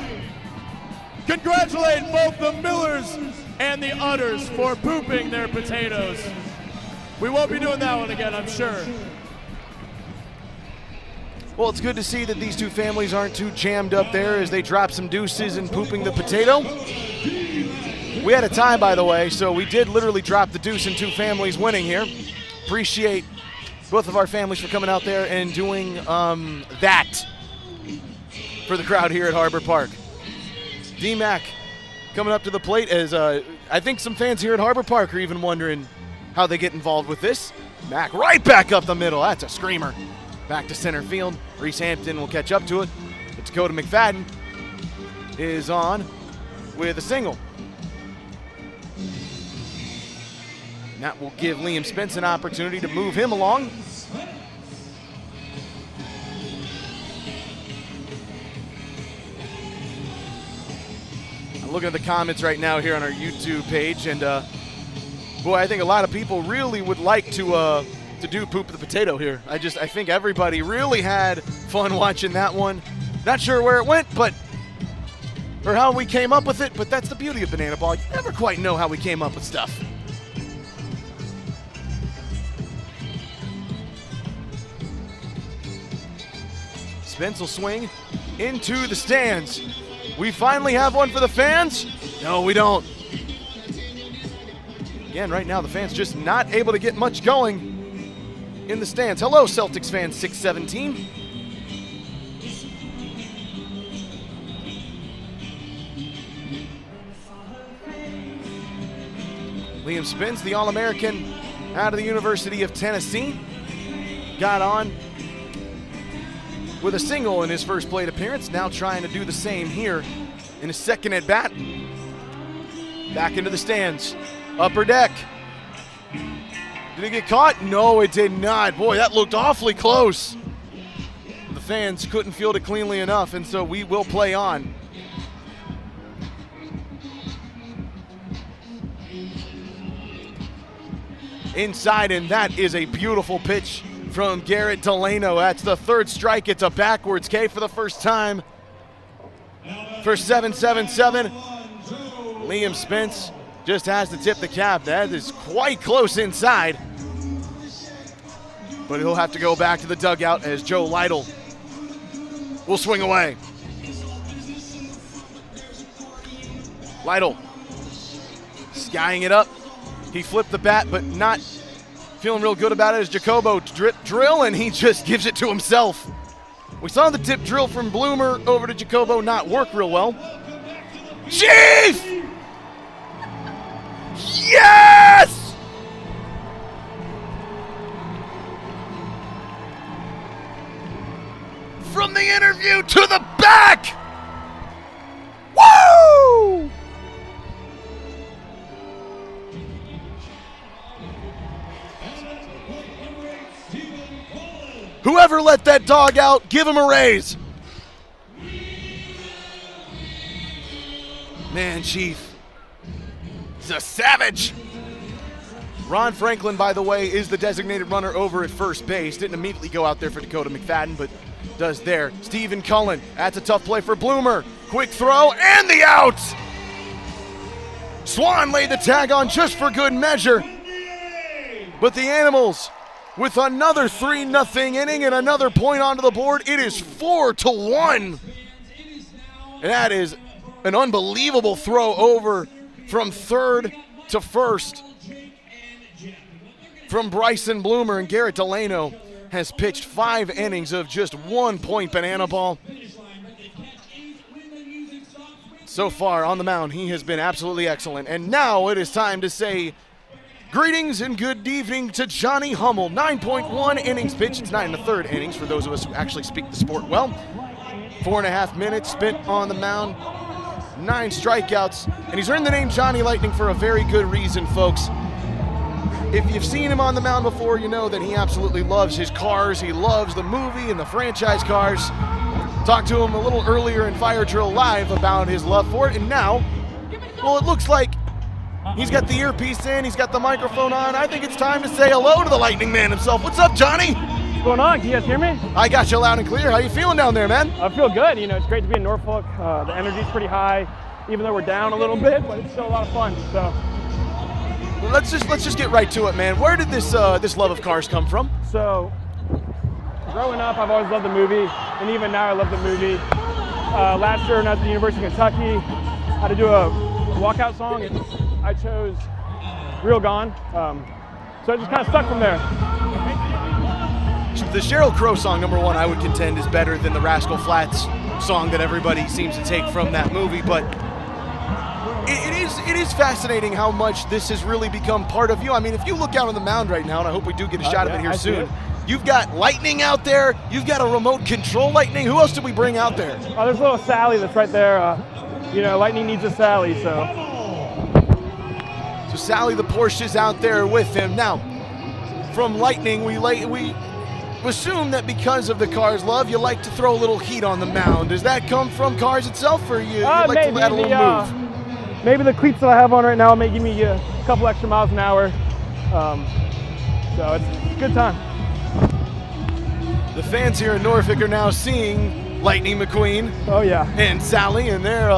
Congratulate both the Millers and the Utters for pooping their potatoes. We won't be doing that one again, I'm sure. Well, it's good to see that these two families aren't too jammed up there as they drop some deuces and pooping the potato. We had a tie, by the way, so we did literally drop the deuce and two families winning here. Appreciate both of our families for coming out there and doing that for the crowd here at Harbor Park. D-Mac coming up to the plate as I think some fans here at Harbor Park are even wondering how they get involved with this. Mac right back up the middle. That's a screamer. Back to center field. Reese Hampton will catch up to it. But Dakota McFadden is on with a single. And that will give Liam Spence an opportunity to move him along. I'm looking at the comments right now here on our YouTube page, and boy, I think a lot of people really would like to do Poop the Potato here. I think everybody really had fun watching that one. Not sure where it went, or how we came up with it, but that's the beauty of Banana Ball. You never quite know how we came up with stuff. Spence will swing into the stands. We finally have one for the fans? No, we don't. Again, right now the fans just not able to get much going in the stands. Hello, Celtics fans 617. Liam Spence, the All-American out of the University of Tennessee, got on with a single in his first plate appearance, now trying to do the same here in his second at bat. Back into the stands, upper deck. Did it get caught? No, it did not. Boy, that looked awfully close. The fans couldn't field it cleanly enough, and so we will play on. Inside, and that is a beautiful pitch from Garrett Delano. That's the third strike. It's a backwards K for the first time for 777. Liam Spence just has to tip the cap. That is quite close inside. But he'll have to go back to the dugout as Joe Lytle will swing away. Lytle skying it up. He flipped the bat, but not feeling real good about it as Jacobo drill, and he just gives it to himself. We saw the tip drill from Bloomer over to Jacobo not work real well. Chief! Yes! From the interview to the back! Woo! Whoever let that dog out, give him a raise. Man, Chief, he's a savage. Ron Franklin, by the way, is the designated runner over at first base. Didn't immediately go out there for Dakota McFadden, but does there. Stephen Cullen, that's a tough play for Bloomer. Quick throw, and the out. Swan laid the tag on just for good measure. But the Animals, with another 3-0 inning and another point onto the board, it is 4-1. And that is an unbelievable throw over from third to first from Bryson Bloomer, and Garrett Delano has pitched 5 innings of just 1 point banana ball. So far on the mound, he has been absolutely excellent. And now it is time to say greetings and good evening to Johnny Hummel. 9.1 innings pitched. It's 9 1/3 innings for those of us who actually speak the sport well. 4.5 minutes spent on the mound. 9 strikeouts. And he's earned the name Johnny Lightning for a very good reason, folks. If you've seen him on the mound before, you know that he absolutely loves his cars. He loves the movie and the franchise cars. Talked to him a little earlier in Fire Drill Live about his love for it. And now, well, it looks like he's got the earpiece in, he's got the microphone on. I think it's time to say hello to the Lightning Man himself. What's up, Johnny? What's going on? Can you guys hear me? I got you loud and clear. How you feeling down there, man? I feel good. You know, it's great to be in Norfolk. The energy's pretty high, even though we're down a little bit, but it's still a lot of fun. So let's just get right to it, man. Where did this love of cars come from? So growing up, I've always loved the movie, and even now I love the movie. Last year when I was at the University of Kentucky, I had to do a walkout song, and I chose Real Gone. So it just kind of stuck from there. The Sheryl Crow song, number one, I would contend is better than the Rascal Flatts song that everybody seems to take from that movie, but it is fascinating how much this has really become part of you. I mean, if you look out on the mound right now, and I hope we do get a shot of it here soon, you've got Lightning out there, you've got a remote control Lightning. Who else did we bring out there? Oh, there's a little Sally that's right there. You know, Lightning needs a Sally, so. So Sally the Porsche's out there with him. Now, from Lightning, we assume that because of the Cars love, you like to throw a little heat on the mound. Does that come from Cars itself, or you like to add a little move? Maybe the cleats that I have on right now may give me a couple extra miles an hour. So it's a good time. The fans here in Norfolk are now seeing Lightning McQueen. Oh yeah. And Sally, and they're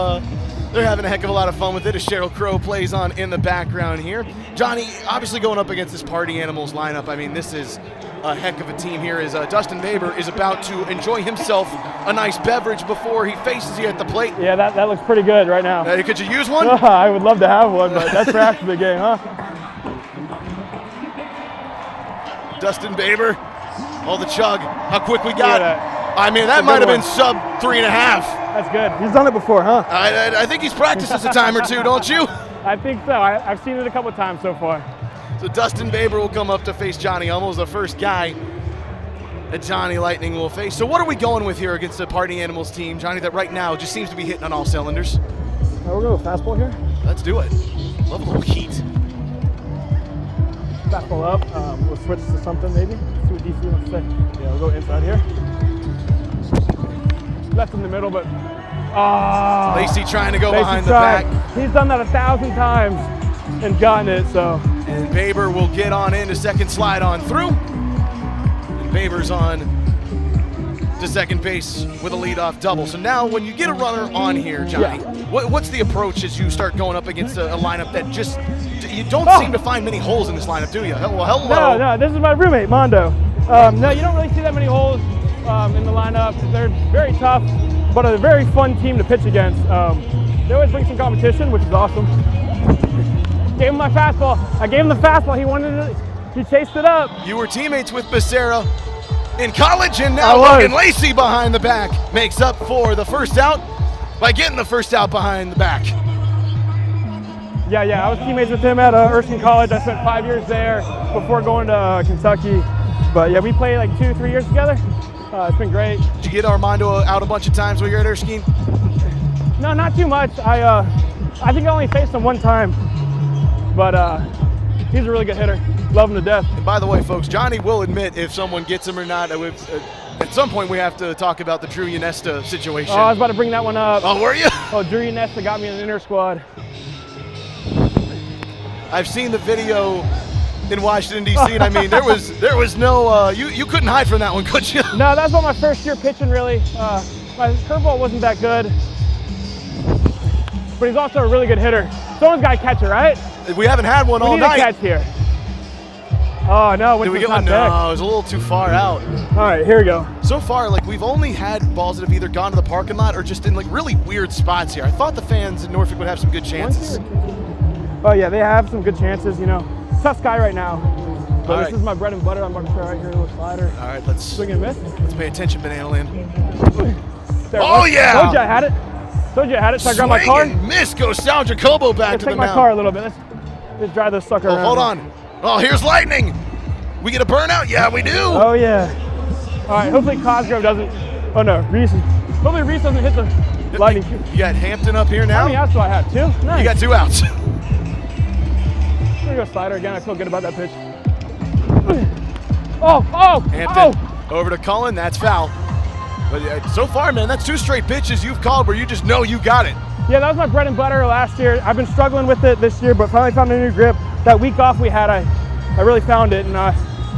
having a heck of a lot of fun with it as Sheryl Crow plays on in the background here. Johnny, obviously going up against this Party Animals lineup, I mean, this is a heck of a team here as Dustin Baber is about to enjoy himself a nice beverage before he faces you at the plate. Yeah, that looks pretty good right now. Could you use one? I would love to have one, but that's for after the game, huh? Dustin Baber, all the chug, how quick we got. I mean, that might have been sub 3.5. That's good. He's done it before, huh? I think he's practiced this a time or two, don't you? I think so. I've seen it a couple times so far. So Dustin Baber will come up to face Johnny Hummels, the first guy that Johnny Lightning will face. So what are we going with here against the Party Animals team, Johnny, that right now just seems to be hitting on all cylinders? We're going with fastball here. Let's do it. Love a little heat. Fastball up. We'll switch to something maybe. See what DC wants to say. Yeah, we'll go inside here. Left in the middle, but Lacey trying to go behind the back. He's done that 1,000 times and gotten it, so. And Baber will get on into second, slide on through. And Baber's on to second base with a leadoff double. So now when you get a runner on here, Johnny, what's the approach as you start going up against a lineup that just, you don't seem to find many holes in this lineup, do you? Well, hello. No, this is my roommate, Mondo. No, you don't really see that many holes in the lineup. They're very tough, but a very fun team to pitch against. They always bring some competition, which is awesome. Gave him my fastball. I gave him the fastball. He wanted it. He chased it up. You were teammates with Becerra in college, and now Logan Lacey behind the back makes up for the first out by getting the first out behind the back. Yeah, I was teammates with him at Erskine College. I spent 5 years there before going to Kentucky. But yeah, we played like 2-3 years together. It's been great. Did you get Armando out a bunch of times when you were at Erskine? No, not too much. I think I only faced him one time. But he's a really good hitter. Love him to death. And by the way, folks, Johnny will admit if someone gets him or not. At some point, we have to talk about the Drew Yanesta situation. Oh, I was about to bring that one up. Oh, were you? Oh, Drew Yanesta got me in the inner squad. I've seen the video in Washington, D.C., and I mean, there was no, you couldn't hide from that one, could you? No, that was about my first year pitching, really. My curveball wasn't that good, but he's also a really good hitter. Someone's got to catch it, right? We haven't had one all night. We need a catch here. Oh, no. Did we get one? No, it was a little too far out. All right, here we go. So far, like, we've only had balls that have either gone to the parking lot or just in, like, really weird spots here. I thought the fans in Norfolk would have some good chances. Oh, yeah, they have some good chances, you know. Tough sky right now. But this is my bread and butter. I'm about to throw right here a little slider. All right, let's swing and miss. Let's pay attention, Banana Land. Oh, yeah! Told you I had it. Told you I had it. So I grab my car. And miss goes Sal Jacobo back to the mound. Let's take my car a little bit. Let's drive this sucker around. Hold on. Oh, here's Lightning. We get a burnout? Yeah, we do. Oh, yeah. All right, hopefully Cosgrove doesn't. Oh, no, Reese. Hopefully Reese doesn't hit the Lightning. You got Hampton up here now? How many outs do I have? 2? Nice. You got 2 outs. I'm going to go slider again. I feel good about that pitch. Oh! Hampton over to Cullen. That's foul. But so far, man, that's 2 straight pitches you've called where you just know you got it. Yeah, that was my bread and butter last year. I've been struggling with it this year, but finally found a new grip. That week off we had, I really found it. And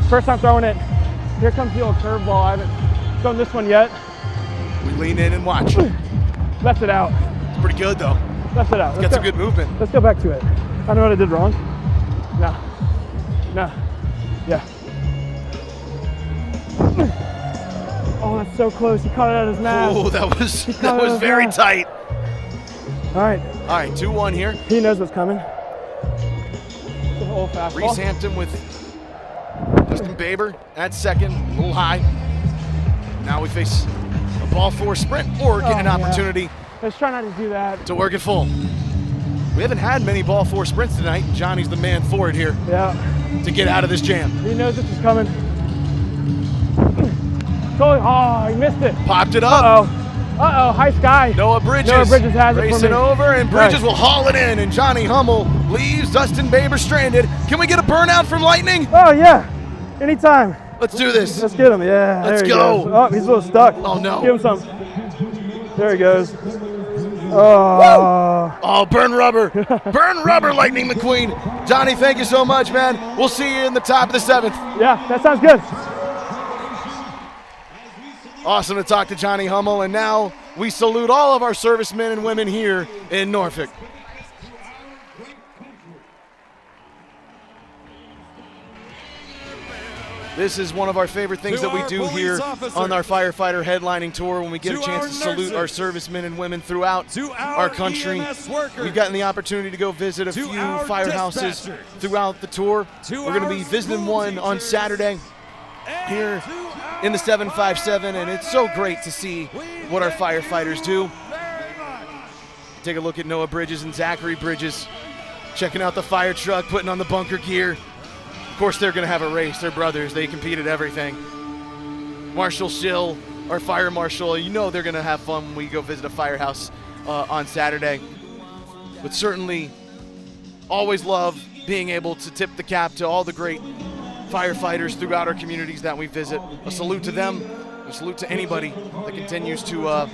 first time throwing it, here comes the old curveball. I haven't thrown this one yet. We lean in and watch. Left it out. It's pretty good, though. Left it out. Got some good movement. Let's go back to it. I know what I did wrong. No. Yeah. Oh, that's so close. He caught it out of his mask. Oh, that was very tight. All right. All right, 2-1 here. He knows what's coming. It's an old fastball. Reese Hampton with Justin Baber at second, a little high. Now we face a ball four sprint or get an opportunity Let's try not to do that. to work it full. We haven't had many ball four sprints tonight, and Johnny's the man for it here to get out of this jam. He knows this is coming. Oh, he missed it. Popped it up. Uh-oh, high sky. Noah Bridges has it for racing me. over, and Bridges will haul it in, and Johnny Hummel leaves Dustin Baber stranded. Can we get a burnout from Lightning? Oh, yeah. Anytime. Let's do this. Let's get him. Yeah. Let's there he go. goes. Oh, he's a little stuck. Oh, no. Give him some. There he goes. Oh. Oh, burn rubber. Burn rubber, Lightning McQueen. Johnny, thank you so much, man. We'll see you in the top of the 7th. Yeah, that sounds good. Awesome to talk to Johnny Hummel, and now we salute all of our servicemen and women here in Norfolk. This is one of our favorite things that we do here on our firefighter headlining tour when we get a chance to salute our servicemen and women throughout our country. We've gotten the opportunity to go visit a few firehouses throughout the tour. We're going to be visiting one on Saturday here in the 757, and it's so great to see what our firefighters do. Take a look at Noah Bridges and Zachary Bridges checking out the fire truck, putting on the bunker gear. Of course, they're going to have a race. They're brothers. They compete at everything. Marshall Schill, our fire marshal, you know they're going to have fun when we go visit a firehouse on Saturday. But certainly always love being able to tip the cap to all the great firefighters throughout our communities that we visit. A salute to them. A salute to anybody that continues to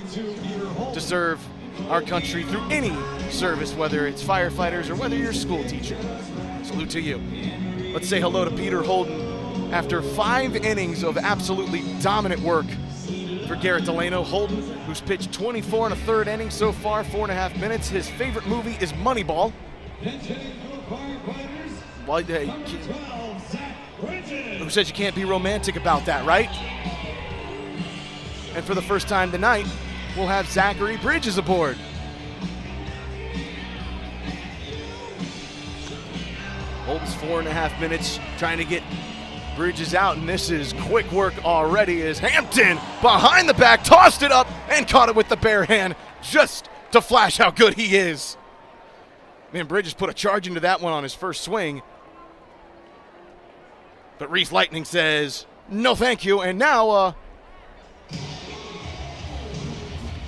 serve our country through any service, whether it's firefighters or whether you're a school teacher. Salute to you. Let's say hello to Peter Holden. After 5 innings of absolutely dominant work for Garrett Delano, Holden, who's pitched 24 1/3 innings so far, 4.5 minutes. His favorite movie is Moneyball. Well, who says you can't be romantic about that, right? And for the first time tonight, we'll have Zachary Bridges aboard. Holden's 4.5 minutes trying to get Bridges out, and this is quick work already as Hampton behind the back tossed it up and caught it with the bare hand just to flash how good he is. Man, Bridges put a charge into that one on his first swing. But Reese Lightning says, no thank you, and now,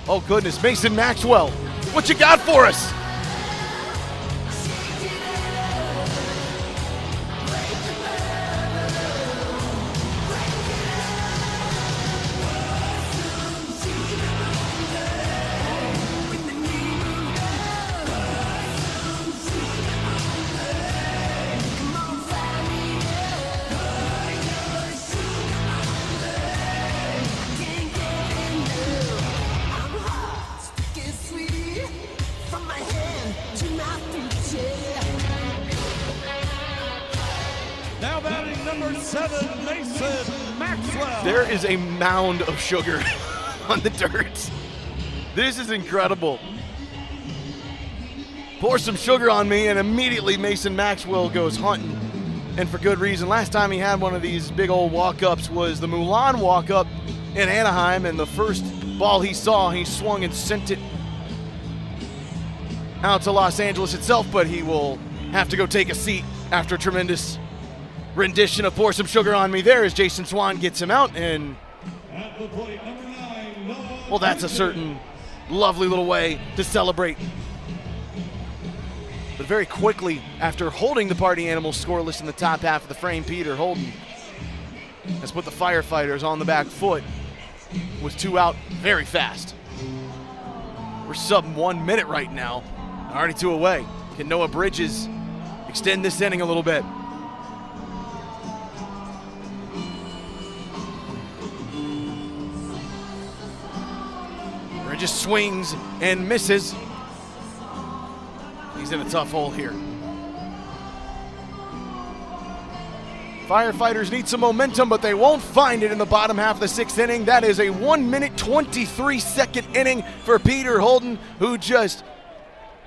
oh goodness, Mason Maxwell, what you got for us? Now batting number 7, Mason Maxwell. There is a mound of sugar on the dirt. This is incredible. Pour some sugar on me, and immediately Mason Maxwell goes hunting, and for good reason. Last time he had one of these big old walk-ups was the Mulan walk-up in Anaheim, and the first ball he saw, he swung and sent it out to Los Angeles itself, but he will have to go take a seat after a tremendous rendition of Pour Some Sugar on Me there as Jason Swan gets him out, and well, that's a certain lovely little way to celebrate. But very quickly, after holding the party animals scoreless in the top half of the frame, Peter Holden has put the firefighters on the back foot with 2 out very fast. We're sub 1 minute right now, already 2 away. Can Noah Bridges extend this inning a little bit? Bridges swings and misses. He's in a tough hole here. Firefighters need some momentum, but they won't find it in the bottom half of the 6th inning. That is a 1-minute, 23-second inning for Peter Holden, who just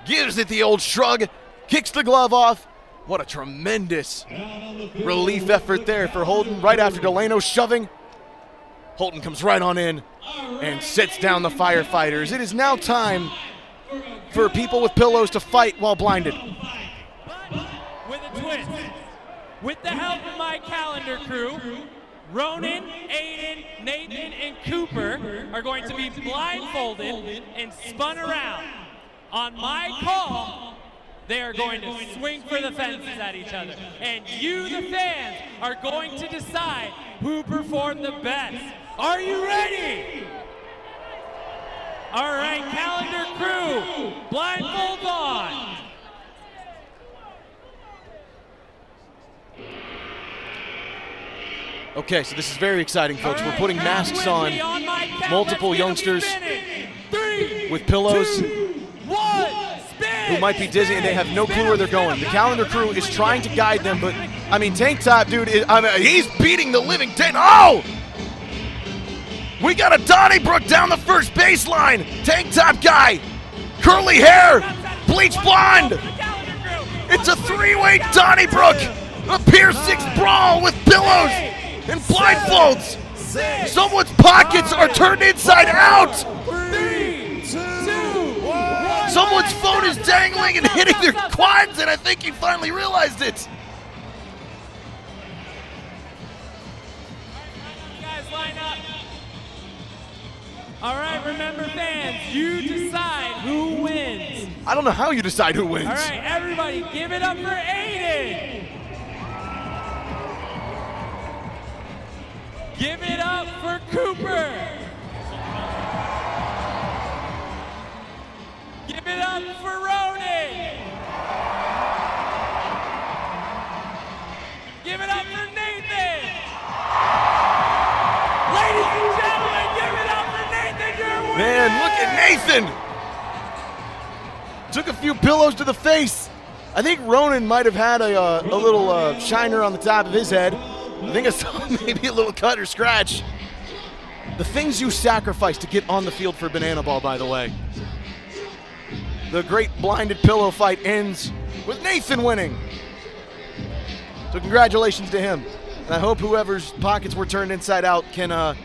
gives it the old shrug, kicks the glove off. What a tremendous relief effort there for Holden right after Delano shoving. Holden comes right on in and sits down the Firefighters. It is now time for people with pillows to fight while blinded. With a twist. With the help of my calendar crew, Ronan, Aiden, Nathan, and Cooper are going to be blindfolded and spun around. On my call, they are going to swing for the fences at each other. And you, the fans, are going to decide who performed the best. Are you ready? All right, calendar crew, blindfold on. Okay, so this is very exciting, folks. We're putting masks on multiple youngsters with pillows who might be dizzy and they have no clue where they're going. The calendar crew is trying to guide them, but, I mean, Tank Top, dude, he's beating the living Oh! We got a Donnybrook down the first baseline. Tank Top guy, curly hair, bleach blonde. It's a 3-way Donnybrook, a Pier 6 brawl with pillows and blindfolds. Someone's pockets are turned inside out. 3, 2, 1. Someone's phone is dangling and hitting their quads, and I think he finally realized it. Guys, line up. All right, remember, fans, you decide who wins. I don't know how you decide who wins. All right, everybody, give it up for Aiden. Give it up for Cooper. Give it up for Ronan. Give it up for Nathan. Ladies and gentlemen, give it up for Nathan, your winner. Man, look at Nathan. Took a few pillows to the face. I think Ronan might have had a little shiner on the top of his head. I think I saw maybe a little cut or scratch. The things you sacrifice to get on the field for Banana Ball, by the way. The great blinded pillow fight ends with Nathan winning. So congratulations to him. And I hope whoever's pockets were turned inside out can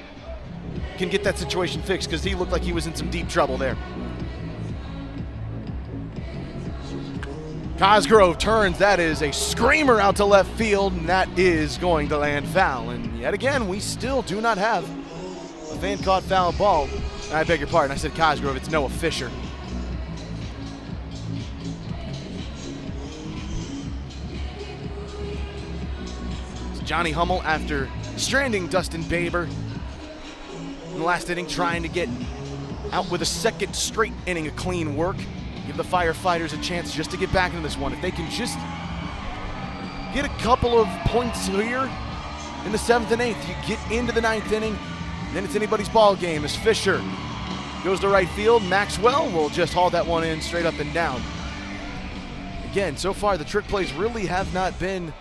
get that situation fixed, because he looked like he was in some deep trouble there. Cosgrove turns, that is a screamer out to left field, and that is going to land foul. And yet again, we still do not have a fan-caught foul ball. I beg your pardon, I said Cosgrove, it's Noah Fisher. It's Johnny Hummel, after stranding Dustin Baber in the last inning, trying to get out with a second straight inning of clean work. Give the Firefighters a chance just to get back into this one. If they can just get a couple of points here in the 7th and 8th, you get into the 9th inning, then it's anybody's ball game as Fisher goes to right field. Maxwell will just haul that one in straight up and down. Again, so far the trick plays really have not been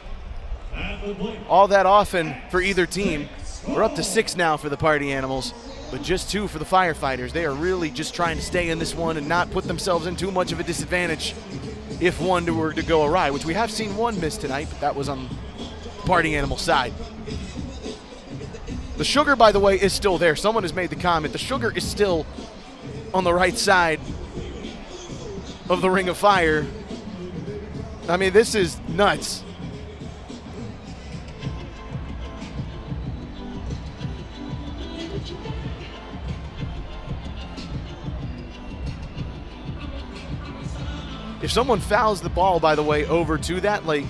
all that often for either team. We're up to 6 now for the Party Animals, but just 2 for the Firefighters. They are really just trying to stay in this one and not put themselves in too much of a disadvantage if one were to go awry, which we have seen one miss tonight, but that was on the Party Animal side. The sugar, by the way, is still there. Someone has made the comment. The sugar is still on the right side of the Ring of Fire. I mean, this is nuts. If someone fouls the ball, by the way, over to that, we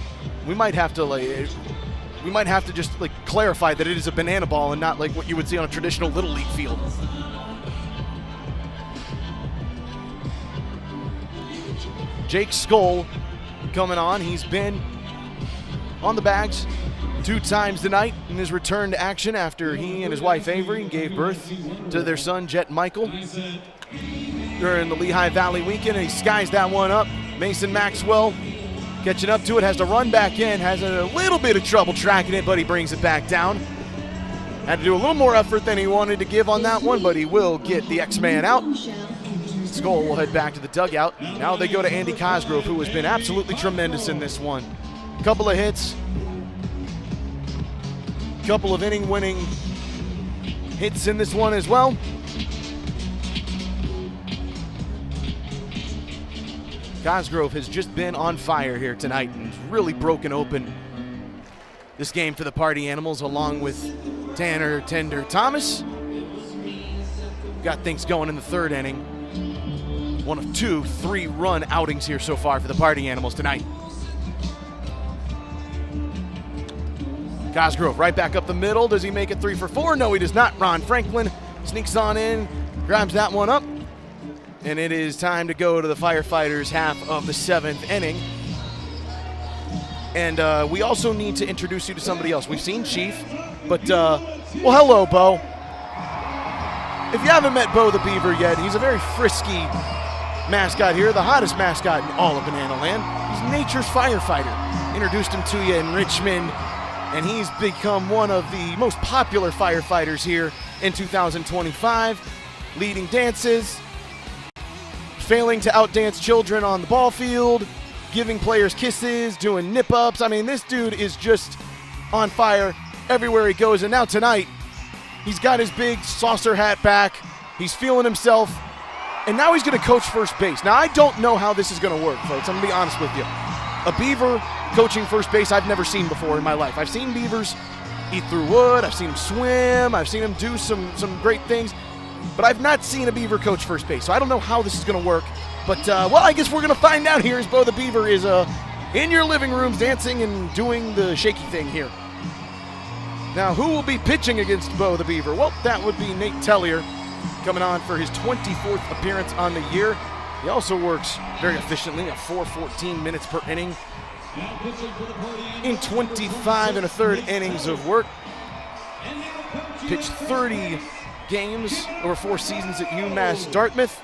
might have to just clarify that it is a banana ball and not like what you would see on a traditional Little League field. Jake Skoll coming on. He's been on the bags 2 times tonight in his return to action after he and his wife Avery gave birth to their son Jet Michael during the Lehigh Valley weekend, and he skies that one up. Mason Maxwell Catching up to it, has to run back in, has a little bit of trouble tracking it, but he brings it back down. Had to do a little more effort than he wanted to give on that one, but he will get the X-Man out. Skull will head back to the dugout. Now they go to Andy Cosgrove, who has been absolutely tremendous in this one. Couple of hits, couple of inning-winning hits in this one as well. Cosgrove has just been on fire here tonight and really broken open this game for the Party Animals, along with Tanner Tender Thomas. Got things going in the third inning. One of 2 3-run outings here so far for the Party Animals tonight. Cosgrove right back up the middle. Does he make it 3 for 4? No, he does not. Ron Franklin sneaks on in, grabs that one up. And it is time to go to the Firefighters' half of the 7th inning. And we also need to introduce you to somebody else. We've seen Chief, but, well, hello, Bo. If you haven't met Bo the Beaver yet, he's a very frisky mascot here, the hottest mascot in all of Banana Land. He's nature's firefighter. Introduced him to you in Richmond, and he's become one of the most popular firefighters here in 2025, leading dances, failing to outdance children on the ball field, giving players kisses, doing nip-ups. I mean, this dude is just on fire everywhere he goes. And now tonight, he's got his big saucer hat back. He's feeling himself. And now he's going to coach first base. Now, I don't know how this is going to work, folks. I'm going to be honest with you. A Beaver coaching first base I've never seen before in my life. I've seen Beavers eat through wood. I've seen him swim. I've seen him do some great things. But I've not seen a Beaver coach first base, so I don't know how this is going to work. But, well, I guess we're going to find out here as Bo the Beaver is in your living rooms dancing and doing the shaky thing here. Now, who will be pitching against Bo the Beaver? Well, that would be Nate Tellier, coming on for his 24th appearance on the year. He also works very efficiently at 4:14 minutes per inning in 25 1/3 innings of work. Pitched 30 games over 4 seasons at UMass Dartmouth,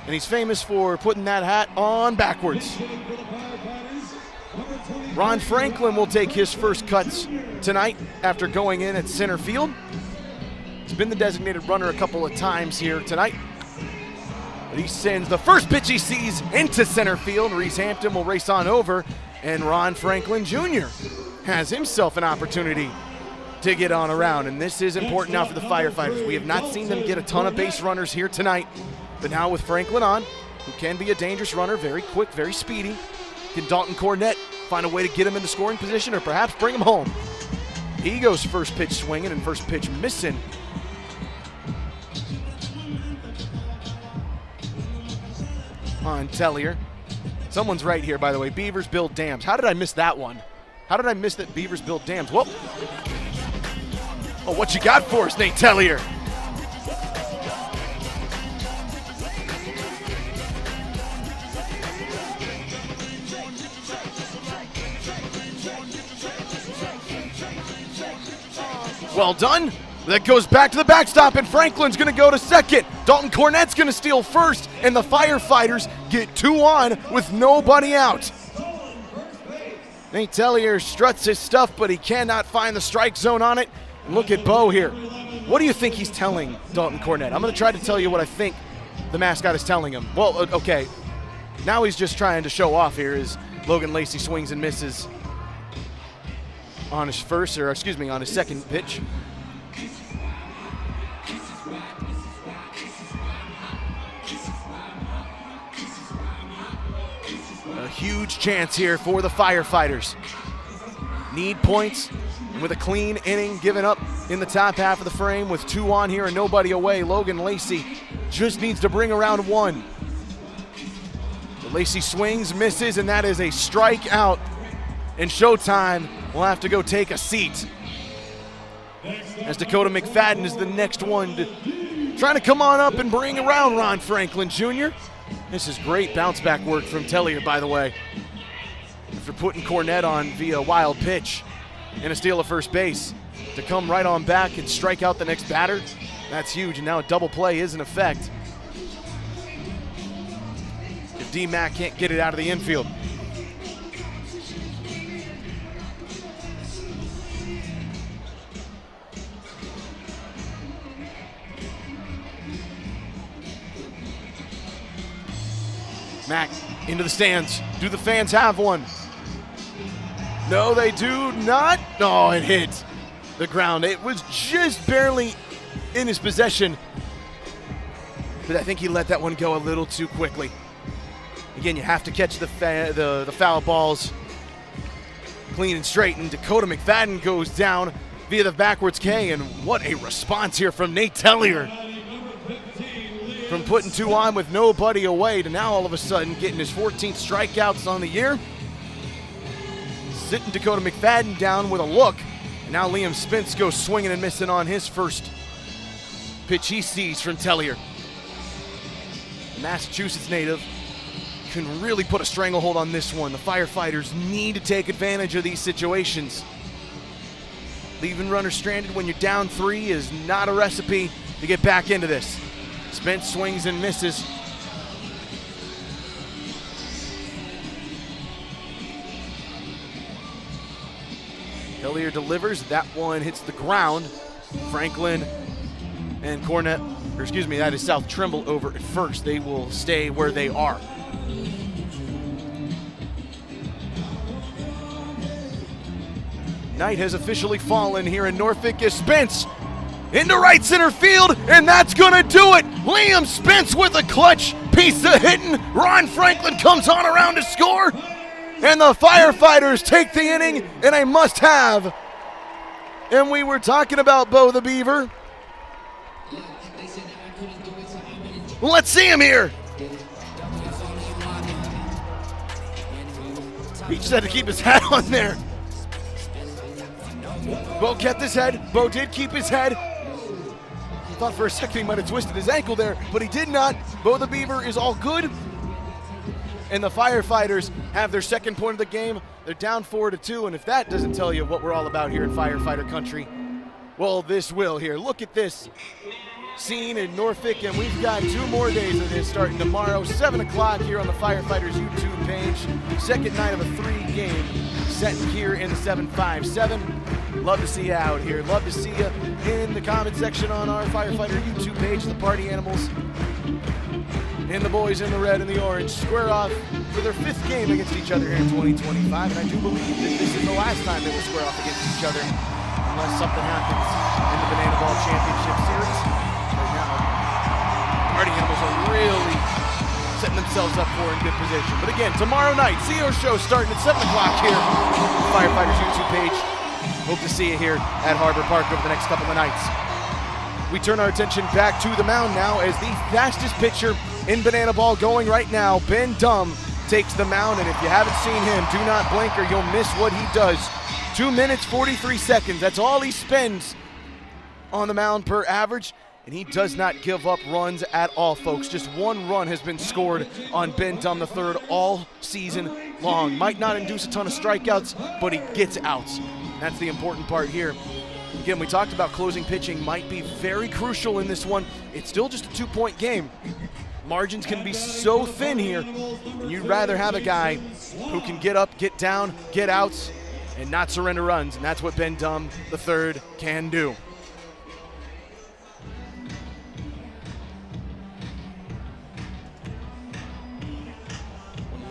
and he's famous for putting that hat on backwards. Ron Franklin will take his first cuts tonight after going in at center field. He's been the designated runner a couple of times here tonight. But he sends the first pitch he sees into center field. Reese Hampton will race on over, and Ron Franklin Jr. has himself an opportunity to get on around, and this is important now for the Firefighters. We have not seen them get a ton of base runners here tonight, but now with Franklin on, who can be a dangerous runner, very quick, very speedy, can Dalton Cornett find a way to get him into scoring position or perhaps bring him home? He goes first pitch swinging and first pitch missing. On Tellier. Someone's right here, by the way. Beavers build dams. How did I miss that one? How did I miss that Beavers build dams? Well, oh, what you got for us, Nate Tellier? Well done. That goes back to the backstop, and Franklin's going to go to second. Dalton Cornett's going to steal first, and the Firefighters get 2 on with nobody out. Nate Tellier struts his stuff, but he cannot find the strike zone on it. And look at Bo here. What do you think he's telling Dalton Cornett? I'm going to try to tell you what I think the mascot is telling him. Well, okay. Now he's just trying to show off here as Logan Lacey swings and misses on his on his second pitch. A huge chance here for the Firefighters. Need points, and with a clean inning given up in the top half of the frame with 2 on here and nobody away, Logan Lacey just needs to bring around 1. But Lacey swings, misses, and that is a strikeout. And Showtime will have to go take a seat, as Dakota McFadden is the next one trying to come on up and bring around Ron Franklin Jr. This is great bounce back work from Tellier, by the way, after putting Cornett on via wild pitch and a steal of first base. To come right on back and strike out the next batter, that's huge, and now a double play is in effect if D-Mac can't get it out of the infield. Mac into the stands. Do the fans have one? No, they do not. Oh, it hit the ground. It was just barely in his possession, but I think he let that one go a little too quickly. Again, you have to catch the foul balls clean and straight, and Dakota McFadden goes down via the backwards K, and what a response here from Nate Tellier. From putting 2 on with nobody away to now all of a sudden getting his 14th strikeouts on the year. Sitting Dakota McFadden down with a look, and now Liam Spence goes swinging and missing on his first pitch he sees from Tellier. The Massachusetts native can really put a stranglehold on this one. The Firefighters need to take advantage of these situations. Leaving runners stranded when you're down 3 is not a recipe to get back into this. Spence swings and misses. Tellier delivers. That one hits the ground. Franklin and Cornett, or excuse me, that is South Trimble over at first. They will stay where they are. Night has officially fallen here in Norfolk as Spence into right center field, and that's gonna do it. Liam Spence with a clutch piece of hitting. Ron Franklin comes on around to score, and the Firefighters take the inning in a must-have. And we were talking about Bo the Beaver. Let's see him here. He just had to keep his hat on there. Bo kept his head. Bo did keep his head. Thought for a second he might have twisted his ankle there, but he did not. Bo the Beaver is all good. And the Firefighters have their second point of the game. They're down 4-2, and if that doesn't tell you what we're all about here in Firefighter country, well, this will here. Look at this scene in Norfolk, and we've got 2 more days of this starting tomorrow, 7 o'clock here on the Firefighters YouTube page. Second night of a 3-game set here in the 757. Love to see you out here. Love to see you in the comment section on our Firefighter YouTube page. The Party Animals and the boys in the red and the orange square off for their 5th game against each other here in 2025. And I do believe that this is the last time they will square off against each other unless something happens in the Banana Ball Championship Series. Right now, Party Animals are really setting themselves up for in good position. But again, tomorrow night, CEO show starting at 7 o'clock here on the Firefighters YouTube page. Hope to see you here at Harbor Park over the next couple of nights. We turn our attention back to the mound now as the fastest pitcher in Banana Ball going right now, Ben Dumm, takes the mound. And if you haven't seen him, do not blink or you'll miss what he does. 2 minutes, 43 seconds. That's all he spends on the mound per average. And he does not give up runs at all, folks. Just 1 run has been scored on Ben Dumm III all season long. Might not induce a ton of strikeouts, but he gets outs. That's the important part here. Again, we talked about closing pitching might be very crucial in this one. It's still just a 2-point game. Margins can be so thin here, and you'd rather have a guy who can get up, get down, get outs, and not surrender runs, and that's what Ben Dumm III can do.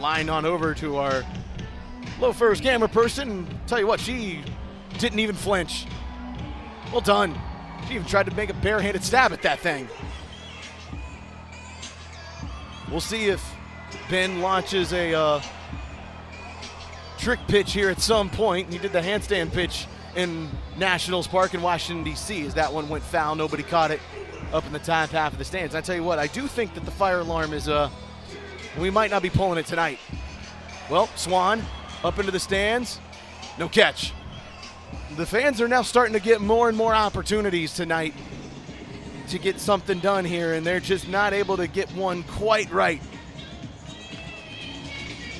Line on over to our low first camera person, and tell you what, she didn't even flinch. Well done. She even tried to make a barehanded stab at that thing. We'll see if Ben launches a trick pitch here at some point. He did the handstand pitch in Nationals Park in Washington, D.C. as that one went foul. Nobody caught it up in the top half of the stands. I tell you what, I do think that the fire alarm is, we might not be pulling it tonight. Well, Swan up into the stands, no catch. The fans are now starting to get more and more opportunities tonight to get something done here, and they're just not able to get one quite right.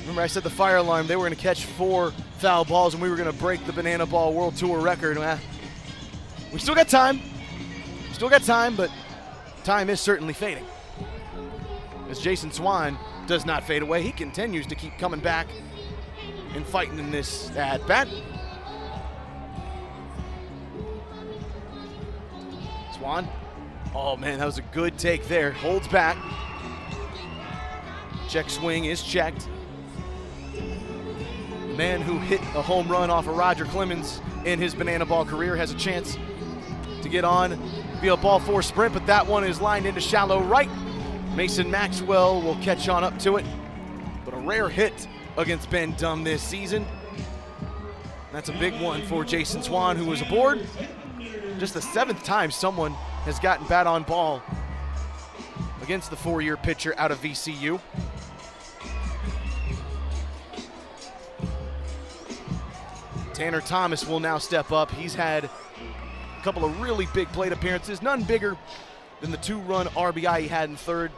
Remember I said the fire alarm, they were going to catch 4 foul balls and we were going to break the Banana Ball World Tour record. We still got time. Still got time, but time is certainly fading. As Jason Swan does not fade away, he continues to keep coming back and fighting in this at-bat. Swan, oh man, that was a good take there. Holds back. Check swing is checked. The man who hit a home run off of Roger Clemens in his banana ball career has a chance to get on via ball 4 sprint, but that one is lined into shallow right. Mason Maxwell will catch on up to it, but a rare hit against Ben Dumb this season. That's a big one for Jason Swan, who was aboard. Just the 7th time someone has gotten bat on ball against the 4-year pitcher out of VCU. Tanner Thomas will now step up. He's had a couple of really big plate appearances, none bigger than the 2-run RBI he had in 3rd.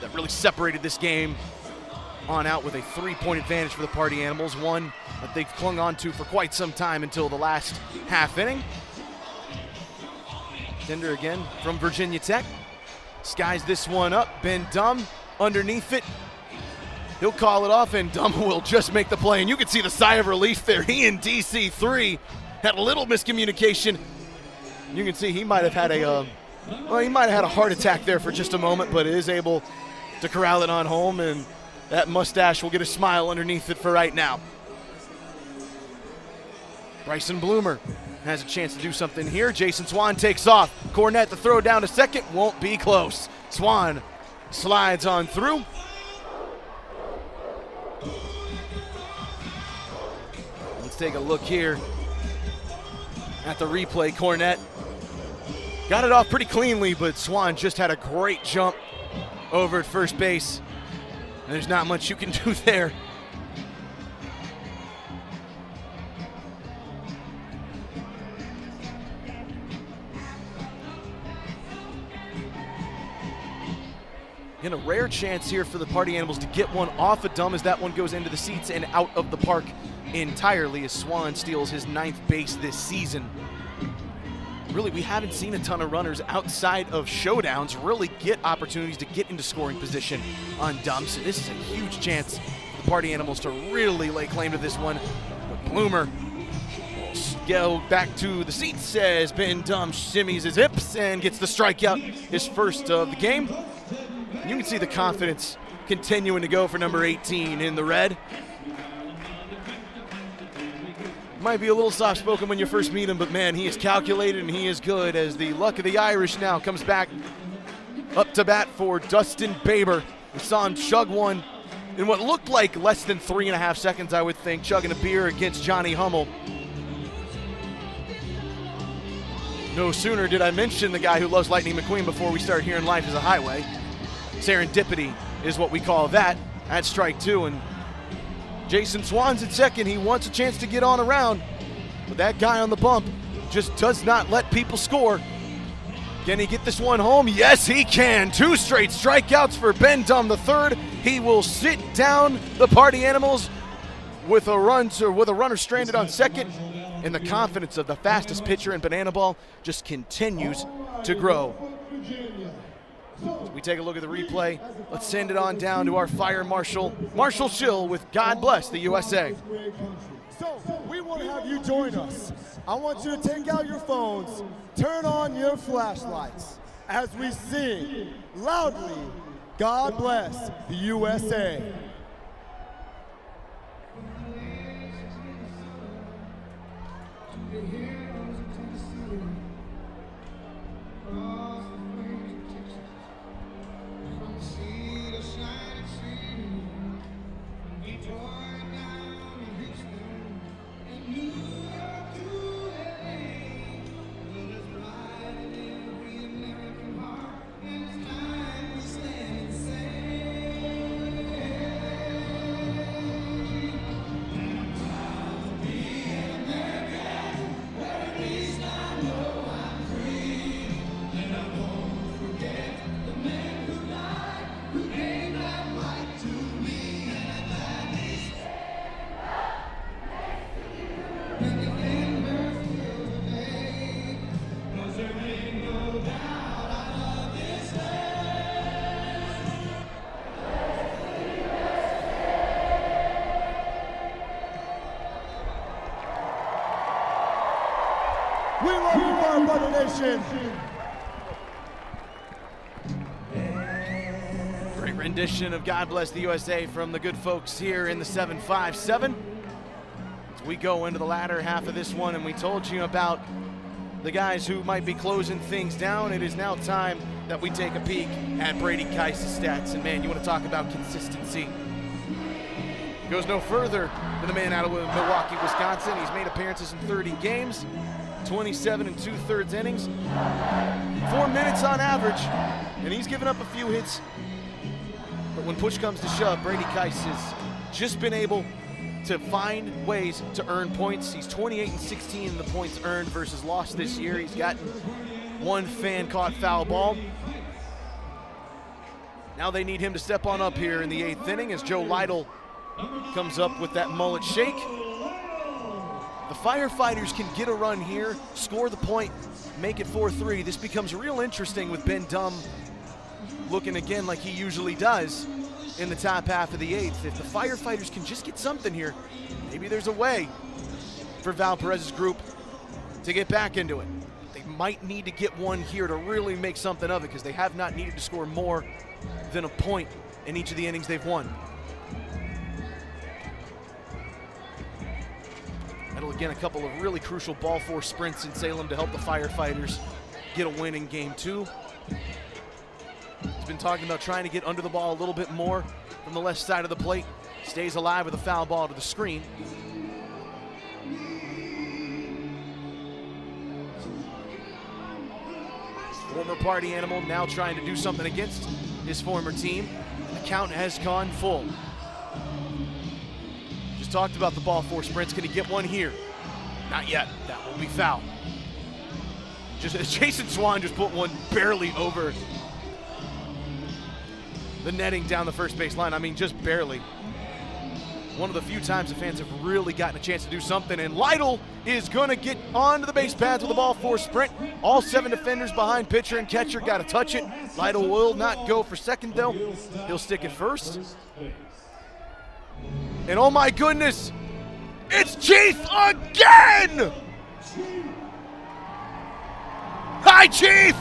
That really separated this game on out with a 3-point advantage for the Party Animals, one that they've clung on to for quite some time until the last half inning. Tender again from Virginia Tech. Skies this one up. Ben Dumb underneath it. He'll call it off, and Dumb will just make the play. And you can see the sigh of relief there. He and DC3 had a little miscommunication. You can see he might have had a heart attack there for just a moment, but is able to corral it on home, and that mustache will get a smile underneath it for right now. Bryson Bloomer has a chance to do something here. Jason Swan takes off. Cornette the throw down to second, won't be close. Swan slides on through. Let's take a look here at the replay. Cornette got it off pretty cleanly, but Swan just had a great jump over at first base. There's not much you can do there. And a rare chance here for the Party Animals to get one off of Dumb as that one goes into the seats and out of the park entirely as Swan steals his 9th base this season. Really, we haven't seen a ton of runners outside of showdowns really get opportunities to get into scoring position on Dumb, so this is a huge chance for the Party Animals to really lay claim to this one. But Bloomer will go back to the seats as Ben Dumb shimmies his hips and gets the strikeout, his first of the game. You can see the confidence continuing to go for number 18 in the red. Might be a little soft-spoken when you first meet him, but man, he is calculated and he is good as the luck of the Irish now comes back up to bat for Dustin Baber. We saw him chug one in what looked like less than 3.5 seconds, I would think, chugging a beer against Johnny Hummel. No sooner did I mention the guy who loves Lightning McQueen before we start hearing Life is a Highway. Serendipity is what we call that at strike 2, and Jason Swan's at second. He wants a chance to get on around, but that guy on the bump just does not let people score. Can he get this one home? Yes, he can. 2 straight strikeouts for Ben Dumb the third. He will sit down the Party Animals with a runner stranded on second, and the confidence of the fastest pitcher in banana ball just continues to grow. As we take a look at the replay, let's send it on down to our fire marshal, Marshall Schill with God Bless the USA. So we want to have you join us. I want you to take out your phones, turn on your flashlights as we sing loudly, God Bless the USA. We love you, Firefighter Nation. Great rendition of God Bless the USA from the good folks here in the 757. As we go into the latter half of this one, and we told you about the guys who might be closing things down, it is now time that we take a peek at Brady Keis's stats. And man, you want to talk about consistency. Goes no further than the man out of Milwaukee, Wisconsin. He's made appearances in 30 games, 27 and 2/3 innings, 4 minutes on average, and he's given up a few hits. But when push comes to shove, Brady Keis has just been able to find ways to earn points. He's 28 and 16 in the points earned versus lost this year. He's gotten one fan caught foul ball. Now they need him to step on up here in the 8th inning as Joe Lytle comes up with that mullet shake. The Firefighters can get a run here, score the point, make it 4-3. This becomes real interesting with Ben Dumm looking again like he usually does in the top half of the 8th. If the Firefighters can just get something here, maybe there's a way for Val Perez's group to get back into it. They might need to get one here to really make something of it, because they have not needed to score more than a point in each of the innings they've won. That'll again a couple of really crucial ball force sprints in Salem to help the Firefighters get a win in game 2. He's been talking about trying to get under the ball a little bit more from the left side of the plate. Stays alive with a foul ball to the screen. Former party animal now trying to do something against his former team. The count has gone full. Just talked about the ball force sprints. Can he get one here? Not yet. That will be foul. Jason Swan just put one barely over the netting down the first base line. I mean, just barely. One of the few times the fans have really gotten a chance to do something, and Lytle is going to get onto the base paths with a ball force sprint. All 7 defenders behind pitcher and catcher got to touch it. Lytle will not go for second, though. He'll stick it first. And oh my goodness, it's Chief again! Hi, Chief!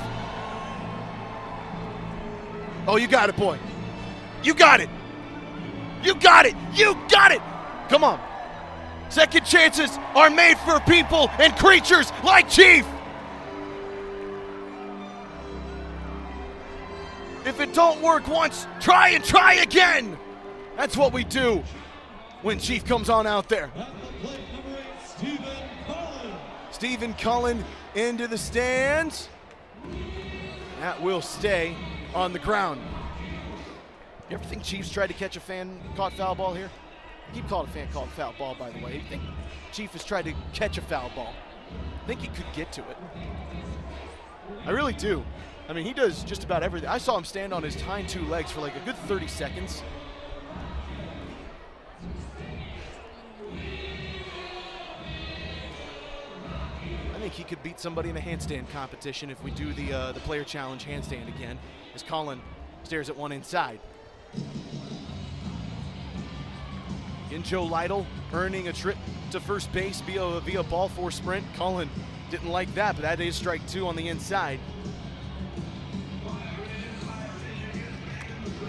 Oh, you got it, boy. You got it. You got it. You got it. Come on. Second chances are made for people and creatures like Chief. If it don't work once, try and try again. That's what we do when Chief comes on out there. Stephen Cullen into the stands. That will stay on the ground. You ever think Chiefs tried to catch a fan-caught foul ball here? I keep calling it a fan-caught foul ball, by the way. I think Chief has tried to catch a foul ball. I think he could get to it. I really do. I mean, he does just about everything. I saw him stand on his hind 2 legs for like a good 30 seconds. I think he could beat somebody in a handstand competition if we do the player challenge handstand again, as Colin stares at one inside. And Joe Lytle earning a trip to first base via ball force sprint. Colin didn't like that, but that is strike 2 on the inside.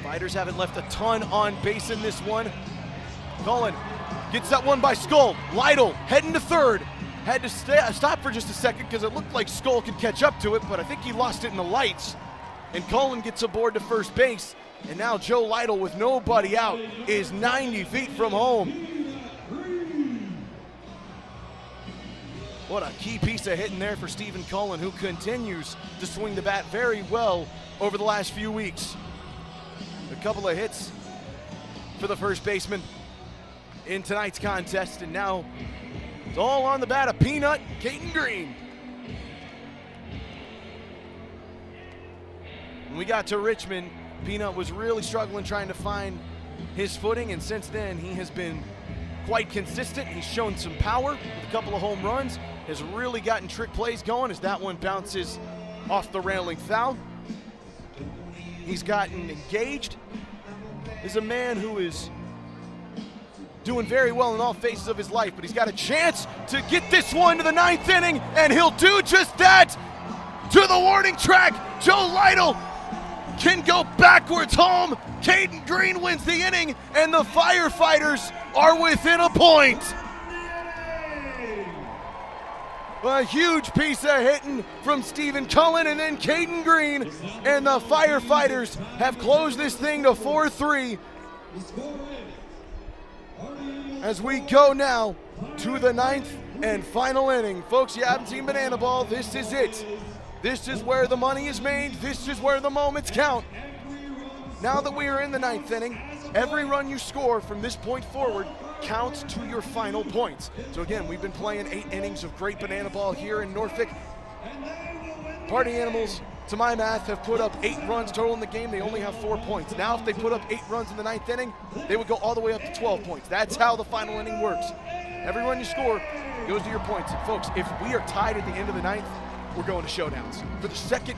Fighters haven't left a ton on base in this one. Colin gets that one by Skull. Lytle heading to third. Had to stop for just a second because it looked like Skull could catch up to it, but I think he lost it in the lights. And Colin gets aboard to first base. And now Joe Lytle, with nobody out, is 90 feet from home. What a key piece of hitting there for Stephen Cullen, who continues to swing the bat very well over the last few weeks. A couple of hits for the first baseman in tonight's contest, and now it's all on the bat of Peanut, Caden Green. When we got to Richmond, Peanut was really struggling trying to find his footing, and since then he has been quite consistent. He's shown some power with a couple of home runs, has really gotten trick plays going as that one bounces off the railing foul. He's gotten engaged. Is a man who is doing very well in all phases of his life, but he's got a chance to get this one to the 9th inning, and he'll do just that. To the warning track, Joe Lytle can go backwards home. Caden Green wins the inning, and the Firefighters are within a point. A huge piece of hitting from Stephen Cullen and then Caden Green, and the Firefighters have closed this thing to 4-3. As we go now to the 9th and final inning. Folks, you haven't seen Banana Ball. This is it. This is where the money is made. This is where the moments count. Now that we are in the 9th inning, every run you score from this point forward counts to your final points. So again, we've been playing 8 innings of great Banana Ball here in Norfolk. Party Animals, to my math, have put up 8 runs total in the game. They only have 4 points. Now if they put up 8 runs in the 9th inning, they would go all the way up to 12 points. That's how the final inning works. Every run you score goes to your points. And folks, if we are tied at the end of the 9th, we're going to showdowns. For the second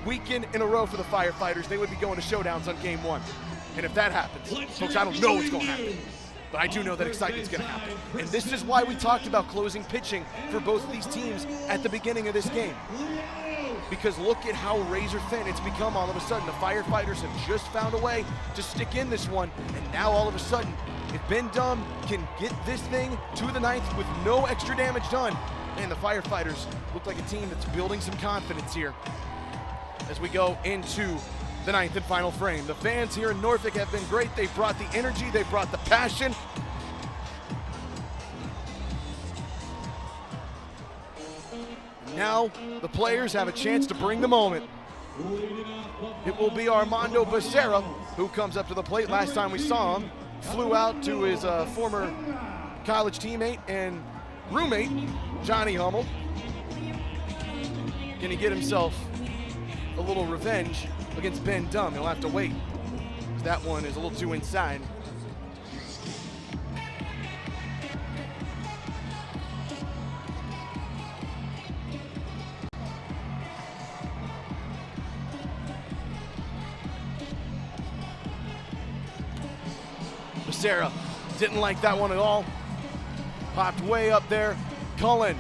weekend in a row for the Firefighters, they would be going to showdowns on game 1. And if that happens, folks, I don't know what's going to happen, but I do know that excitement's going to happen. And this is why we talked about closing pitching for both of these teams at the beginning of this game. Because look at how razor thin it's become all of a sudden. The Firefighters have just found a way to stick in this one, and now all of a sudden, if Ben Dumb can get this thing to the 9th with no extra damage done, and the Firefighters look like a team that's building some confidence here as we go into the 9th and final frame. The fans here in Norfolk have been great. They've brought the energy, they've brought the passion. Now the players have a chance to bring the moment. It will be Armando Becerra who comes up to the plate. Last time we saw him, flew out to his former college teammate and roommate, Johnny Hummel. Can he get himself a little revenge against Ben Dumb? He'll have to wait. That one is a little too inside. Becerra didn't like that one at all. Popped way up there. Cullen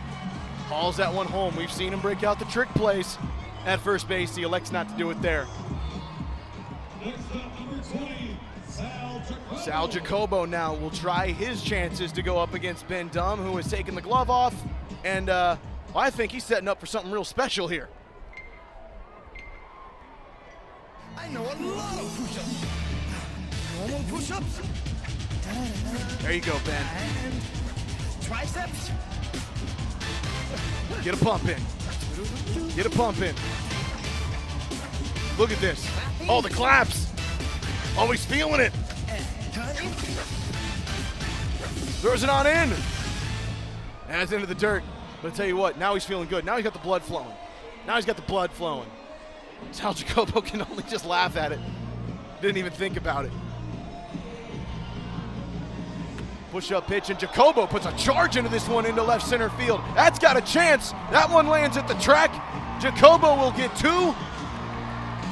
hauls that one home. We've seen him break out the trick plays at first base. He elects not to do it there. Sal Jacobo now will try his chances to go up against Ben Dumb, who has taken the glove off. And I think he's setting up for something real special here. I know a lot of push-ups. Normal push-ups. There you go, Ben. And triceps. Get a pump in. Get a pump in. Look at this. Oh, the claps. Always feeling it. Throws it on in. And it's into the dirt. But I tell you what, now he's feeling good. Now he's got the blood flowing. Now he's got the blood flowing. Sal Jacobo can only just laugh at it. Didn't even think about it. Push-up pitch, and Jacobo puts a charge into this one into left center field. That's got a chance. That one lands at the track. Jacobo will get 2.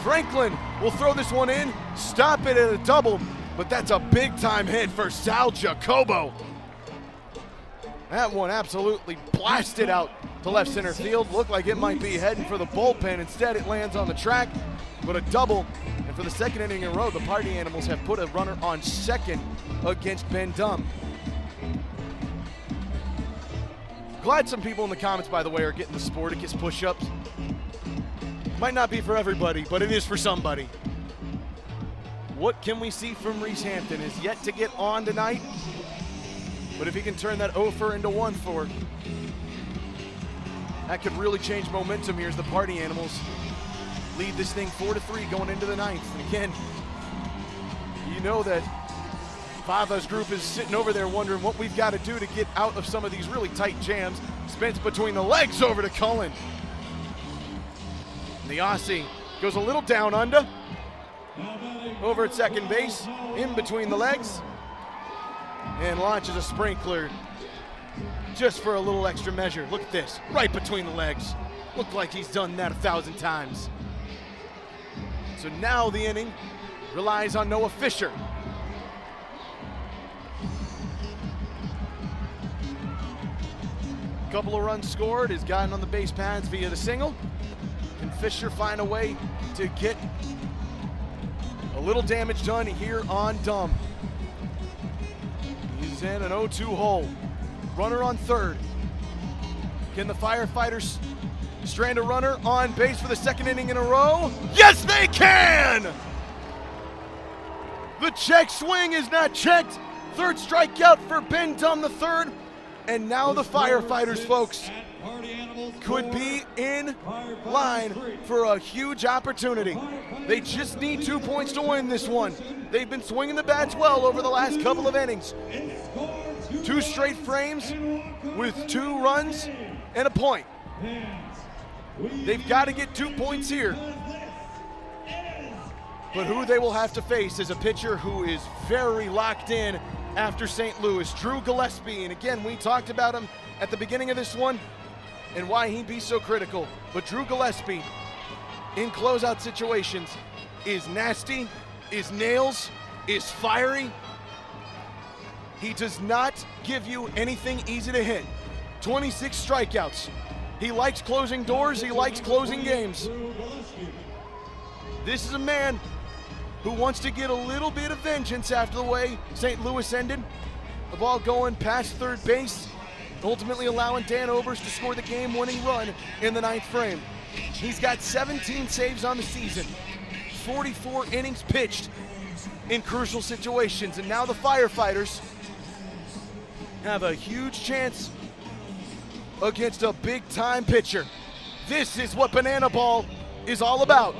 Franklin will throw this one in, stop it at a double, but that's a big-time hit for Sal Jacobo. That one absolutely blasted out to left center field. Looked like it might be heading for the bullpen. Instead, it lands on the track, but a double. And for the second inning in a row, the Party Animals have put a runner on second against Ben Dumb. Glad some people in the comments, by the way, are getting the Sporticus push-ups. Might not be for everybody, but it is for somebody. What can we see from Reese Hampton is yet to get on tonight. But if he can turn that 0-for into 1-for, that could really change momentum here as the Party Animals lead this thing 4-3 going into the 9th. And again, you know that Fava's group is sitting over there wondering what we've got to do to get out of some of these really tight jams. Spence between the legs over to Cullen. And the Aussie goes a little down under. Over at second base, in between the legs. And launches a sprinkler just for a little extra measure. Look at this, right between the legs. Looked like he's done that 1,000 times. So now the inning relies on Noah Fisher. Couple of runs scored, has gotten on the base paths via the single. Can Fisher find a way to get little damage done here on Dumb. He's in an 0-2 hole. Runner on third. Can the Firefighters strand a runner on base for the second inning in a row? Yes, they can! The check swing is not checked. Third strikeout for Ben Dumb the third. And now the Firefighters, folks, could be in line for a huge opportunity. They just need 2 points to win this one. They've been swinging the bats well over the last couple of innings. 2 straight frames with 2 runs and a point. They've got to get 2 points here. But who they will have to face is a pitcher who is very locked in after St. Louis, Drew Gillespie. And again, we talked about him at the beginning of this one and why he'd be so critical. But Drew Gillespie in closeout situations is nasty, is nails, is fiery. He does not give you anything easy to hit. 26 strikeouts. He likes closing doors, he likes closing games. This is a man who wants to get a little bit of vengeance after the way St. Louis ended. The ball going past third base, ultimately allowing Dan Overs to score the game-winning run in the 9th frame. He's got 17 saves on the season, 44 innings pitched in crucial situations, and now the Firefighters have a huge chance against a big-time pitcher. This is what Banana Ball is all about.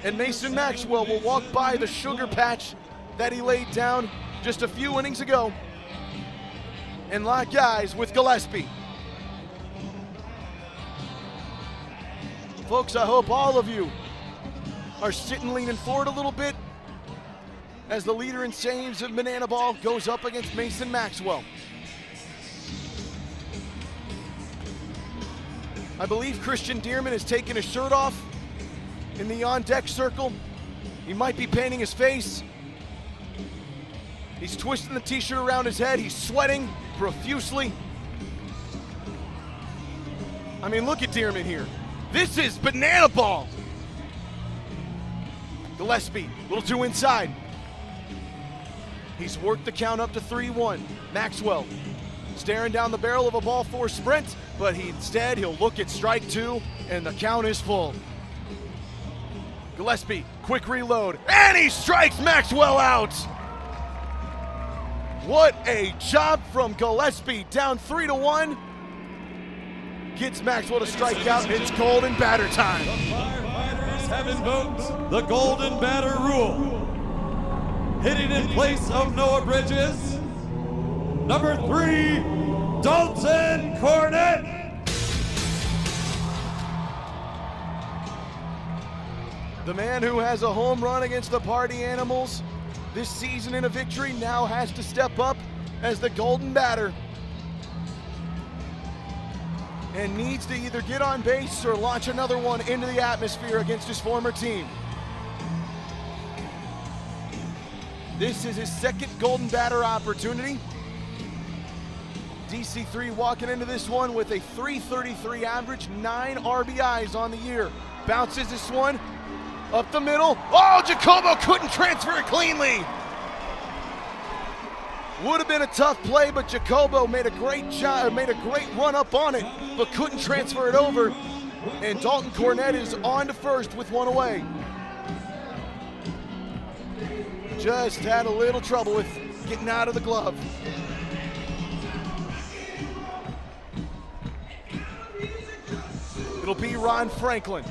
And Mason Maxwell will walk by the sugar patch that he laid down just a few innings ago and lock eyes with Gillespie. Folks, I hope all of you are sitting leaning forward a little bit as the leader in saves of Banana Ball goes up against Mason Maxwell. I believe Christian Dearman has taken his shirt off in the on-deck circle. He might be painting his face. He's twisting the t-shirt around his head. He's sweating profusely. I mean, look at Dearman here. This is Banana Ball. Gillespie, a little too inside. He's worked the count up to 3-1. Maxwell staring down the barrel of a ball 4 sprint, but instead he'll look at strike 2, and the count is full. Gillespie, quick reload, and he strikes Maxwell out. What a job from Gillespie, down 3-1. Gets Maxwell to strike out, it's golden batter time. The Firefighters have invoked the golden batter rule. Hitting in place of Noah Bridges, number 3, Dalton Cornett. The man who has a home run against the Party Animals this season in a victory now has to step up as the golden batter and needs to either get on base or launch another one into the atmosphere against his former team. This is his second golden batter opportunity. DC3 walking into this one with a .333 average, 9 RBIs on the year. Bounces this one up the middle. Oh, Jacobo couldn't transfer it cleanly. Would have been a tough play, but Jacobo made a great job, made a great run up on it, but couldn't transfer it over. And Dalton Cornett is on to first with 1 away. Just had a little trouble with getting out of the glove. It'll be Ron Franklin,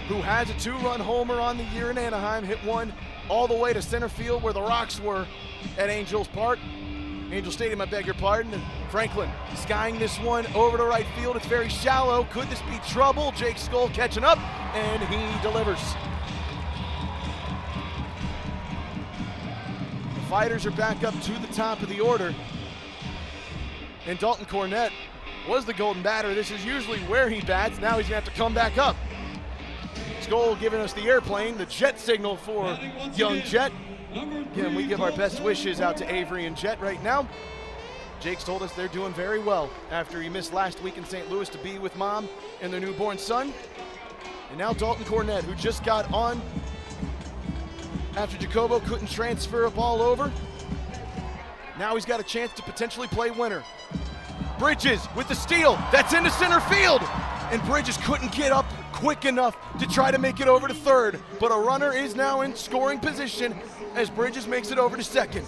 who has a 2-run homer on the year in Anaheim, hit one all the way to center field where the Rocks were at Angel Stadium, I beg your pardon. And Franklin skying this one over to right field. It's very shallow. Could this be trouble? Jake Skoll catching up, and he delivers. The Fighters are back up to the top of the order. And Dalton Cornett was the golden batter. This is usually where he bats. Now he's gonna have to come back up. Skoll giving us the airplane, the jet signal for young Jet. Again, we give our best wishes out to Avery and Jet right now. Jake's told us they're doing very well after he missed last week in St. Louis to be with mom and their newborn son. And now Dalton Cornett, who just got on after Jacobo couldn't transfer a ball over. Now he's got a chance to potentially play winner. Bridges with the steal. That's into center field. And Bridges couldn't get up quick enough to try to make it over to third. But a runner is now in scoring position as Bridges makes it over to second.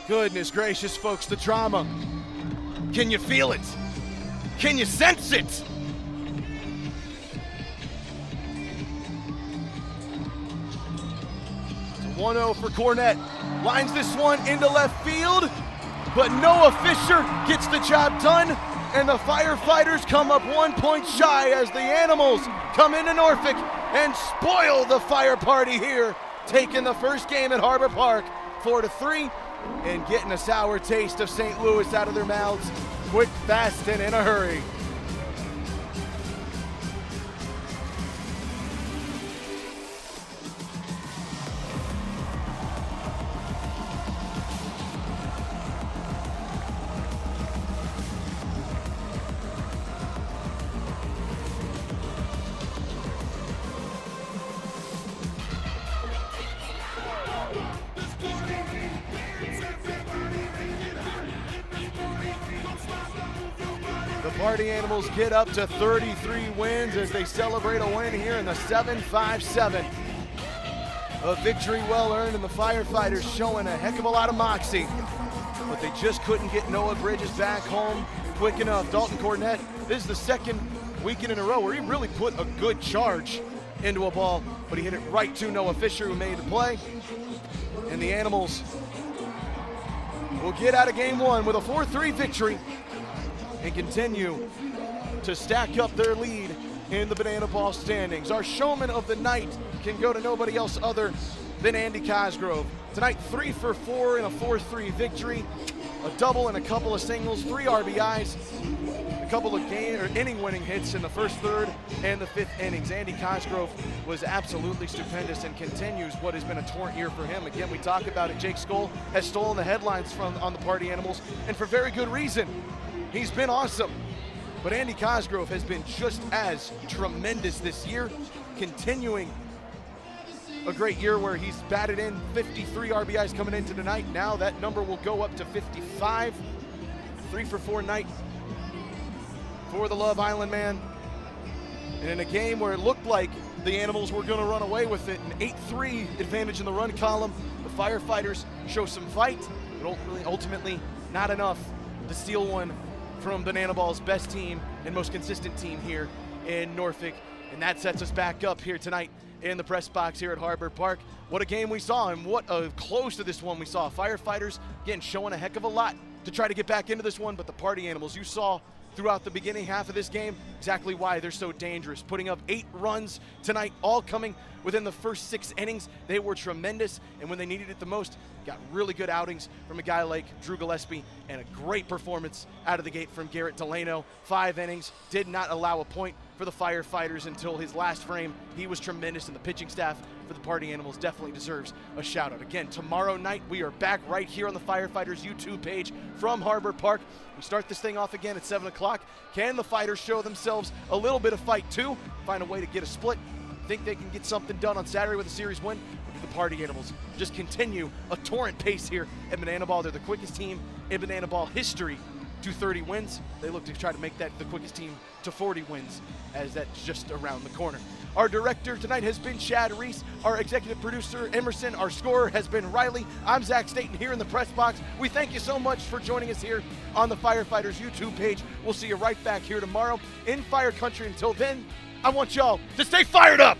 Goodness gracious, folks, the drama. Can you feel it? Can you sense it? It's a 1-0 for Cornett. Lines this one into left field, but Noah Fisher gets the job done, and the Firefighters come up 1 point shy as the Animals come into Norfolk and spoil the fire party here, taking the first game at Harbor Park 4-3 and getting a sour taste of St. Louis out of their mouths quick, fast, and in a hurry. Party Animals get up to 33 wins as they celebrate a win here in the 7-5-7. A victory well earned, and the Firefighters showing a heck of a lot of moxie. But they just couldn't get Noah Bridges back home quick enough. Dalton Cornett, this is the second weekend in a row where he really put a good charge into a ball, but he hit it right to Noah Fisher, who made the play. And the Animals will get out of game one with a 4-3 victory and continue to stack up their lead in the Banana Ball standings. Our showman of the night can go to nobody else other than Andy Cosgrove. Tonight, 3 for 4 in a 4-3 victory, a double and a couple of singles, 3 RBIs, a couple of inning-winning hits in the first, third, and the fifth innings. Andy Cosgrove was absolutely stupendous and continues what has been a torrent year for him. Again, we talk about it. Jake Skoll has stolen the headlines on the Party Animals, and for very good reason. He's been awesome, but Andy Cosgrove has been just as tremendous this year, continuing a great year where he's batted in 53 RBIs coming into tonight. Now that number will go up to 55. 3 for 4 night for the Love Island man. And in a game where it looked like the Animals were going to run away with it, an 8-3 advantage in the run column, the Firefighters show some fight, but ultimately not enough to steal one from Banana Ball's best team and most consistent team here in Norfolk. And that sets us back up here tonight in the press box here at Harbor Park. What a game we saw, and what a close to this one we saw. Firefighters, again, showing a heck of a lot to try to get back into this one, but the Party Animals, you saw throughout the beginning half of this game exactly why they're so dangerous. Putting up 8 runs tonight, all coming within the first 6 innings. They were tremendous, and when they needed it the most, got really good outings from a guy like Drew Gillespie, and a great performance out of the gate from Garrett Delano. 5 innings, did not allow a point for the Firefighters until his last frame. He was tremendous, and the pitching staff for the Party Animals definitely deserves a shout out. Again, tomorrow night we are back right here on the Firefighters YouTube page from Harbor Park. We start this thing off again at 7 o'clock. Can the Fighters show themselves a little bit of fight too? Find a way to get a split? Think they can get something done on Saturday with a series win? Or do the Party Animals just continue a torrent pace here at Banana Ball? They're the quickest team in Banana Ball history to 30 wins. They look to try to make that the quickest team to 40 wins, as that's just around the corner. Our director tonight has been Chad Reese. Our executive producer, Emerson. Our scorer has been Riley. I'm Zach Staten here in the press box. We thank you so much for joining us here on the Firefighters YouTube page. We'll see you right back here tomorrow in Fire Country. Until then, I want y'all to stay fired up.